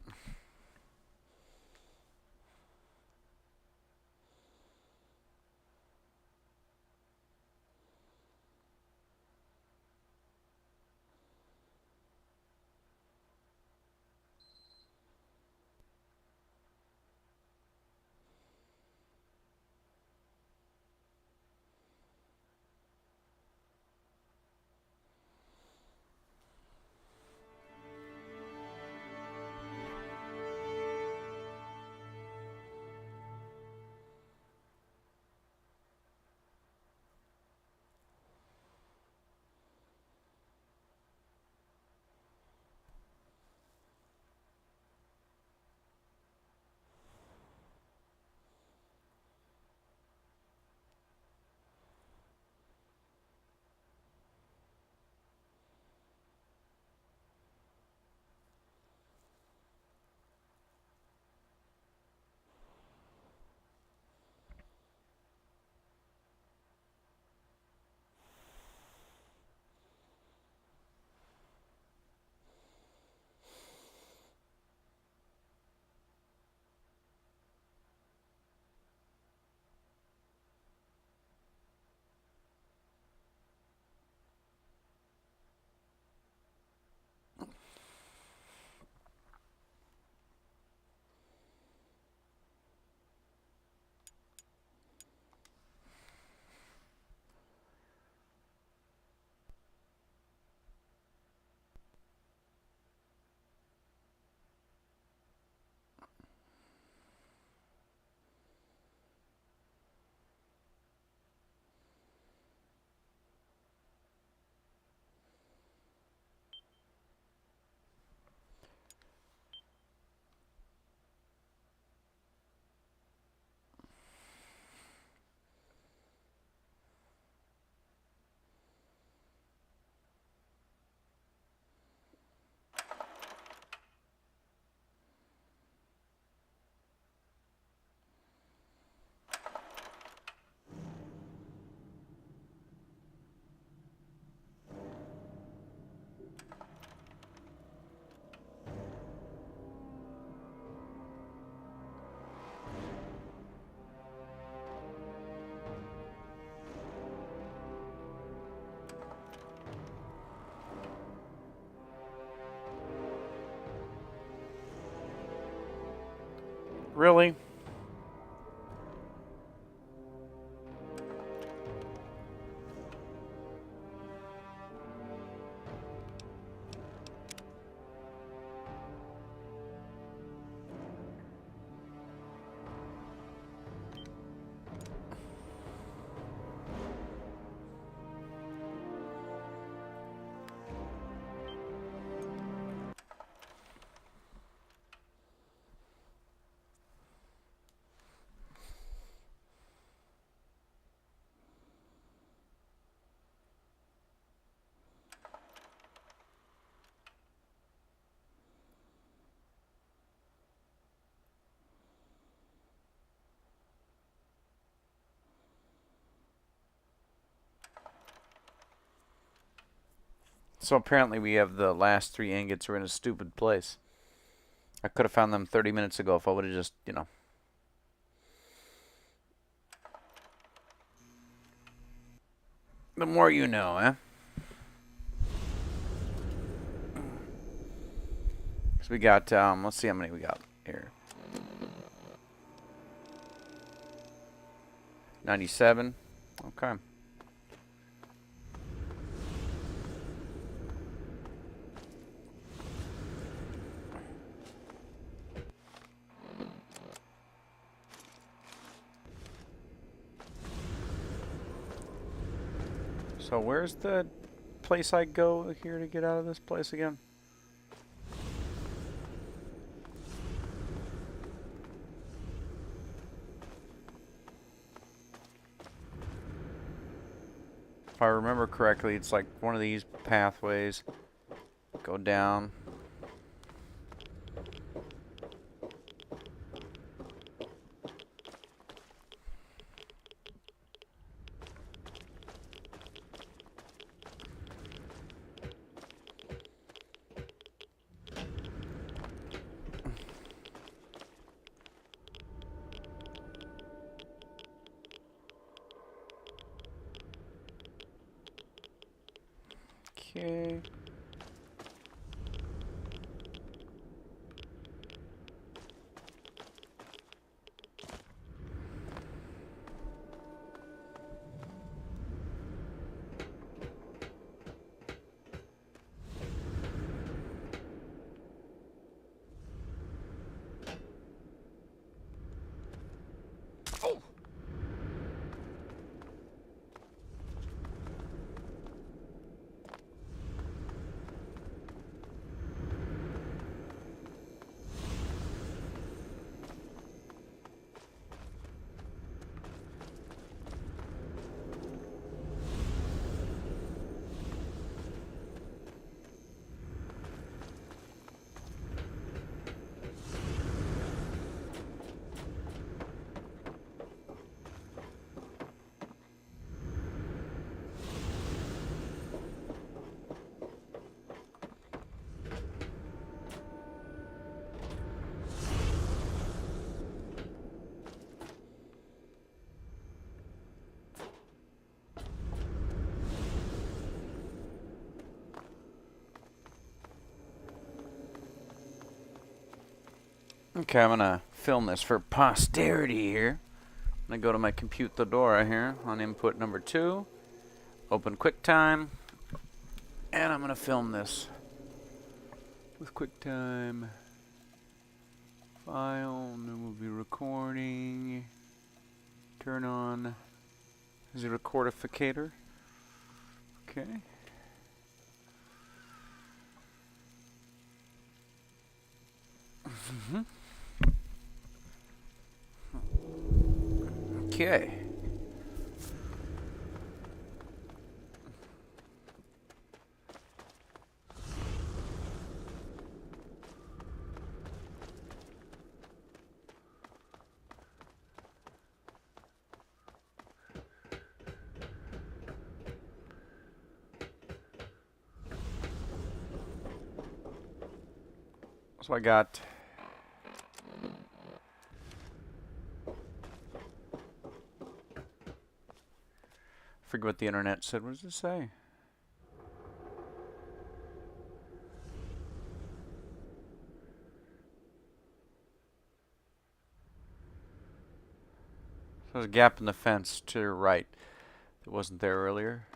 Really? So apparently we have the last 3 ingots are in a stupid place. I could have found them 30 minutes ago if I would have just, you know. The more you know, eh? So we got, let's see how many we got here. 97. Okay. So where's the place I go here to get out of this place again? If I remember correctly, it's like one of these pathways. Go down. Okay. Okay, I'm gonna film this for posterity here. I'm gonna go to my computadora here on input number 2, open QuickTime, and I'm gonna film this with QuickTime file, and then we'll be recording. Turn on the recordificator. Okay. Okay. So I got forget what the internet said. What does it say? So there's a gap in the fence to your right that wasn't there earlier.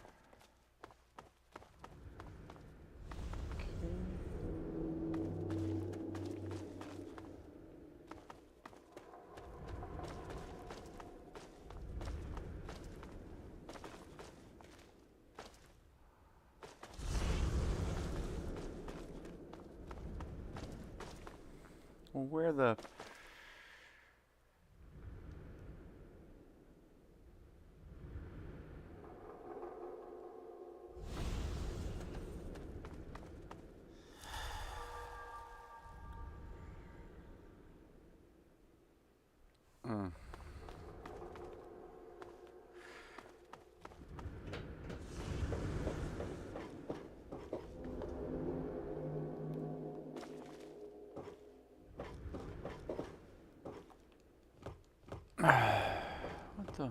Well, where the... the?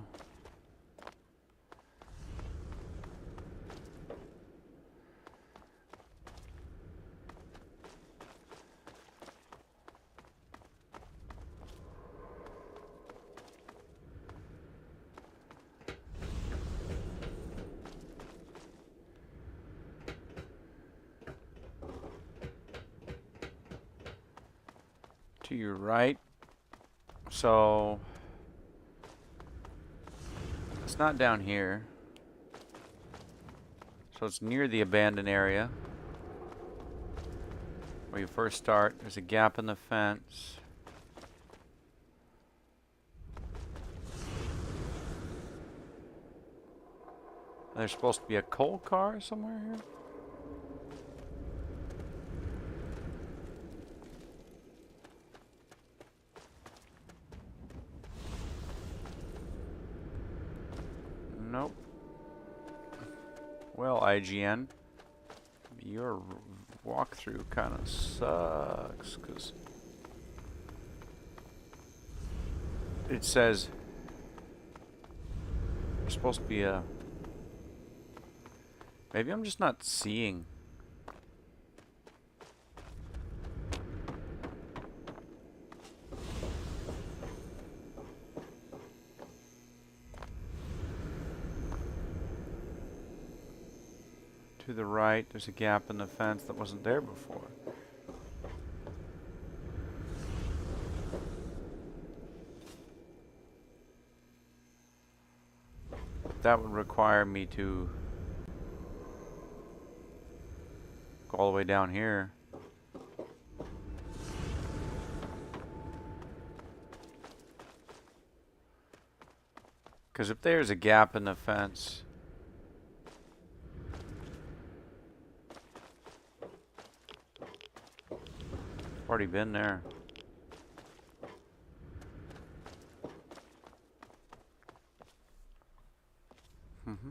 To your right. So it's not down here. So it's near the abandoned area where you first start. There's a gap in the fence. There's supposed to be a coal car somewhere here. Nope. Well, IGN, your walkthrough kind of sucks because it says there's supposed to be a. Maybe I'm just not seeing. To the right, there's a gap in the fence that wasn't there before. That would require me to go all the way down here. Because if there's a gap in the fence, already been there. Mm-hmm.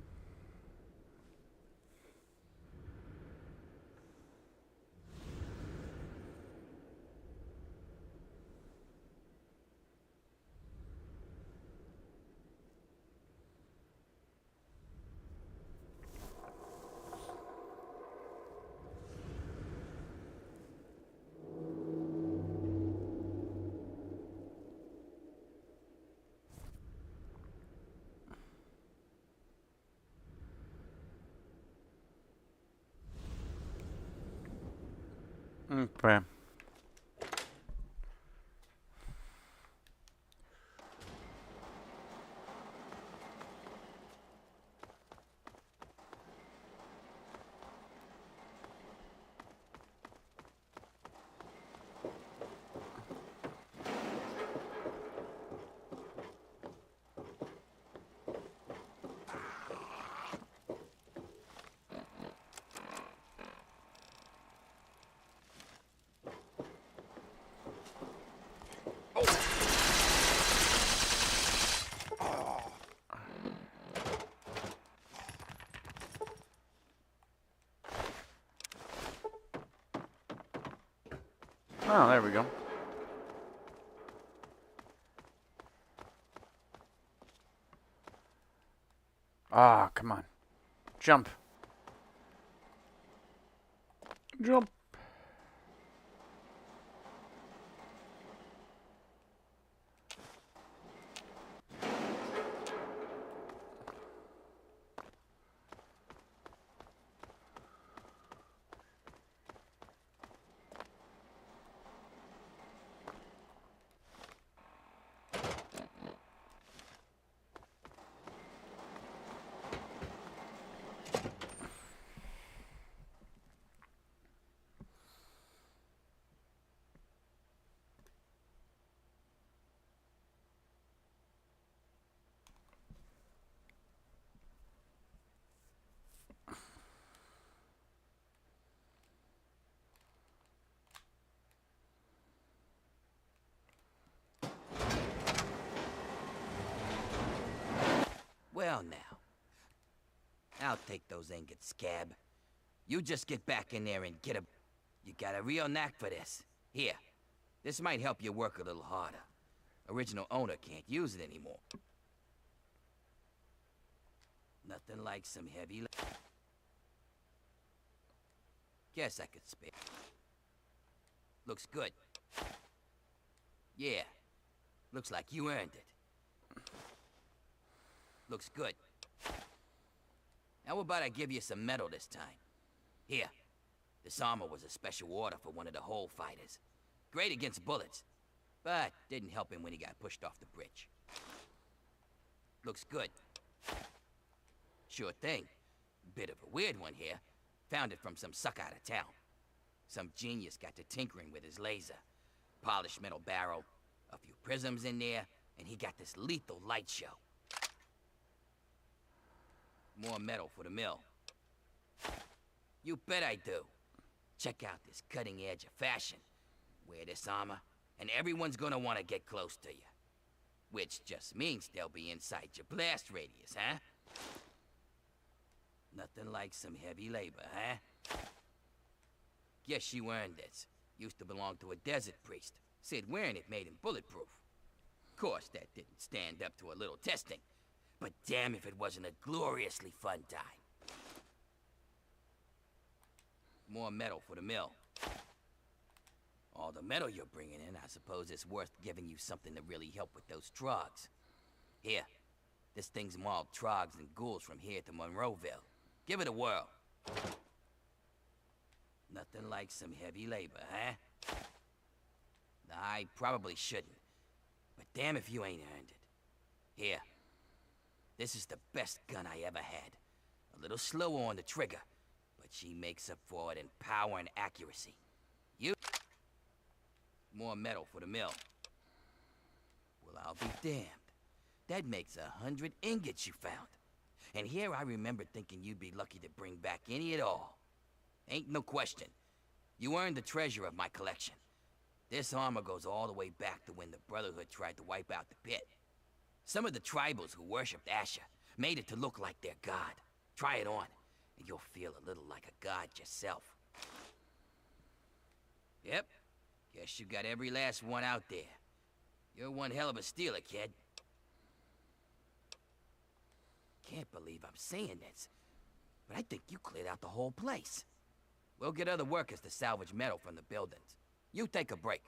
Okay. Oh, there we go. Ah, come on. Jump. Jump. Well now, I'll take those ingots, Scab. You just get back in there and get a... You got a real knack for this. Here, this might help you work a little harder. Original owner can't use it anymore. Nothing like some heavy... Guess I could spare. Looks good. Yeah. Looks like you earned it. Looks good. How about I give you some metal this time? Here. This armor was a special order for one of the hole fighters. Great against bullets, but didn't help him when he got pushed off the bridge. Looks good. Sure thing. Bit of a weird one here. Found it from some sucker out of town. Some genius got to tinkering with his laser. Polished metal barrel, a few prisms in there, and he got this lethal light show. More metal for the mill. You bet I do. Check out this cutting edge of fashion. Wear this armor, and everyone's gonna want to get close to you. Which just means they'll be inside your blast radius, huh? Nothing like some heavy labor, huh? Guess you earned this. Used to belong to a desert priest. Said wearing it made him bulletproof. Of course, that didn't stand up to a little testing. But damn if it wasn't a gloriously fun time. More metal for the mill. All the metal you're bringing in, I suppose it's worth giving you something to really help with those trogs. Here, this thing's mauled trogs and ghouls from here to Monroeville. Give it a whirl. Nothing like some heavy labor, huh? I probably shouldn't, but damn if you ain't earned it. Here, this is the best gun I ever had. A little slower on the trigger, but she makes up for it in power and accuracy. You... More metal for the mill. Well, I'll be damned. That makes 100 ingots you found. And here I remember thinking you'd be lucky to bring back any at all. Ain't no question. You earned the treasure of my collection. This armor goes all the way back to when the Brotherhood tried to wipe out the Pit. Some of the tribals who worshipped Asher made it to look like their god. Try it on, and you'll feel a little like a god yourself. Yep. Guess you got every last one out there. You're one hell of a stealer, kid. Can't believe I'm saying this, but I think you cleared out the whole place. We'll get other workers to salvage metal from the buildings. You take a break.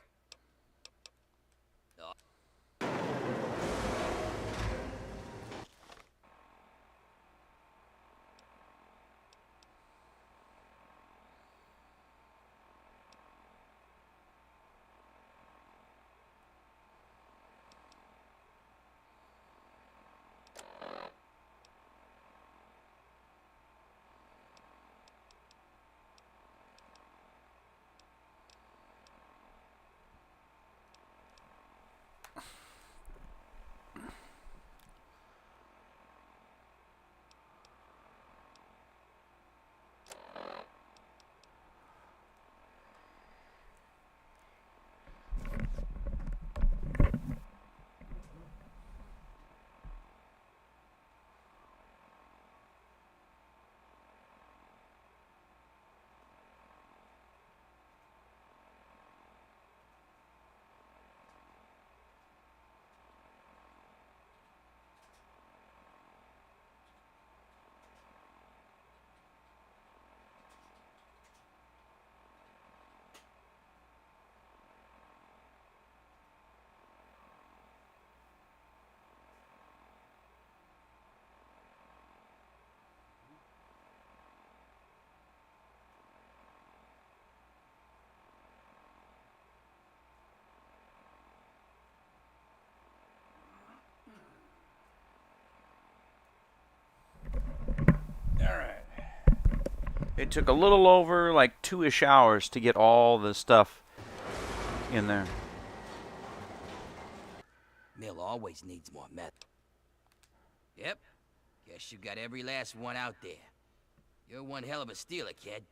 It took a little over like 2-ish hours to get all the stuff in there. Mill always needs more metal. Yep. Guess you got every last one out there. You're one hell of a stealer, kid.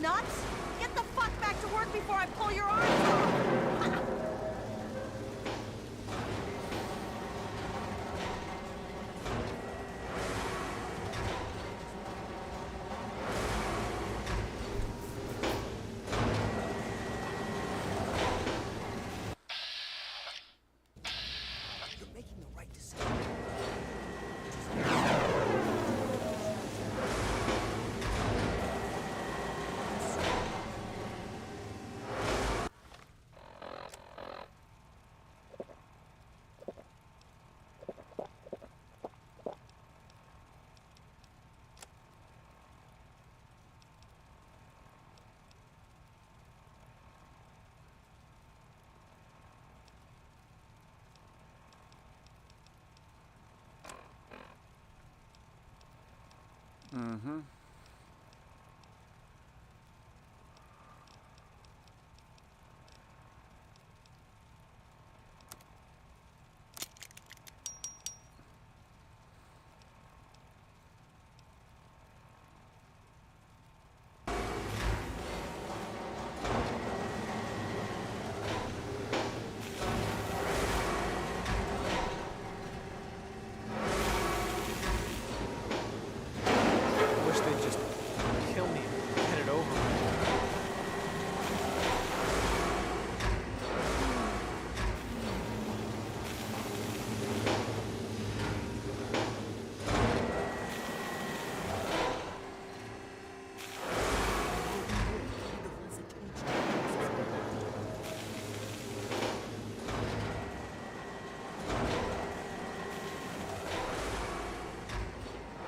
nuts? Get the fuck back to work before I pull your arms off! You're making the right decision. Mm-hmm. I wish they'd just kill me and get it over with.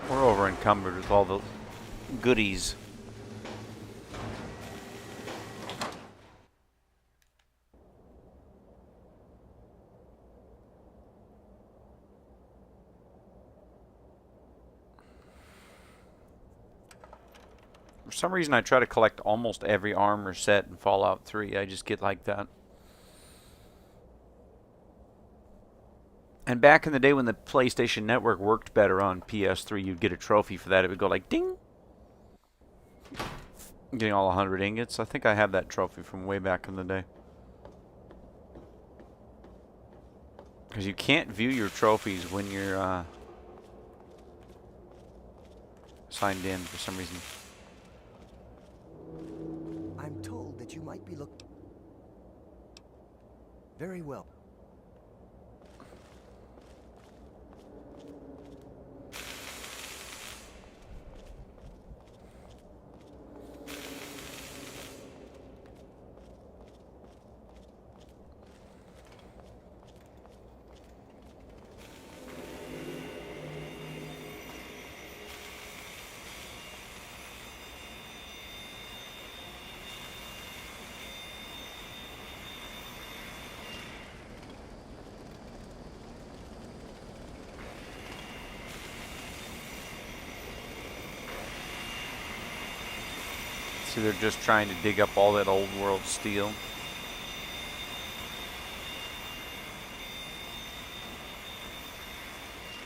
We're over encumbered with all the goodies. For some reason, I try to collect almost every armor set in Fallout 3. I just get like that. And back in the day when the PlayStation Network worked better on PS3, you'd get a trophy for that. It would go like ding. Getting all 100 ingots. I think I have that trophy from way back in the day. Because you can't view your trophies when you're signed in for some reason. I'm told that you might be looking... Very well. See, they're just trying to dig up all that old world steel.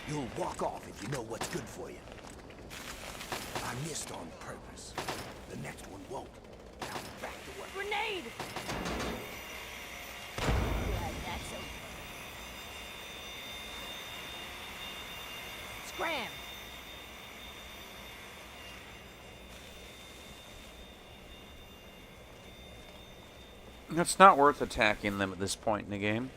You'll walk off if you know what's good for you. I missed on purpose. The next one won't. Now back to work. Grenade! Yeah, that's okay. Scram! It's not worth attacking them at this point in the game.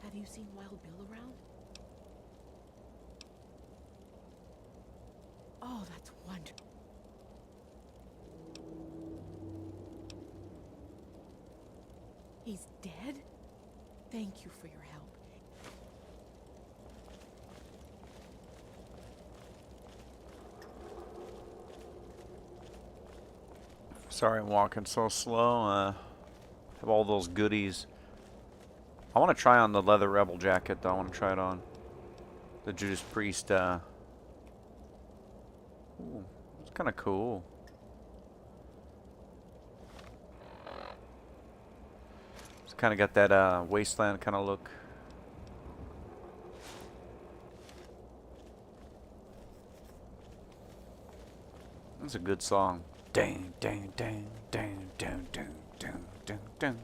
Have you seen Wild Bill around? Oh, that's wonderful. He's dead? Thank you for your help. Sorry I'm walking so slow. Have all those goodies. I want to try on the leather rebel jacket though. I want to try it on. The Judas Priest Ooh, it's kind of cool. It's kind of got that wasteland kind of look. That's a good song. Dang, dang, dang, dang, dang, dang, dang, dang, dang.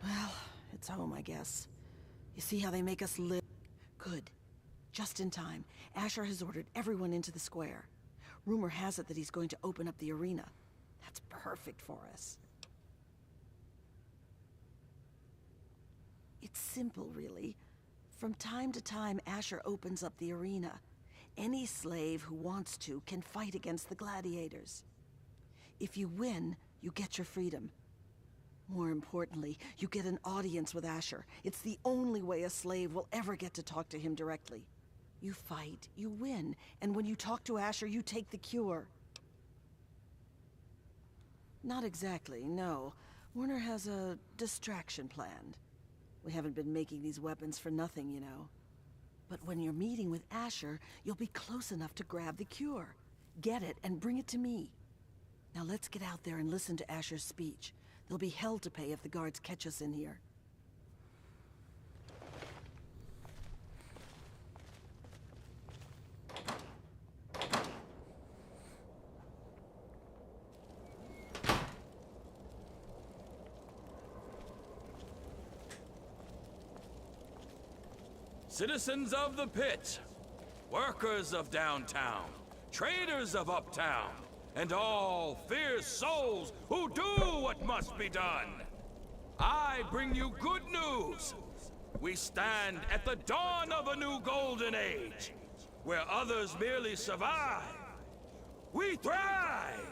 Well, it's home, I guess. You see how they make us live? Good. Just in time. Asher has ordered everyone into the square. Rumor has it that he's going to open up the arena. That's perfect for us. It's simple, really. From time to time, Asher opens up the arena. Any slave who wants to can fight against the gladiators. If you win, you get your freedom. More importantly, you get an audience with Asher. It's the only way a slave will ever get to talk to him directly. You fight, you win, and when you talk to Asher, you take the cure. Not exactly, no. Werner has a distraction planned. We haven't been making these weapons for nothing, you know. But when you're meeting with Asher, you'll be close enough to grab the cure. Get it and bring it to me. Now let's get out there and listen to Asher's speech. There'll be hell to pay if the guards catch us in here. Citizens of the Pit, workers of downtown, traders of uptown, and all fierce souls who do what must be done. I bring you good news. We stand at the dawn of a new golden age, where others merely survive. We thrive!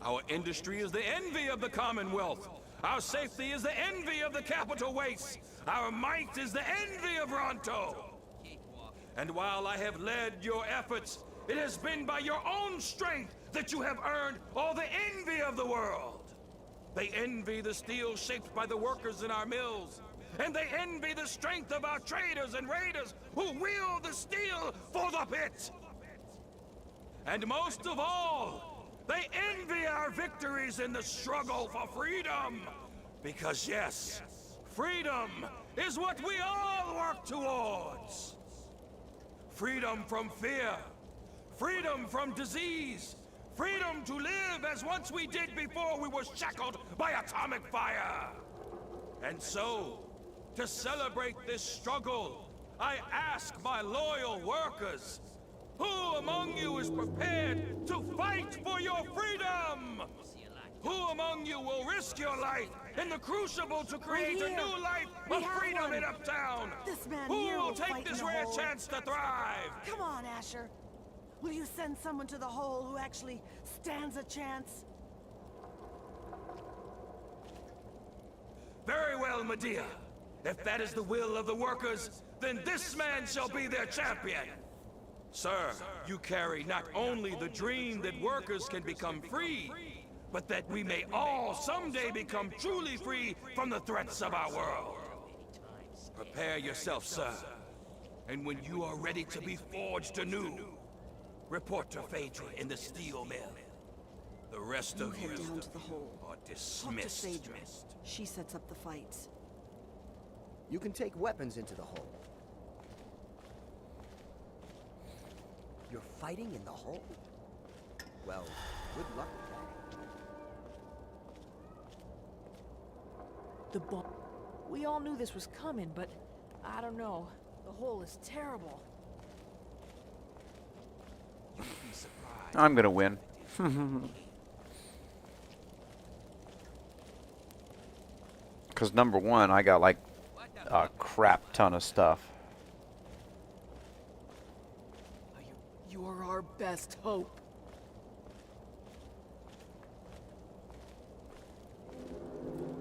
Our industry is the envy of the Commonwealth. Our safety is the envy of the capital wastes. Our might is the envy of Ronto. And while I have led your efforts, it has been by your own strength that you have earned all the envy of the world. They envy the steel shaped by the workers in our mills. And they envy the strength of our traders and raiders who wield the steel for the Pit. And most of all, they envy our victories in the struggle for freedom. Because yes, freedom is what we all work towards. Freedom from fear. Freedom from disease. Freedom to live as once we did before we were shackled by atomic fire. And so, to celebrate this struggle, I ask my loyal workers, who among you is prepared to fight for your freedom? Who among you will risk your life in the crucible to create a new life of freedom in Uptown? This man Who here will will take fight this in the rare hole. chance to thrive? Come on, Asher. Will you send someone to the hole who actually stands a chance? Very well, Medea. If that is the will of the workers, then this man shall be their champion. Sir, you carry not only the dream that workers can become free, but that we may all someday become truly free from the threats of our world. Prepare yourself, sir. And when you are ready to be forged anew, report to Phaedra in the steel mill. The rest You of you head down to the hole. are Talk to dismissed. Phaedra. She sets up the fights. You can take weapons into the hole. You're fighting in the hole? Well, good luck with that. The bomb. We all knew this was coming, but I don't know. The hole is terrible. I'm gonna win. Because number one, I got like a crap ton of stuff. You are our best hope.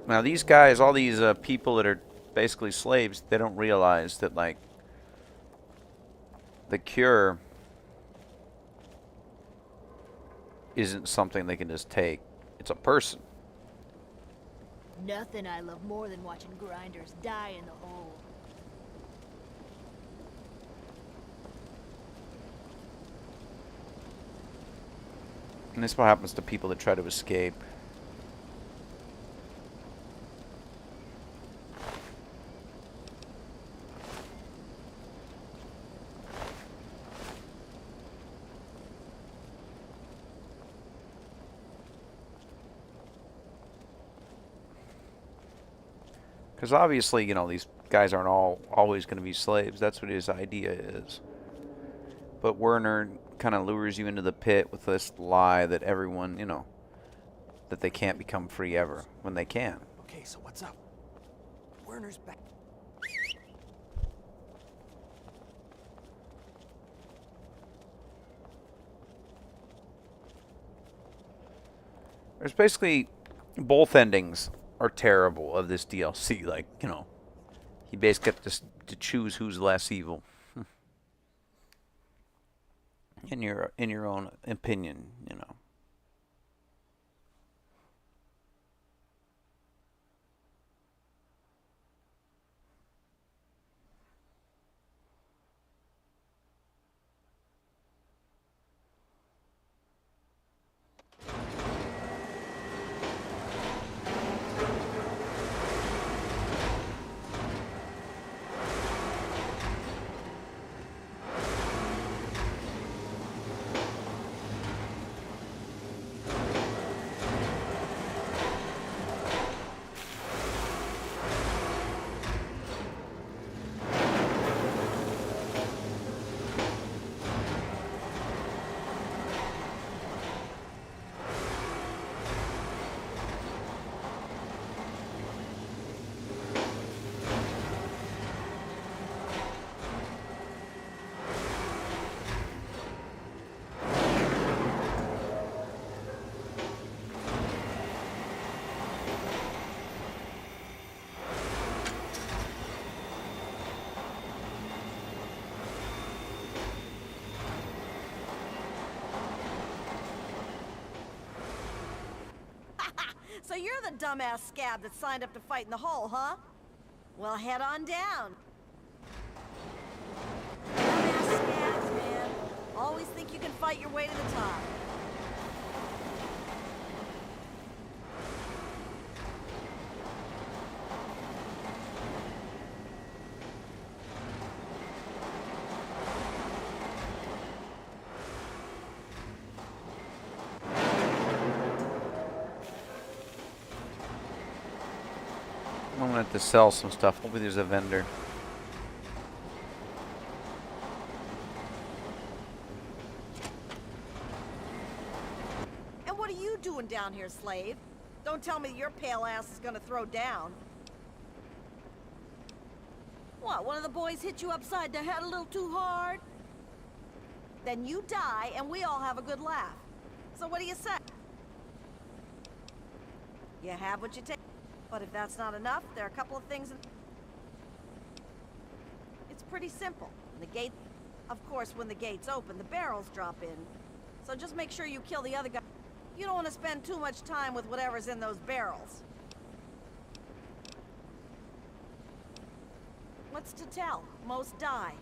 Now these guys, all these people that are basically slaves, they don't realize that, like, the cure isn't something they can just take. It's a person. Nothing I love more than watching grinders die in the hole. And this is what happens to people that try to escape. Because obviously, you know, these guys aren't always going to be slaves. That's what his idea is. But Werner kind of lures you into the pit with this lie that everyone, you know, that they can't become free ever, when they can. Okay, so what's up? Werner's back. There's basically both endings are terrible of this DLC. Like, you know, you basically get to choose who's less evil. In your own opinion, you know. So you're the dumbass scab that signed up to fight in the hole, huh? Well, head on down. Dumbass scabs, man. Always think you can fight your way to the top. I'm gonna have to sell some stuff. Hopefully there's a vendor. And what are you doing down here, slave? Don't tell me your pale ass is gonna throw down. What, one of the boys hit you upside the head a little too hard? Then you die and we all have a good laugh. So what do you say? You have what you take. But if that's not enough, there are a couple of things. It's pretty simple. The gate, of course, when the gates open, the barrels drop in. So just make sure you kill the other guy. You don't want to spend too much time with whatever's in those barrels. What's to tell? Most die.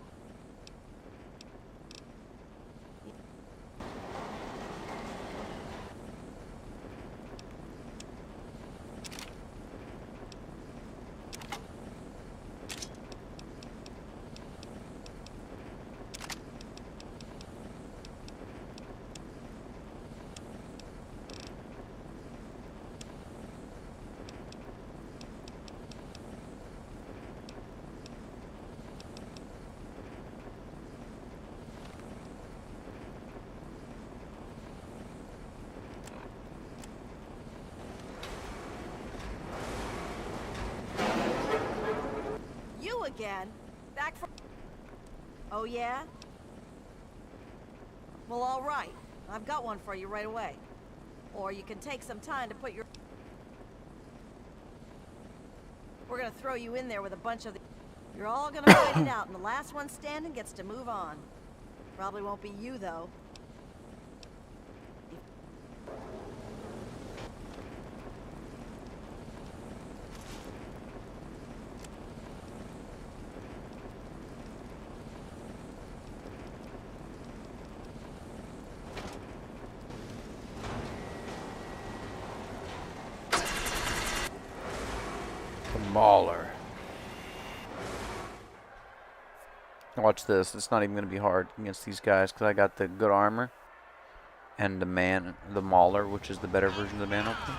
Again. Back from... Oh, yeah? Well, all right. I've got one for you right away. Or you can take some time to put your... We're gonna throw you in there with a bunch of the... You're all gonna fight it out, and the last one standing gets to move on. Probably won't be you, though. Mauler. Watch this. It's not even going to be hard against these guys because I got the good armor and the Mauler, which is the better version of the man opener.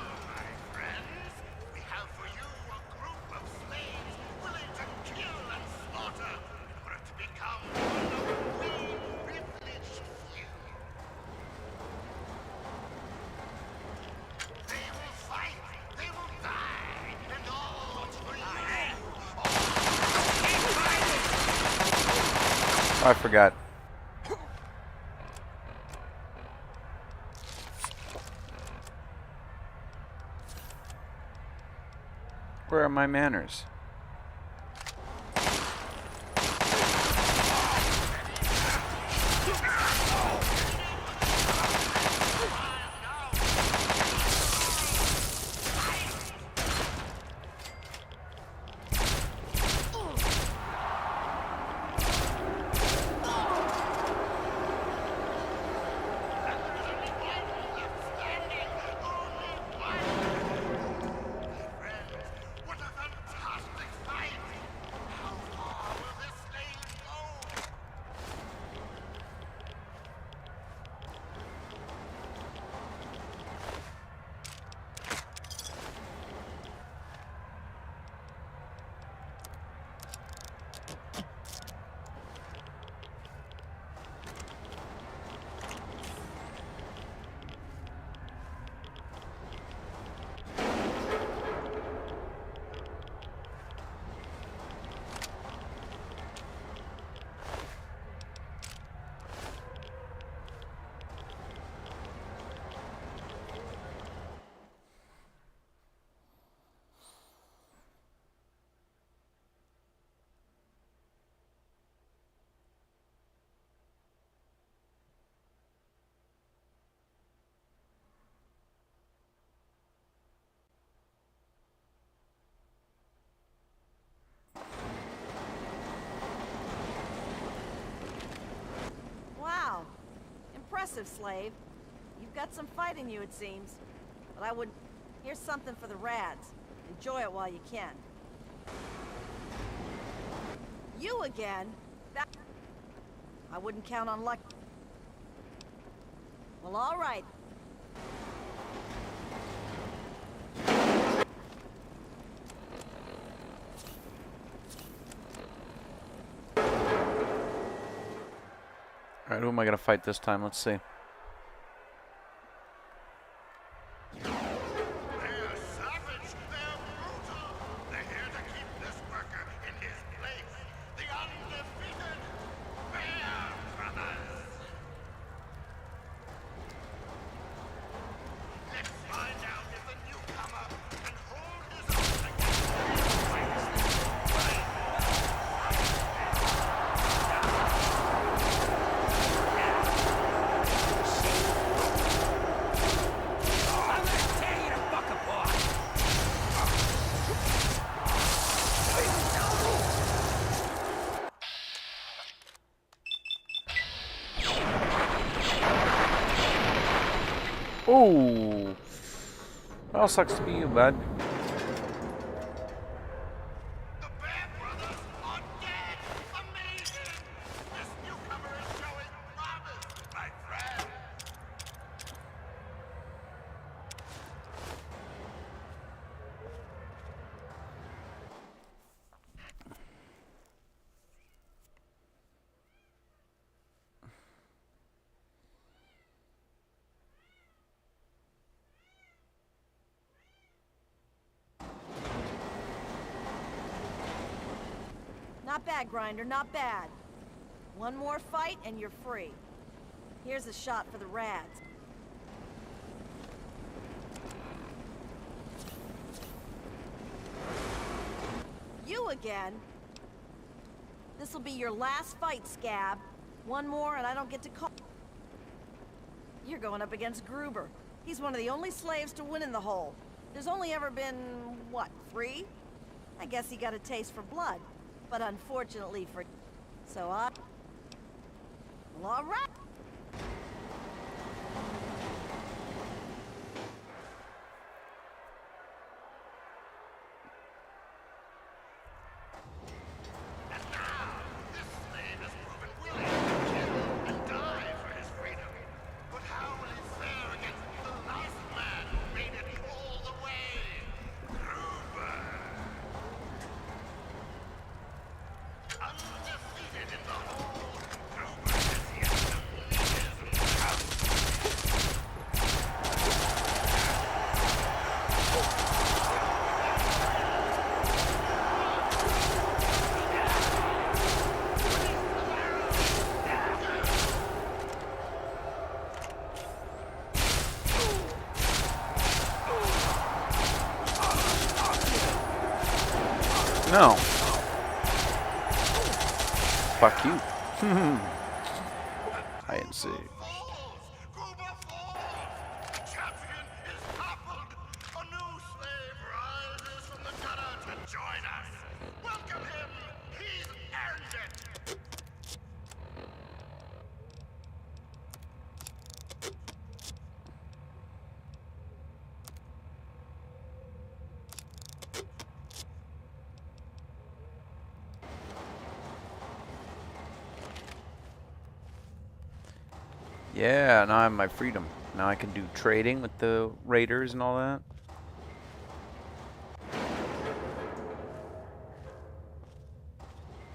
Oh, I forgot. Where are my manners? Wow. Impressive, slave. You've got some fight in you, it seems. But I wouldn't... Here's something for the rads. Enjoy it while you can. You again? That... I wouldn't count on luck. Well, all right. Alright, who am I going to fight this time? Let's see. Oh, well, sucks to be you, bud. The Bear Brothers are dead! Amazing! This newcomer is showing promise, my friend! Not bad, Grinder, not bad. One more fight and you're free. Here's a shot for the rads. You again? This'll be your last fight, Scab. One more and I don't get to call. You're going up against Gruber. He's one of the only slaves to win in the hole. There's only ever been, what, 3? I guess he got a taste for blood. But unfortunately for... So I... Well, all right. And now, this slave has proven willing to kill and die for his freedom. But how will he fare against the last man who made it all the way? Gruber. Undefeated in the hole, Gruber has yet to leave his house. No. Fuck you. I didn't see. Falls! Gruber falls! The champion is toppled! A new slave rises from the gutter to join us! Welcome him! He's earned it! Yeah, now I have my freedom. Now I can do trading with the raiders and all that.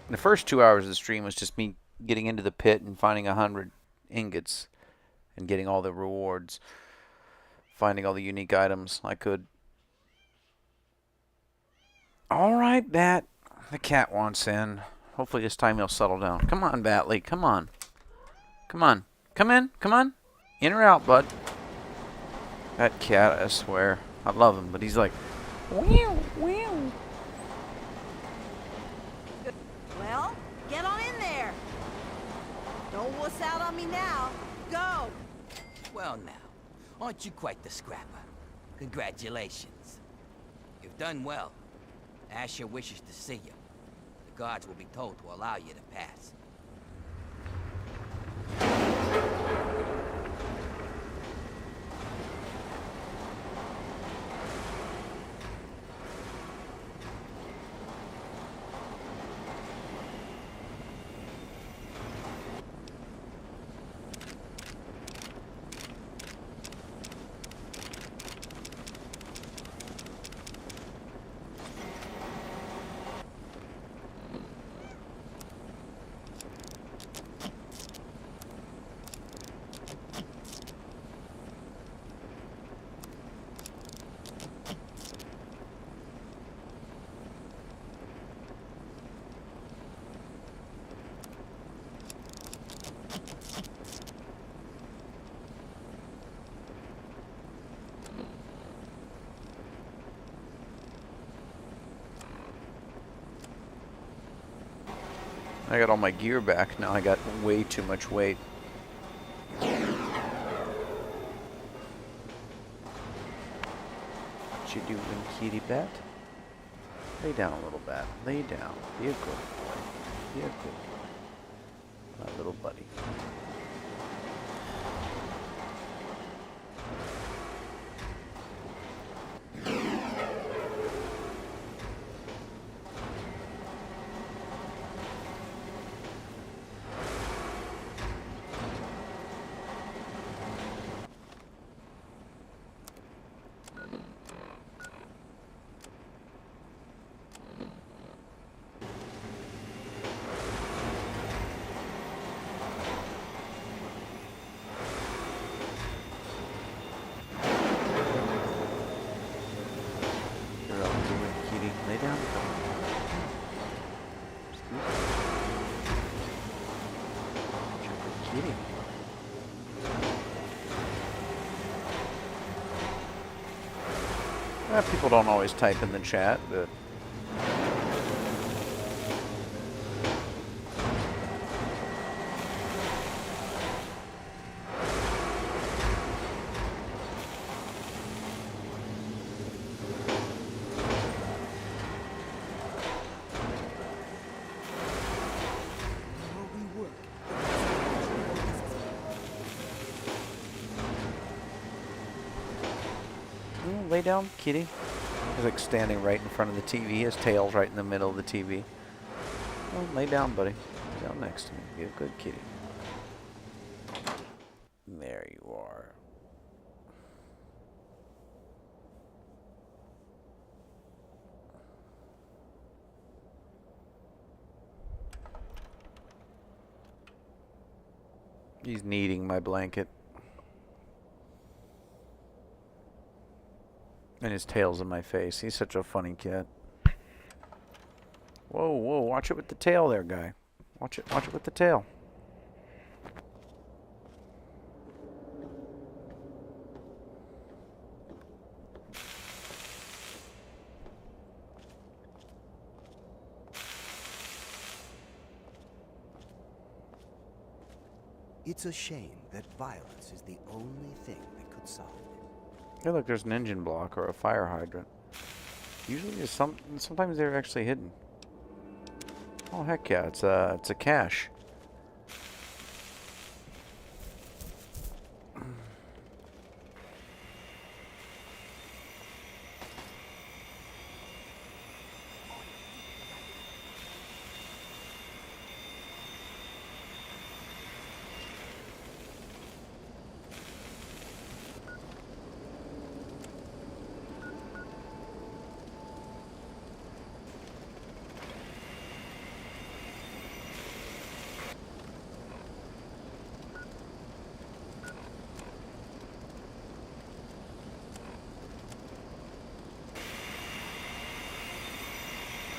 The first 2 hours of the stream was just me getting into the pit and finding 100 ingots and getting all the rewards, finding all the unique items I could. All right, Bat. The cat wants in. Hopefully this time he'll settle down. Come on, Batley. Come on. Come on. Come in. Come on. In or out, bud. That cat, I swear. I love him, but he's like, meow, meow. Well, get on in there. Don't wuss out on me now. Go. Well now, aren't you quite the scrapper? Congratulations. You've done well. Asher wishes to see you. The guards will be told to allow you to pass. I got all my gear back. Now I got way too much weight. What you doing, kitty bat? Lay down a little, bat. Lay down. Be a good boy. Be a good boy. My little buddy. Lay down. Kitty. People don't always type in the chat, but lay down, kitty. He's like standing right in front of the TV. His tail's right in the middle of the TV. Oh, lay down, buddy. Lay down next to me. Be a good kitty. There you are. He's kneading my blanket. And his tail's in my face. He's such a funny cat. Whoa, whoa, watch it with the tail there, guy. Watch it with the tail. It's a shame that violence is the only thing that could solve it. Hey, look, there's an engine block or a fire hydrant. Usually there's sometimes they're actually hidden. Oh, heck yeah, it's a cache.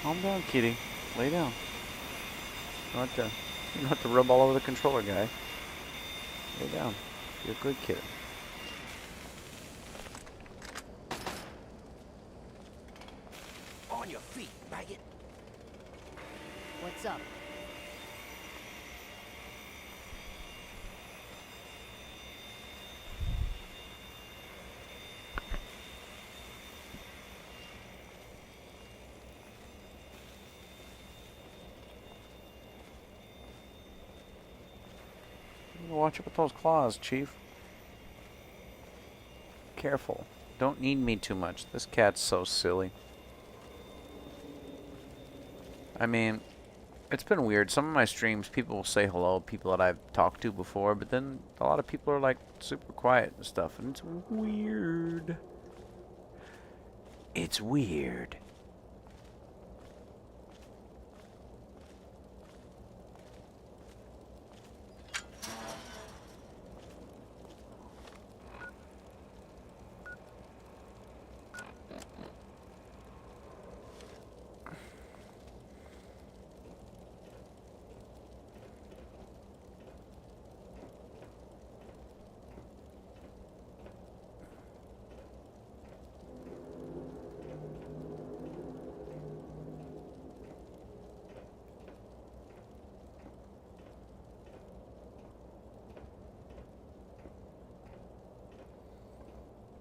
Calm down, kitty. Lay down. You don't have to rub all over the controller, guy. Lay down. You're a good kid. On your feet, maggot. What's up? Watch it with those claws, Chief. Careful. Don't need me too much. This cat's so silly. I mean, it's been weird. Some of my streams, people will say hello, people that I've talked to before, but then a lot of people are like super quiet and stuff, and it's weird. It's weird.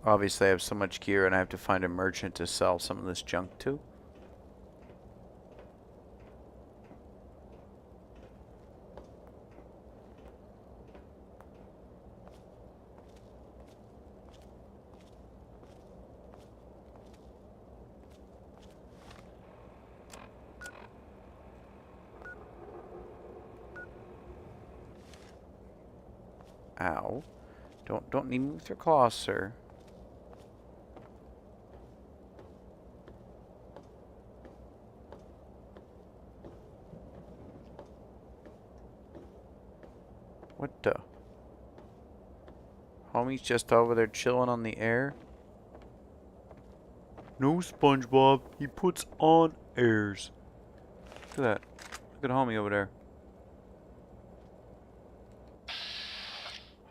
Obviously, I have so much gear, and I have to find a merchant to sell some of this junk to. Ow. Don't need me with your claws, sir. What the? Homie's just over there chilling on the air. No, SpongeBob. He puts on airs. Look at that. Look at homie over there.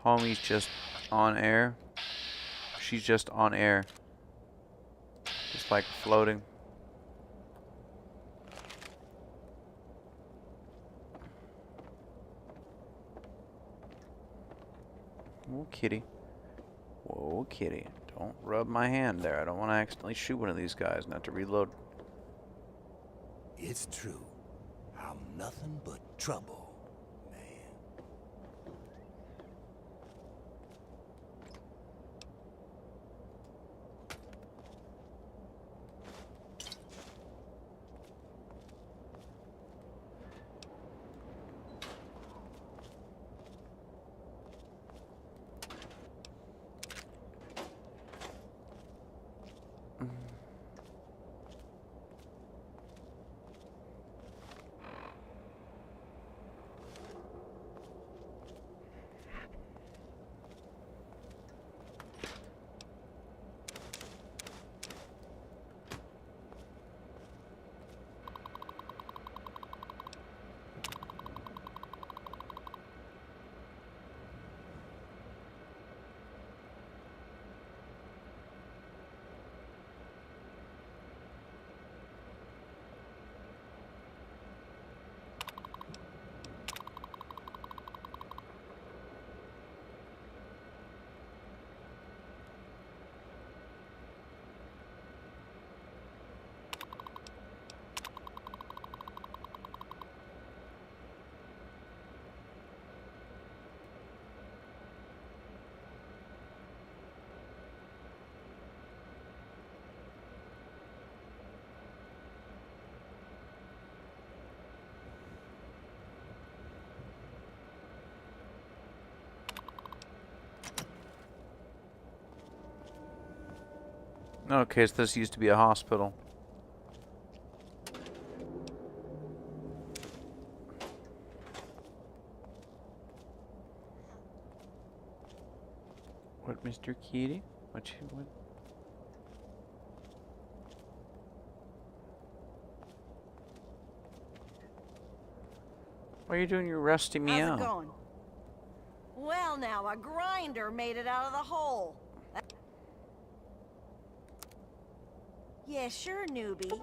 Homie's just on air. She's just on air. Just like floating. Whoa, kitty. Whoa, kitty. Don't rub my hand there. I don't want to accidentally shoot one of these guys and have to reload. It's true. I'm nothing but trouble, man. Okay, so this used to be a hospital. What, Mr. Kitty? What you what? Why are you doing your rusty meow? How's it going? Well, now, a grinder made it out of the hole. Yeah, sure, newbie.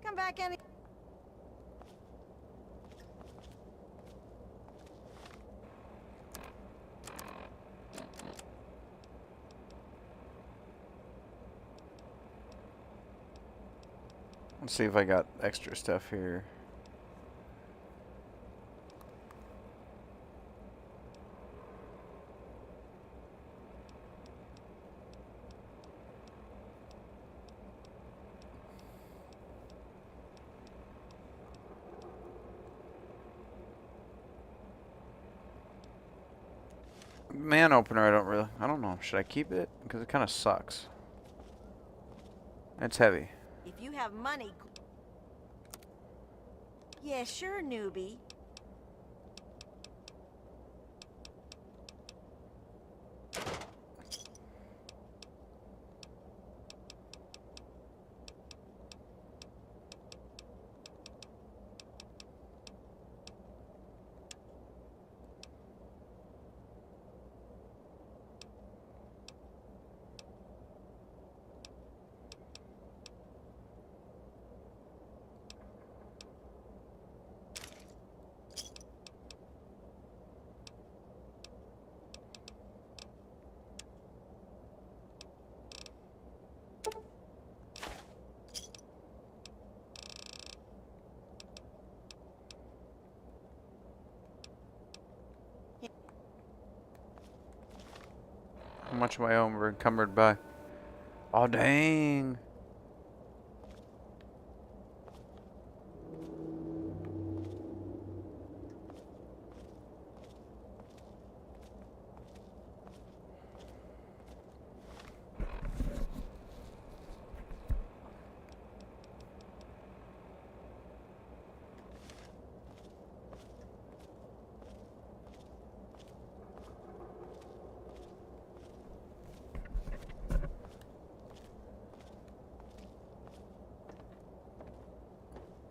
Come back any... Let's see if I got extra stuff here. Man opener, I don't know. Should I keep it? Because it kind of sucks. It's heavy. If you have money... Yeah, sure, newbie. How much am I over encumbered by? Oh, dang.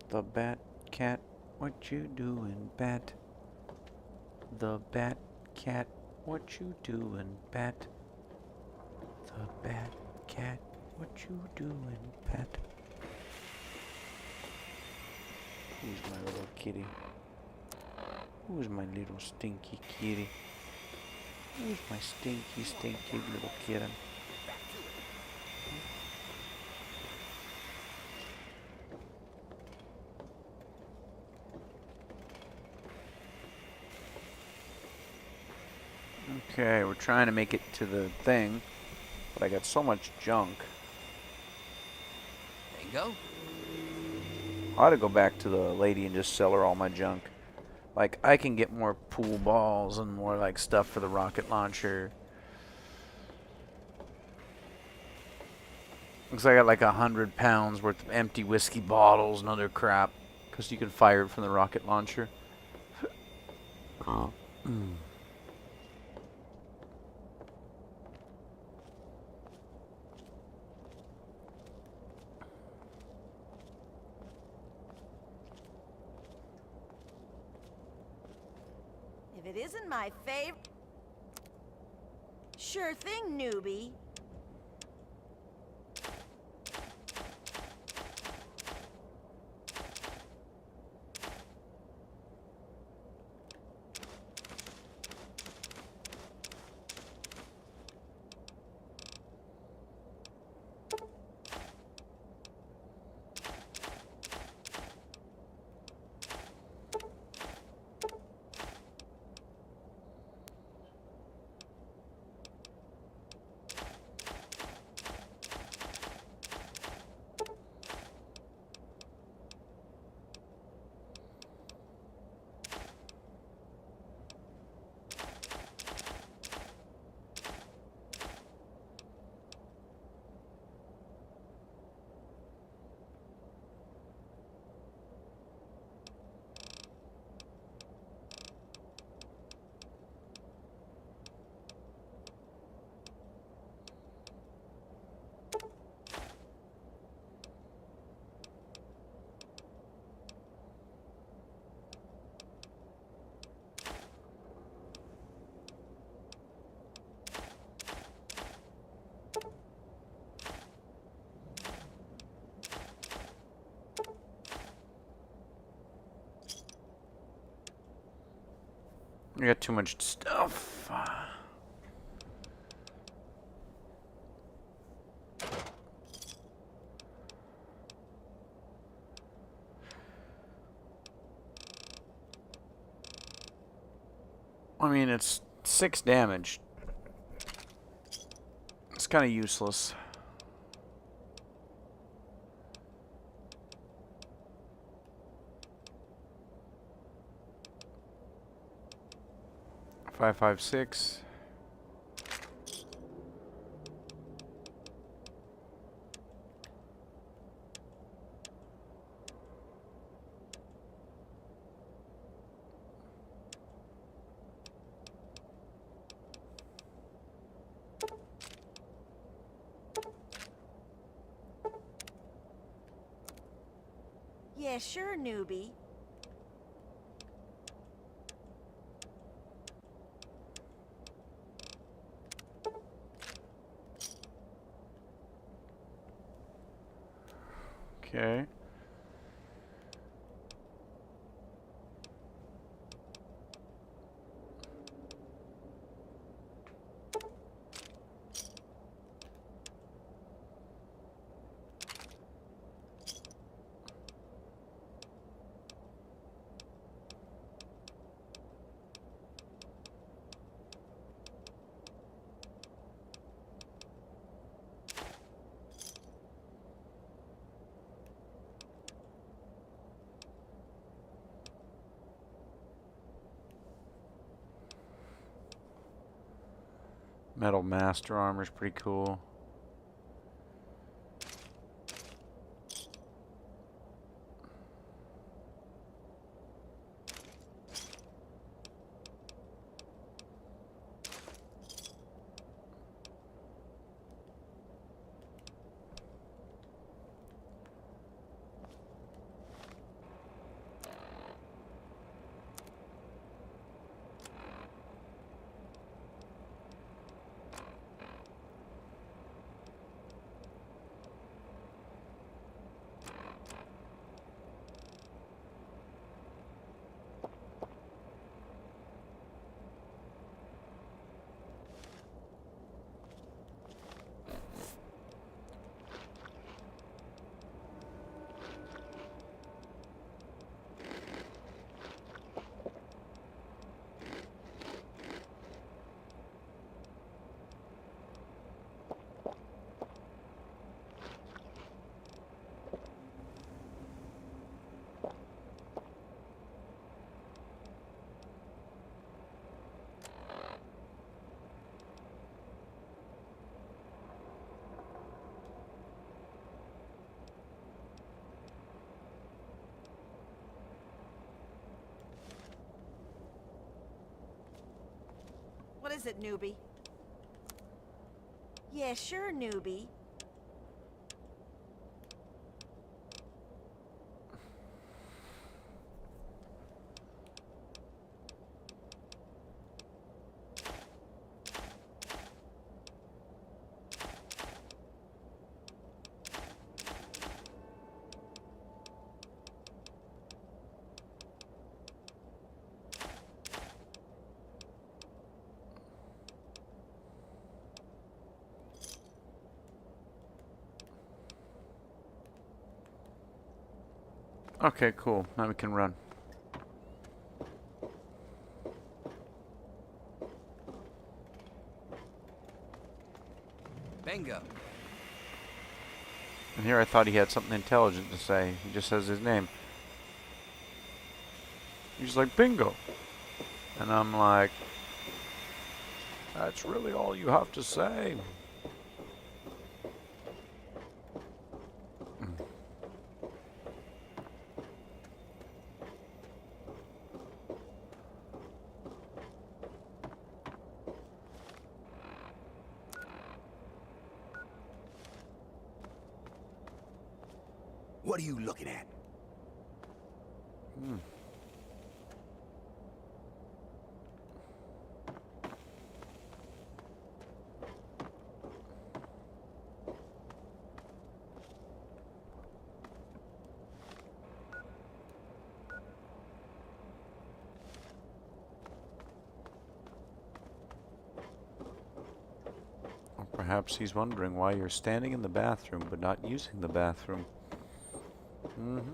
The bat cat, what you doing, bat? The bat cat, what you doing, bat? The bat cat, what you doing, bat? Who's my little kitty? Who's my little stinky kitty? Who's my stinky, stinky little kitten? Okay, we're trying to make it to the thing, but I got so much junk. go? I ought to go back to the lady and just sell her all my junk. Like, I can get more pool balls and more, like, stuff for the rocket launcher. Looks like I got like 100 pounds worth of empty whiskey bottles and other crap. Because you can fire it from the rocket launcher. If it isn't my favorite... Sure thing, newbie. I got too much stuff. I mean, it's 6 damage. It's kind of useless. Five, 5, 6. Yeah, sure, newbie. Okay. Metal Master Armor's pretty cool. is it, newbie? Yeah, sure, newbie. Okay, cool. Now we can run. Bingo. And here I thought he had something intelligent to say. He just says his name. He's like, bingo. And I'm like, that's really all you have to say. What are you looking at? Or perhaps he's wondering why you're standing in the bathroom but not using the bathroom. Mm-hmm.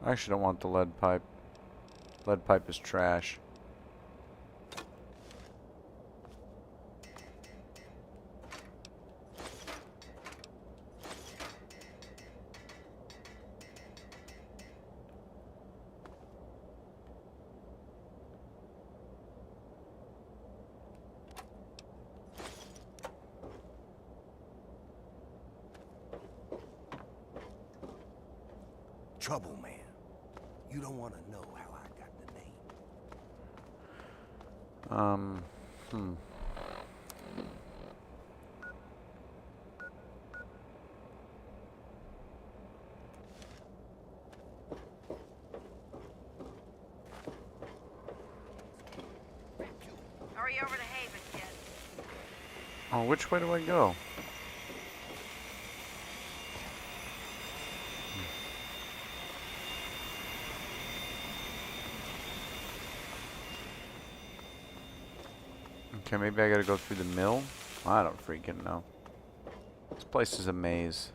I actually don't want the lead pipe. Lead pipe is trash. Trouble man. You don't want to know how I got the name. Hurry over to Haven, kid. Oh, which way do I go? Okay, maybe I gotta go through the mill? I don't freaking know. This place is a maze.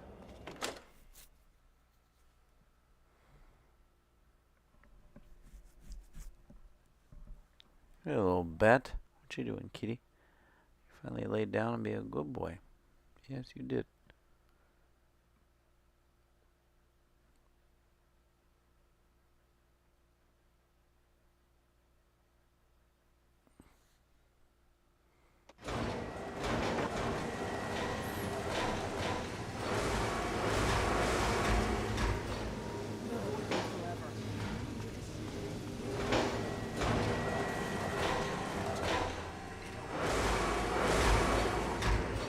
Hey, little bat. What you doing, kitty? You finally laid down and be a good boy. Yes, you did.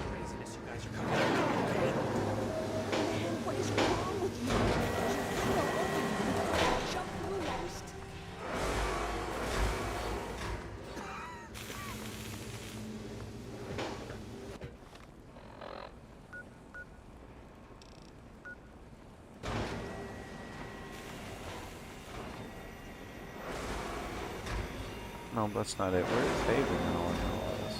Craziness, you guys are coming out, okay? What is wrong with you? You're open. Jump loose. No, that's not it. Where is Haven and all this?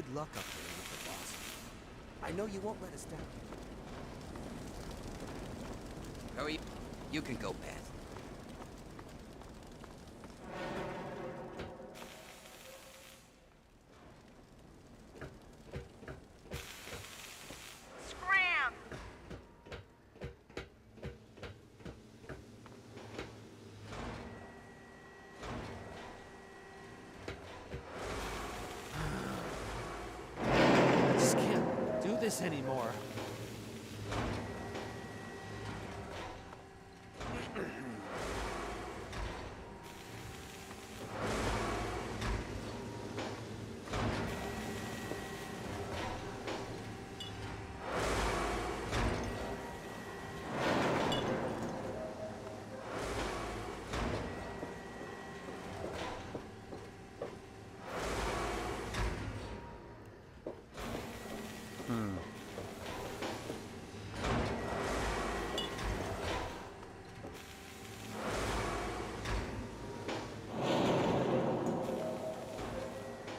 Good luck up there with the boss. I know you won't let us down. Hurry. You can go past. Scram! I just can't do this anymore.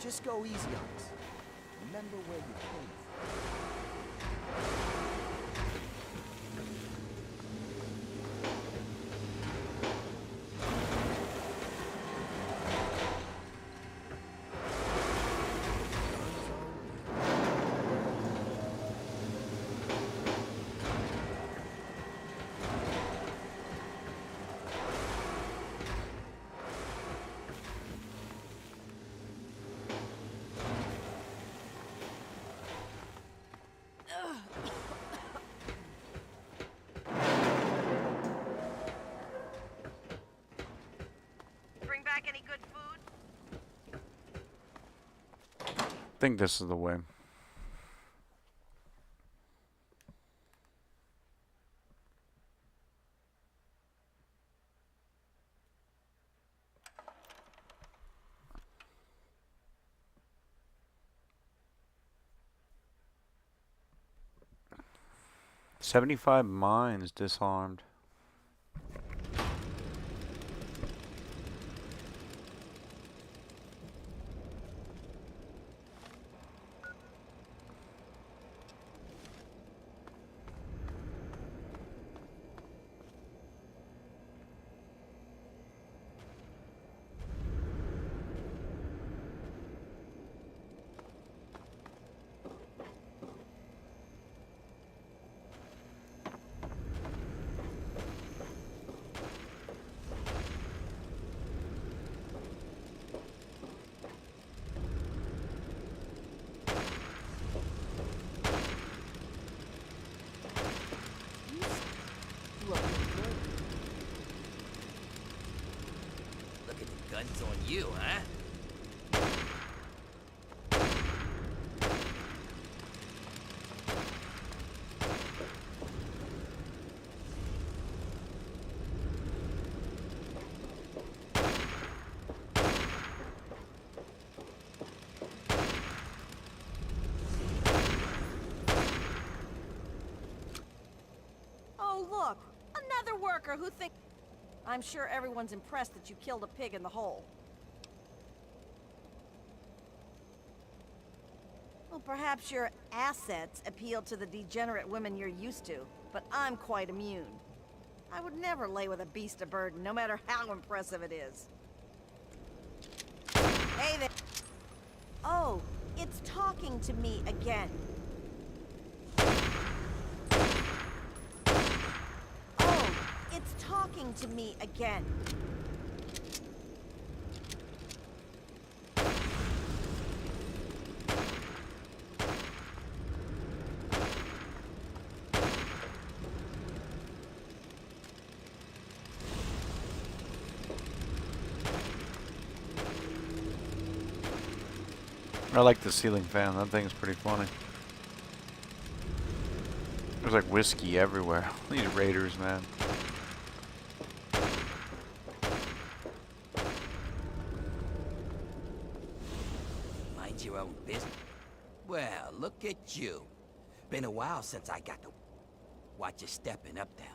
Just go easy on us. Remember where you came from. Bring back any good food? I think this is the way. "75 mines disarmed." Look at the guns on you, huh? Oh, look! Another worker who thinks... I'm sure everyone's impressed that you killed a pig in the hole. Well, perhaps your assets appeal to the degenerate women you're used to, but I'm quite immune. I would never lay with a beast of burden, no matter how impressive it is. Hey there! Oh, it's talking to me again. It's talking to me again. I like the ceiling fan. That thing's pretty funny. There's like whiskey everywhere. These raiders, man. Mind your own business. Well, look at you. Been a while since I got to watch you stepping up down.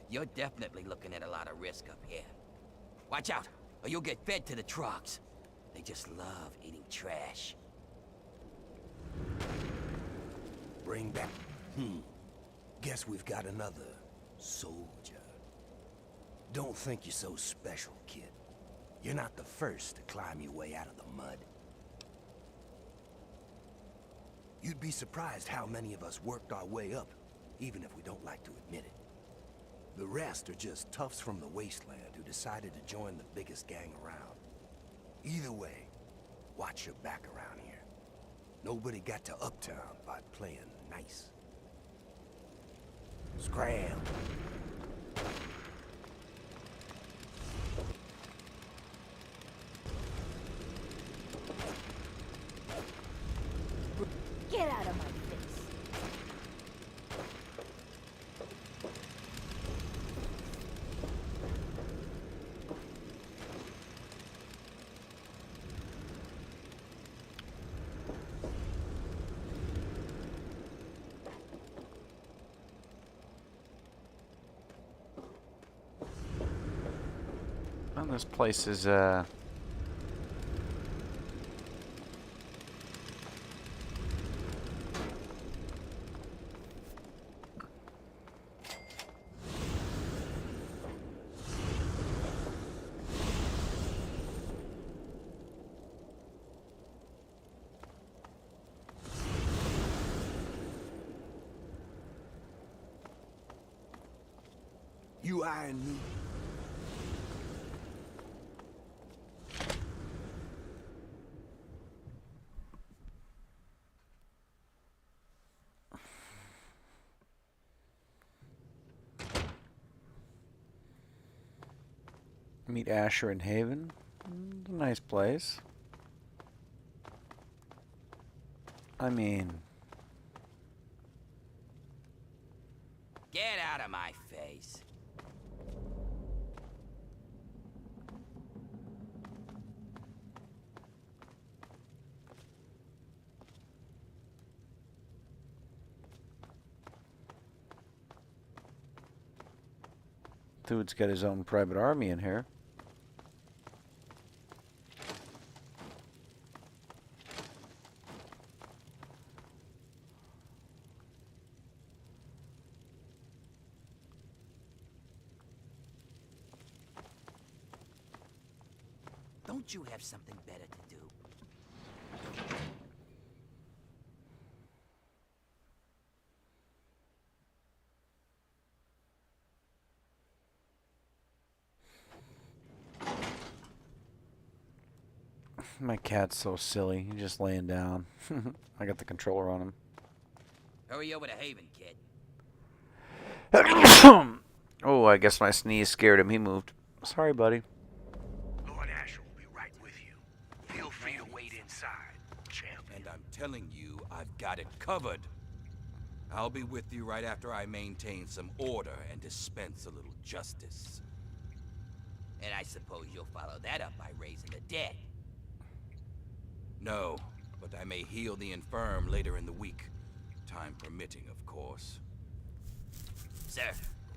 You're definitely looking at a lot of risk up here. Watch out, or you'll get fed to the trucks. They just love eating trash. Bring back... Guess we've got another soldier. Don't think you're so special, kid. You're not the first to climb your way out of the mud. You'd be surprised how many of us worked our way up, even if we don't like to admit it. The rest are just toughs from the wasteland who decided to join the biggest gang around. Either way, watch your back around here. Nobody got to Uptown by playing nice. Scram! Get out of my face. Well, this place is You eyeing me? meet Asher in Haven. It's a nice place. I mean, Get out of my face. dude's got his own private army in here. Don't you have something better to do? My cat's so silly. He's just laying down. I got the controller on him. Hurry over to Haven, kid. Oh, I guess my sneeze scared him. He moved. Sorry, buddy. Lord Asher will be right with you. Feel free to wait inside, champ. And I'm telling you, I've got it covered. I'll be with you right after I maintain some order and dispense a little justice. And I suppose you'll follow that up by raising the dead. No, but I may heal the infirm later in the week. Time permitting, of course. Sir,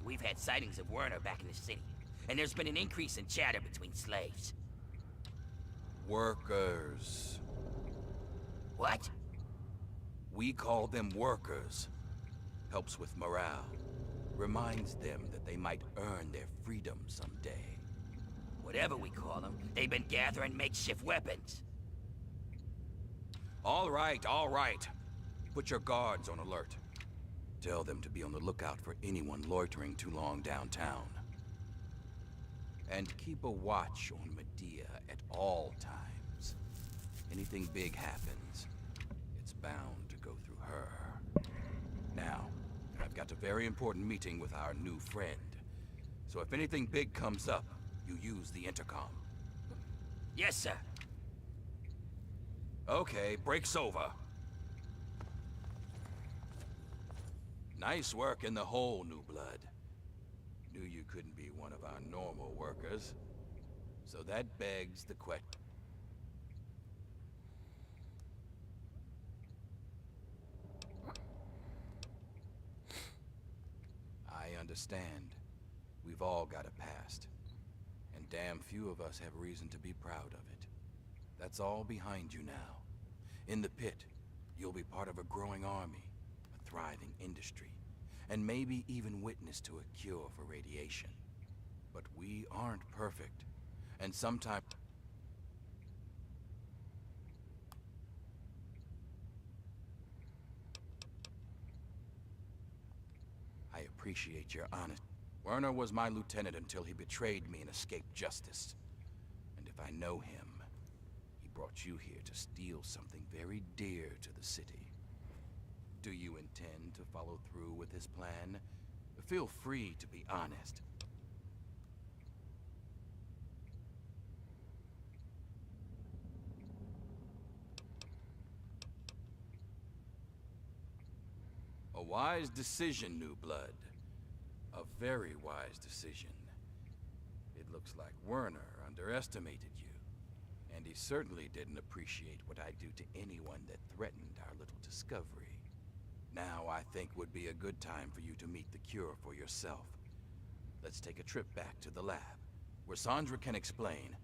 we've had sightings of Werner back in the city, and there's been an increase in chatter between slaves. Workers. What? We call them workers. Helps with morale. Reminds them that they might earn their freedom someday. Whatever we call them, they've been gathering makeshift weapons. All right, all right. Put your guards on alert. Tell them to be on the lookout for anyone loitering too long downtown. And keep a watch on Medea at all times. Anything big happens, it's bound to go through her. Now, I've got a very important meeting with our new friend. So if anything big comes up, you use the intercom. Yes, sir. Okay, break's over. Nice work in the hole, New Blood. Knew you couldn't be one of our normal workers. So that begs the question. I understand. We've all got a past, and damn few of us have reason to be proud of it. That's all behind you now. In the pit, you'll be part of a growing army, a thriving industry, and maybe even witness to a cure for radiation. But we aren't perfect, and sometimes... I appreciate your honesty. Werner was my lieutenant until he betrayed me and escaped justice. And if I know him, he brought you here to steal something very dear to the city. Do you intend to follow through with his plan? Feel free to be honest. A wise decision, new blood. A very wise decision. It looks like Werner underestimated you. And he certainly didn't appreciate what I do to anyone that threatened our little discovery. Now I think would be a good time for you to meet the cure for yourself. Let's take a trip back to the lab, where Sandra can explain.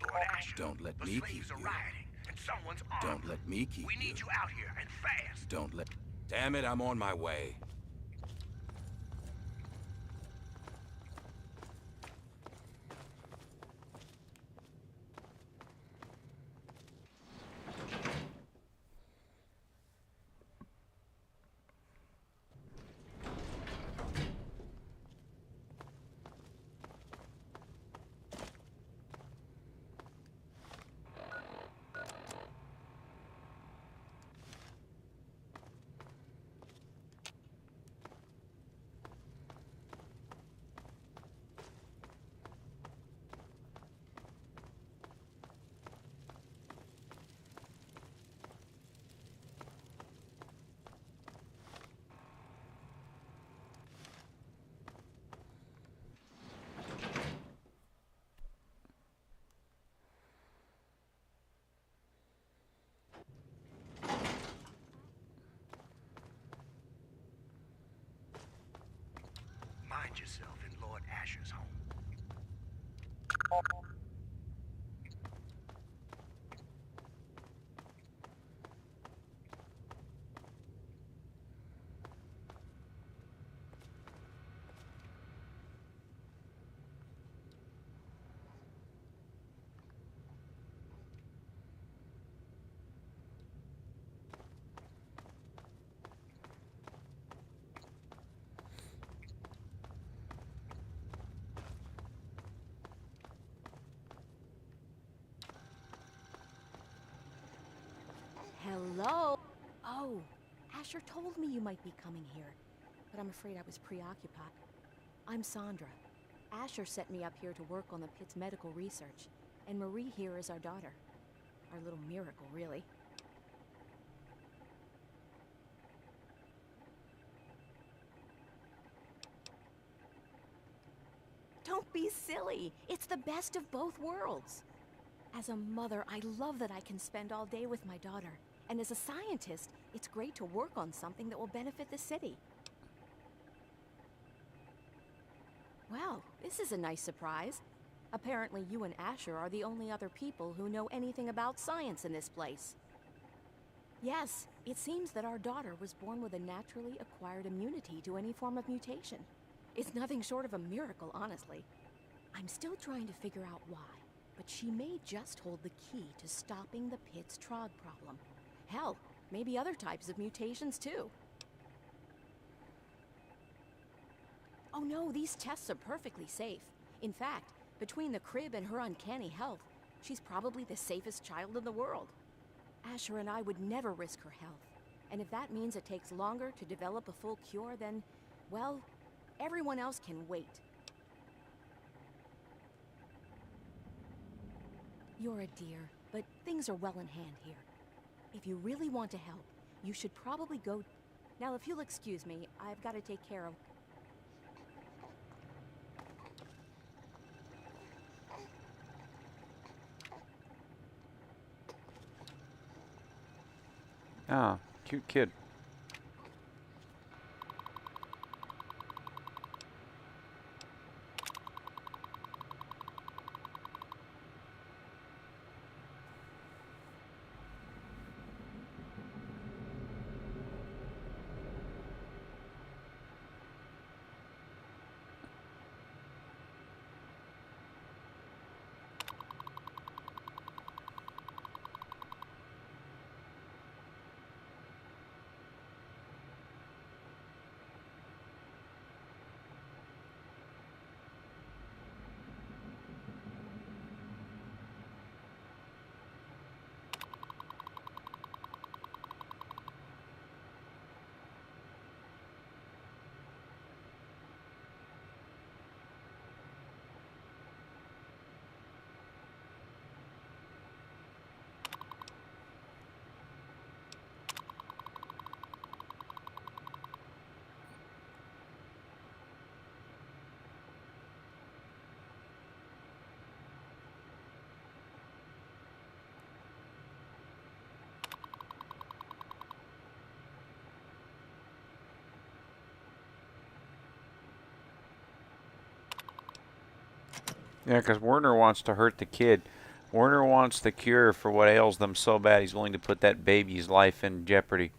Lord Asher, Don't let the me slaves keep are you. rioting, and someone's armed Don't let me keep We need you out here, and fast. Don't let... Damn it, I'm on my way. Mind yourself in Lord Asher's home. Hello? Oh, Asher told me you might be coming here, but I'm afraid I was preoccupied. I'm Sandra. Asher sent me up here to work on the Pitt's medical research, and Marie here is our daughter. Our little miracle, really. Don't be silly. It's the best of both worlds. As a mother, I love that I can spend all day with my daughter. And as a scientist, it's great to work on something that will benefit the city. Well, this is a nice surprise. Apparently you and Asher are the only other people who know anything about science in this place. Yes, it seems that our daughter was born with a naturally acquired immunity to any form of mutation. It's nothing short of a miracle, honestly. I'm still trying to figure out why, but she may just hold the key to stopping the Pitt's Trog problem. Hell, maybe other types of mutations too. Oh no, these tests are perfectly safe. In fact, between the crib and her uncanny health, she's probably the safest child in the world. Asher and I would never risk her health. And if that means it takes longer to develop a full cure, then, well, everyone else can wait. You're a dear, but things are well in hand here. If you really want to help, you should probably go... Now, if you'll excuse me, I've got to take care of... Ah, cute kid. Yeah, because Werner wants to hurt the kid. Werner wants the cure for what ails them so bad he's willing to put that baby's life in jeopardy.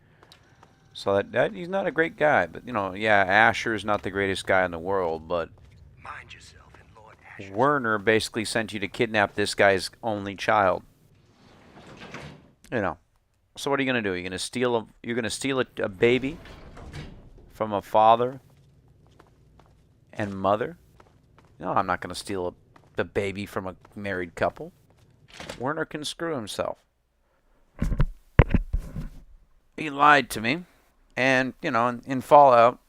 So that he's not a great guy. But, you know, yeah, Asher's not the greatest guy in the world, but Mind yourself in Lord Asher's... Werner basically sent you to kidnap this guy's only child. You know. So what are you going to do? You're going to steal a baby from a father and mother? No, I'm not going to steal the baby from a married couple. Werner can screw himself. He lied to me. And, you know, in Fallout,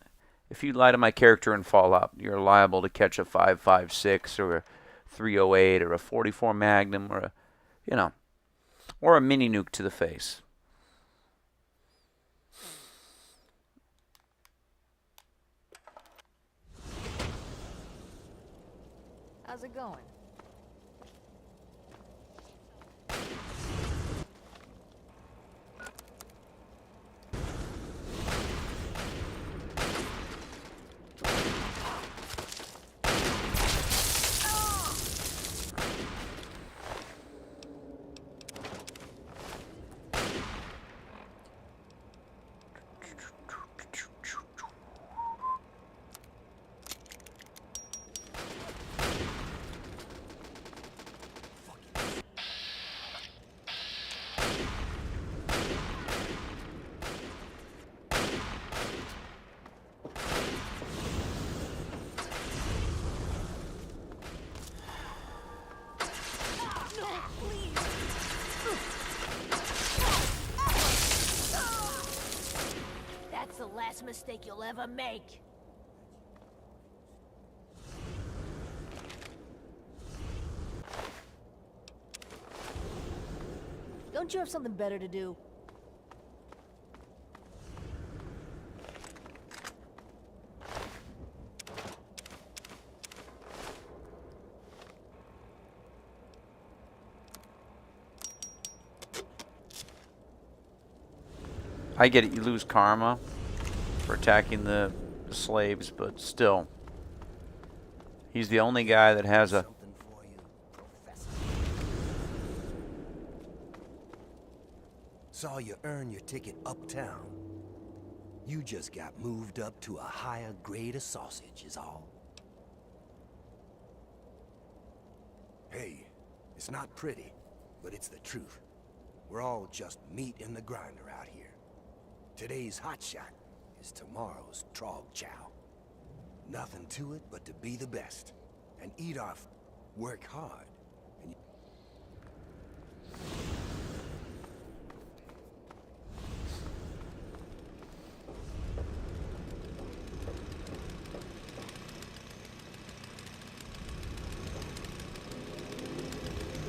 if you lie to my character in Fallout, you're liable to catch a 5.56 or a 308 or a 44 Magnum or or a mini nuke to the face. How's it going? That's the last mistake you'll ever make. Don't you have something better to do? I get it, you lose karma for attacking the slaves, but still. He's the only guy that has a... Something for you, Professor. Saw you earn your ticket uptown. You just got moved up to a higher grade of sausage is all. Hey, it's not pretty, but it's the truth. We're all just meat in the grinder out here. Today's hotshot is tomorrow's trog chow. Nothing to it but to be the best and eat our work hard. And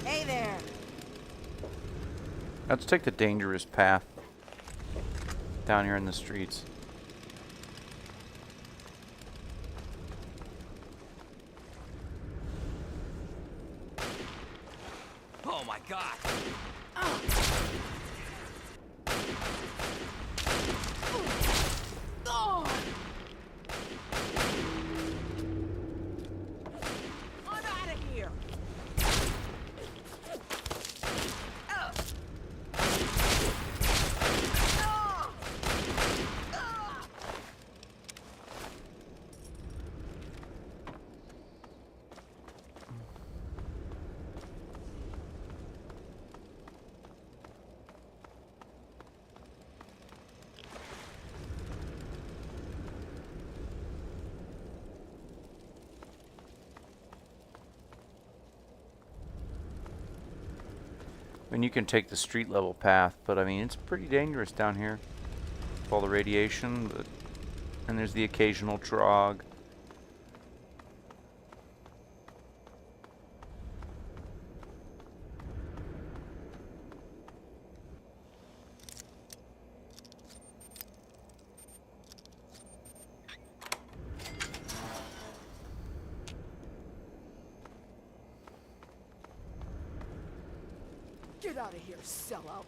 Hey there. Let's take the dangerous path down here in the streets. Oh my God! I'm out of here. I mean, you can take the street level path, but I mean, it's pretty dangerous down here with all the radiation, and there's the occasional trog. Get out of here, sellout.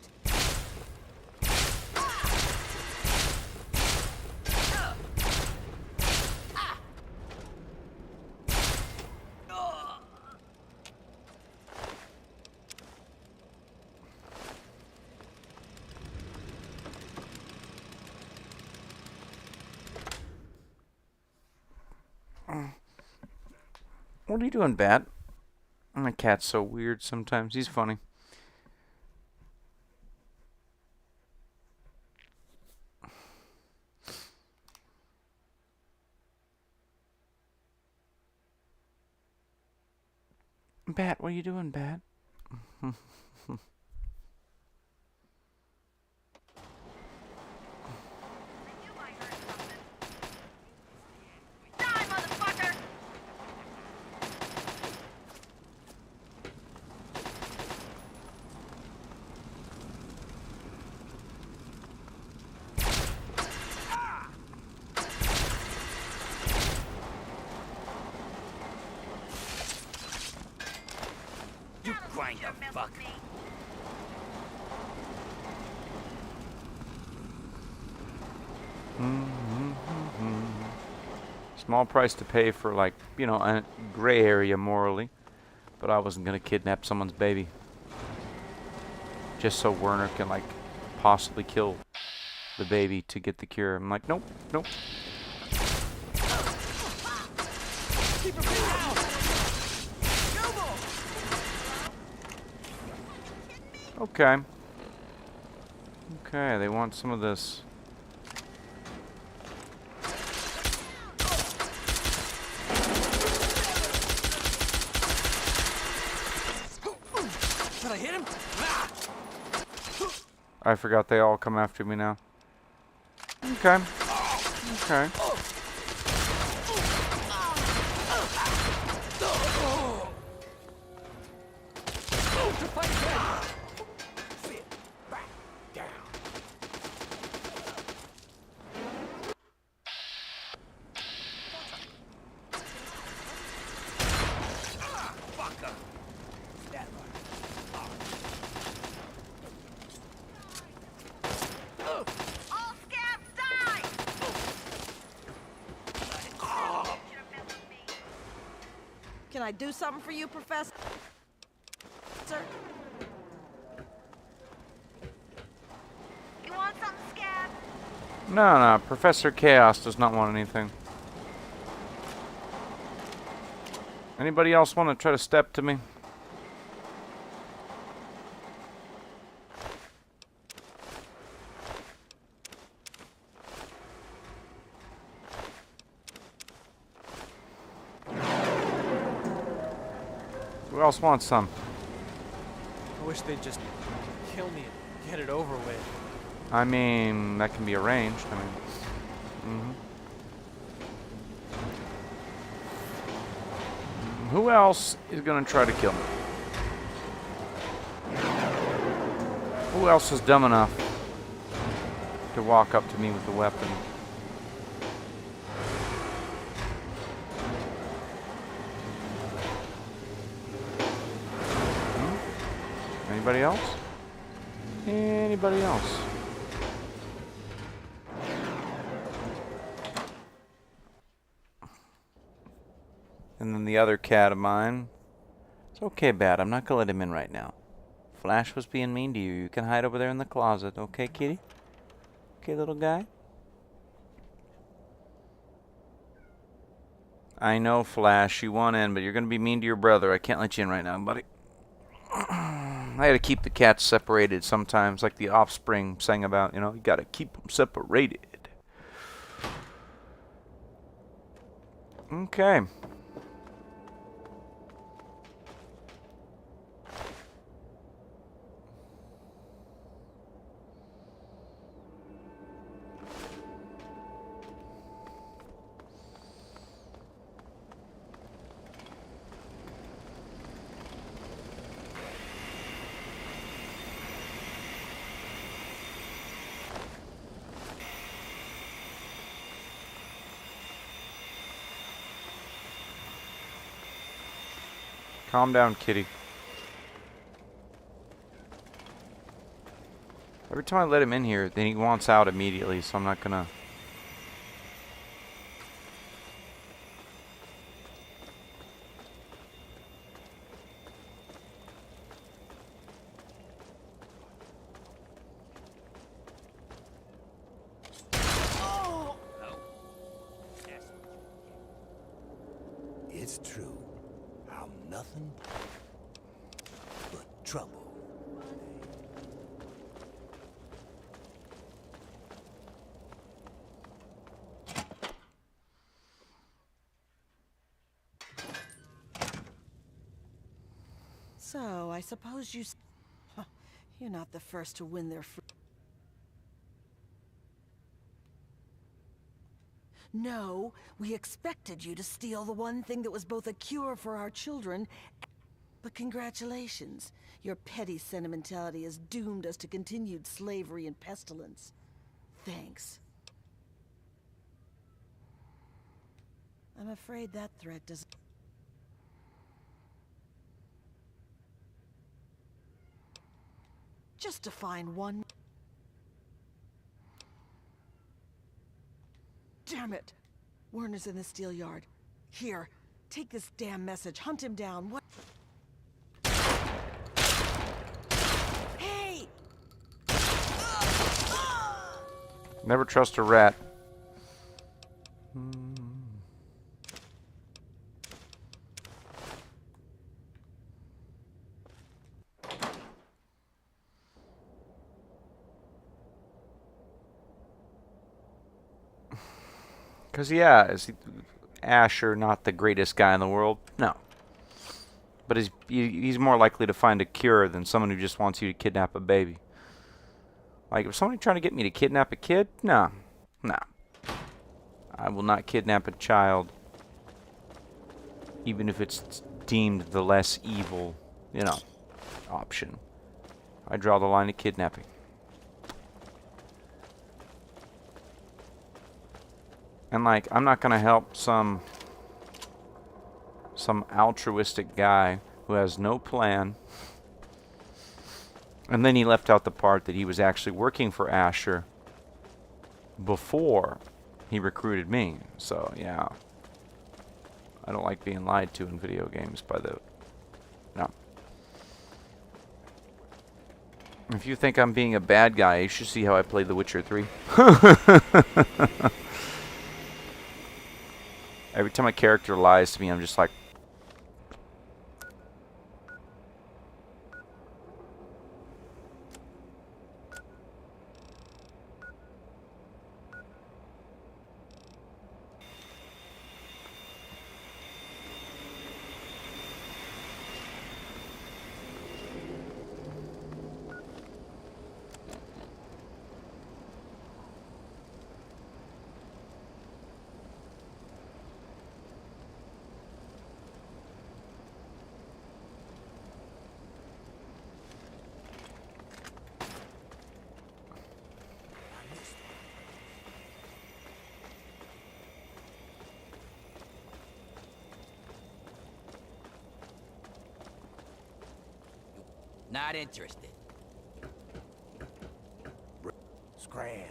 What are you doing, Bat? My cat's so weird sometimes. He's funny. Bat, what are you doing, Bat? You grind the fuck. Small price to pay for, like, you know, a gray area morally. But I wasn't going to kidnap someone's baby. Just so Werner can, like, possibly kill the baby to get the cure. I'm like, nope, nope. Keep her down! Okay. Okay, they want some of this. Should I hit him? I forgot they all come after me now. Okay. Okay. Can I do something for you, Professor? You want something, Scab? No, no, Professor Chaos does not want anything. Anybody else want to try to step to me? Who else wants some? I wish they'd just kill me and get it over with. I mean, that can be arranged. I mean, who else is going to try to kill me? Who else is dumb enough to walk up to me with a weapon? Anybody else? Anybody else? And then the other cat of mine. It's okay, Bat. I'm not gonna let him in right now. Flash was being mean to you. You can hide over there in the closet. Okay, kitty? Okay, little guy? I know, Flash. You want in, but you're gonna be mean to your brother. I can't let you in right now, buddy. I gotta keep the cats separated sometimes, like the Offspring sang about, you know, you gotta keep them separated. Okay. Calm down, kitty. Every time I let him in here, then he wants out immediately, so I'm not gonna... It's true. nothing but trouble. So, I suppose you... Huh, you're not the first to win their free... No, we expected you to steal the one thing that was both a cure for our children. But congratulations, your petty sentimentality has doomed us to continued slavery and pestilence. Thanks. I'm afraid that threat doesn't... Just to find one... Damn it! Werner's in the steel yard. Here, take this damn message. Hunt him down. What? Hey! Never trust a rat. Because, yeah, is Asher not the greatest guy in the world? No. But he's more likely to find a cure than someone who just wants you to kidnap a baby. Like, if somebody trying to get me to kidnap a kid? No. No. I will not kidnap a child. Even if it's deemed the less evil, option. I draw the line at kidnapping. And, like, I'm not going to help some altruistic guy who has no plan. And then he left out the part that he was actually working for Asher before he recruited me. So, yeah. I don't like being lied to in video games by the... No. If you think I'm being a bad guy, you should see how I played The Witcher 3. Every time a character lies to me, I'm just like... Not interested. Scram.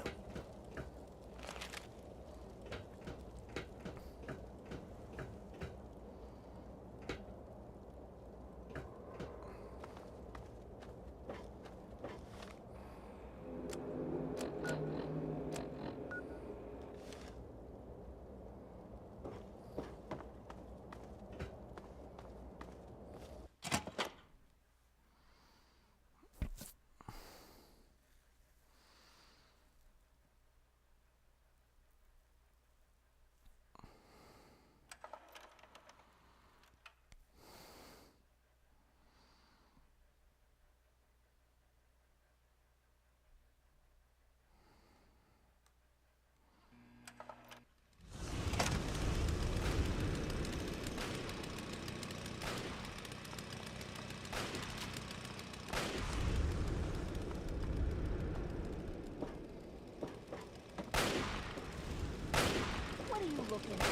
What are you looking at?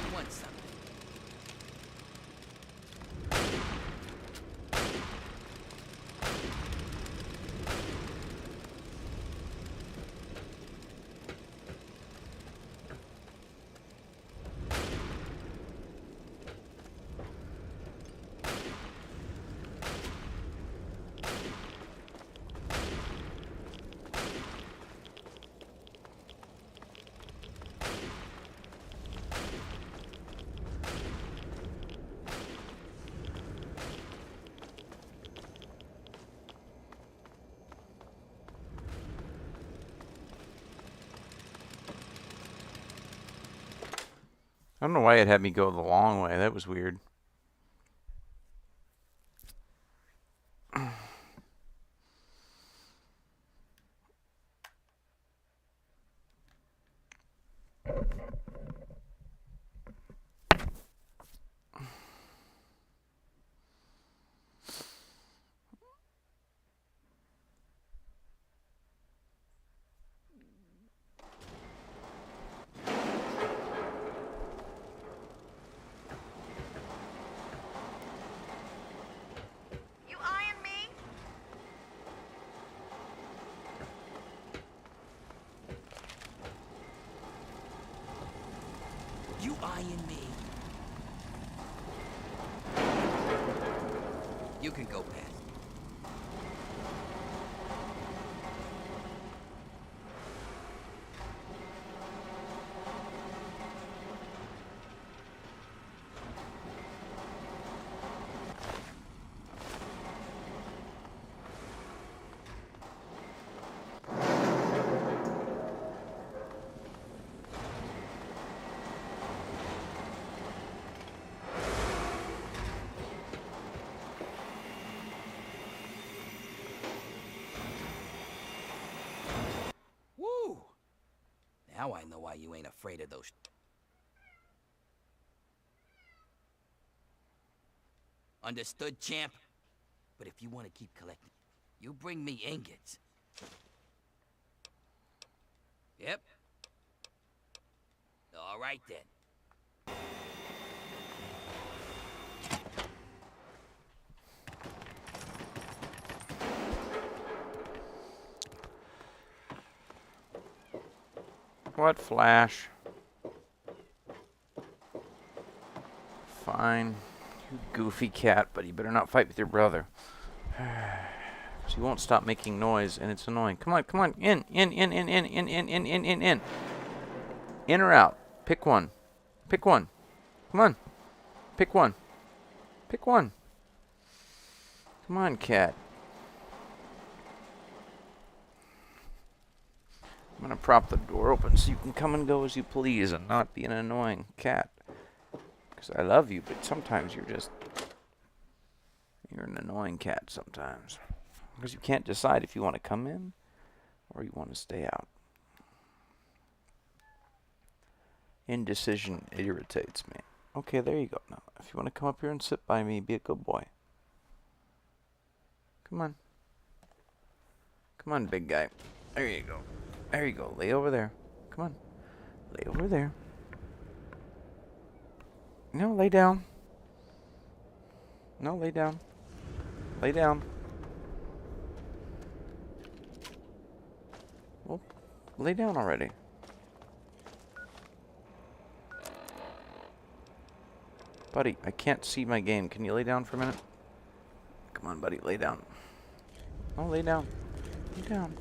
You want something? don't know why it had me go the long way. That was weird. You eyeing me? You eyeing me? You can go past. Woo! Now I know why you ain't afraid of those. Understood, champ? But if you want to keep collecting, you bring me ingots. Yep. All right then. What, Flash? Fine. You goofy cat, but you better not fight with your brother. So he won't stop making noise, and it's annoying. Come on, come on. In. In or out. Pick one. Pick one. Come on. Pick one. Pick one. Come on, cat. I'm gonna prop the door open so you can come and go as you please and not be an annoying cat. Because I love you, but sometimes you're an annoying cat sometimes. Because you can't decide if you want to come in or you want to stay out. Indecision irritates me. Okay, there you go. Now, if you want to come up here and sit by me, be a good boy. Come on. Come on, big guy. There you go. There you go. Lay over there. Come on. Lay over there. No, lay down. No, lay down. Lay down. Well, lay down already. Buddy, I can't see my game. Can you lay down for a minute? Come on, buddy. Lay down. Oh, lay down. Lay down.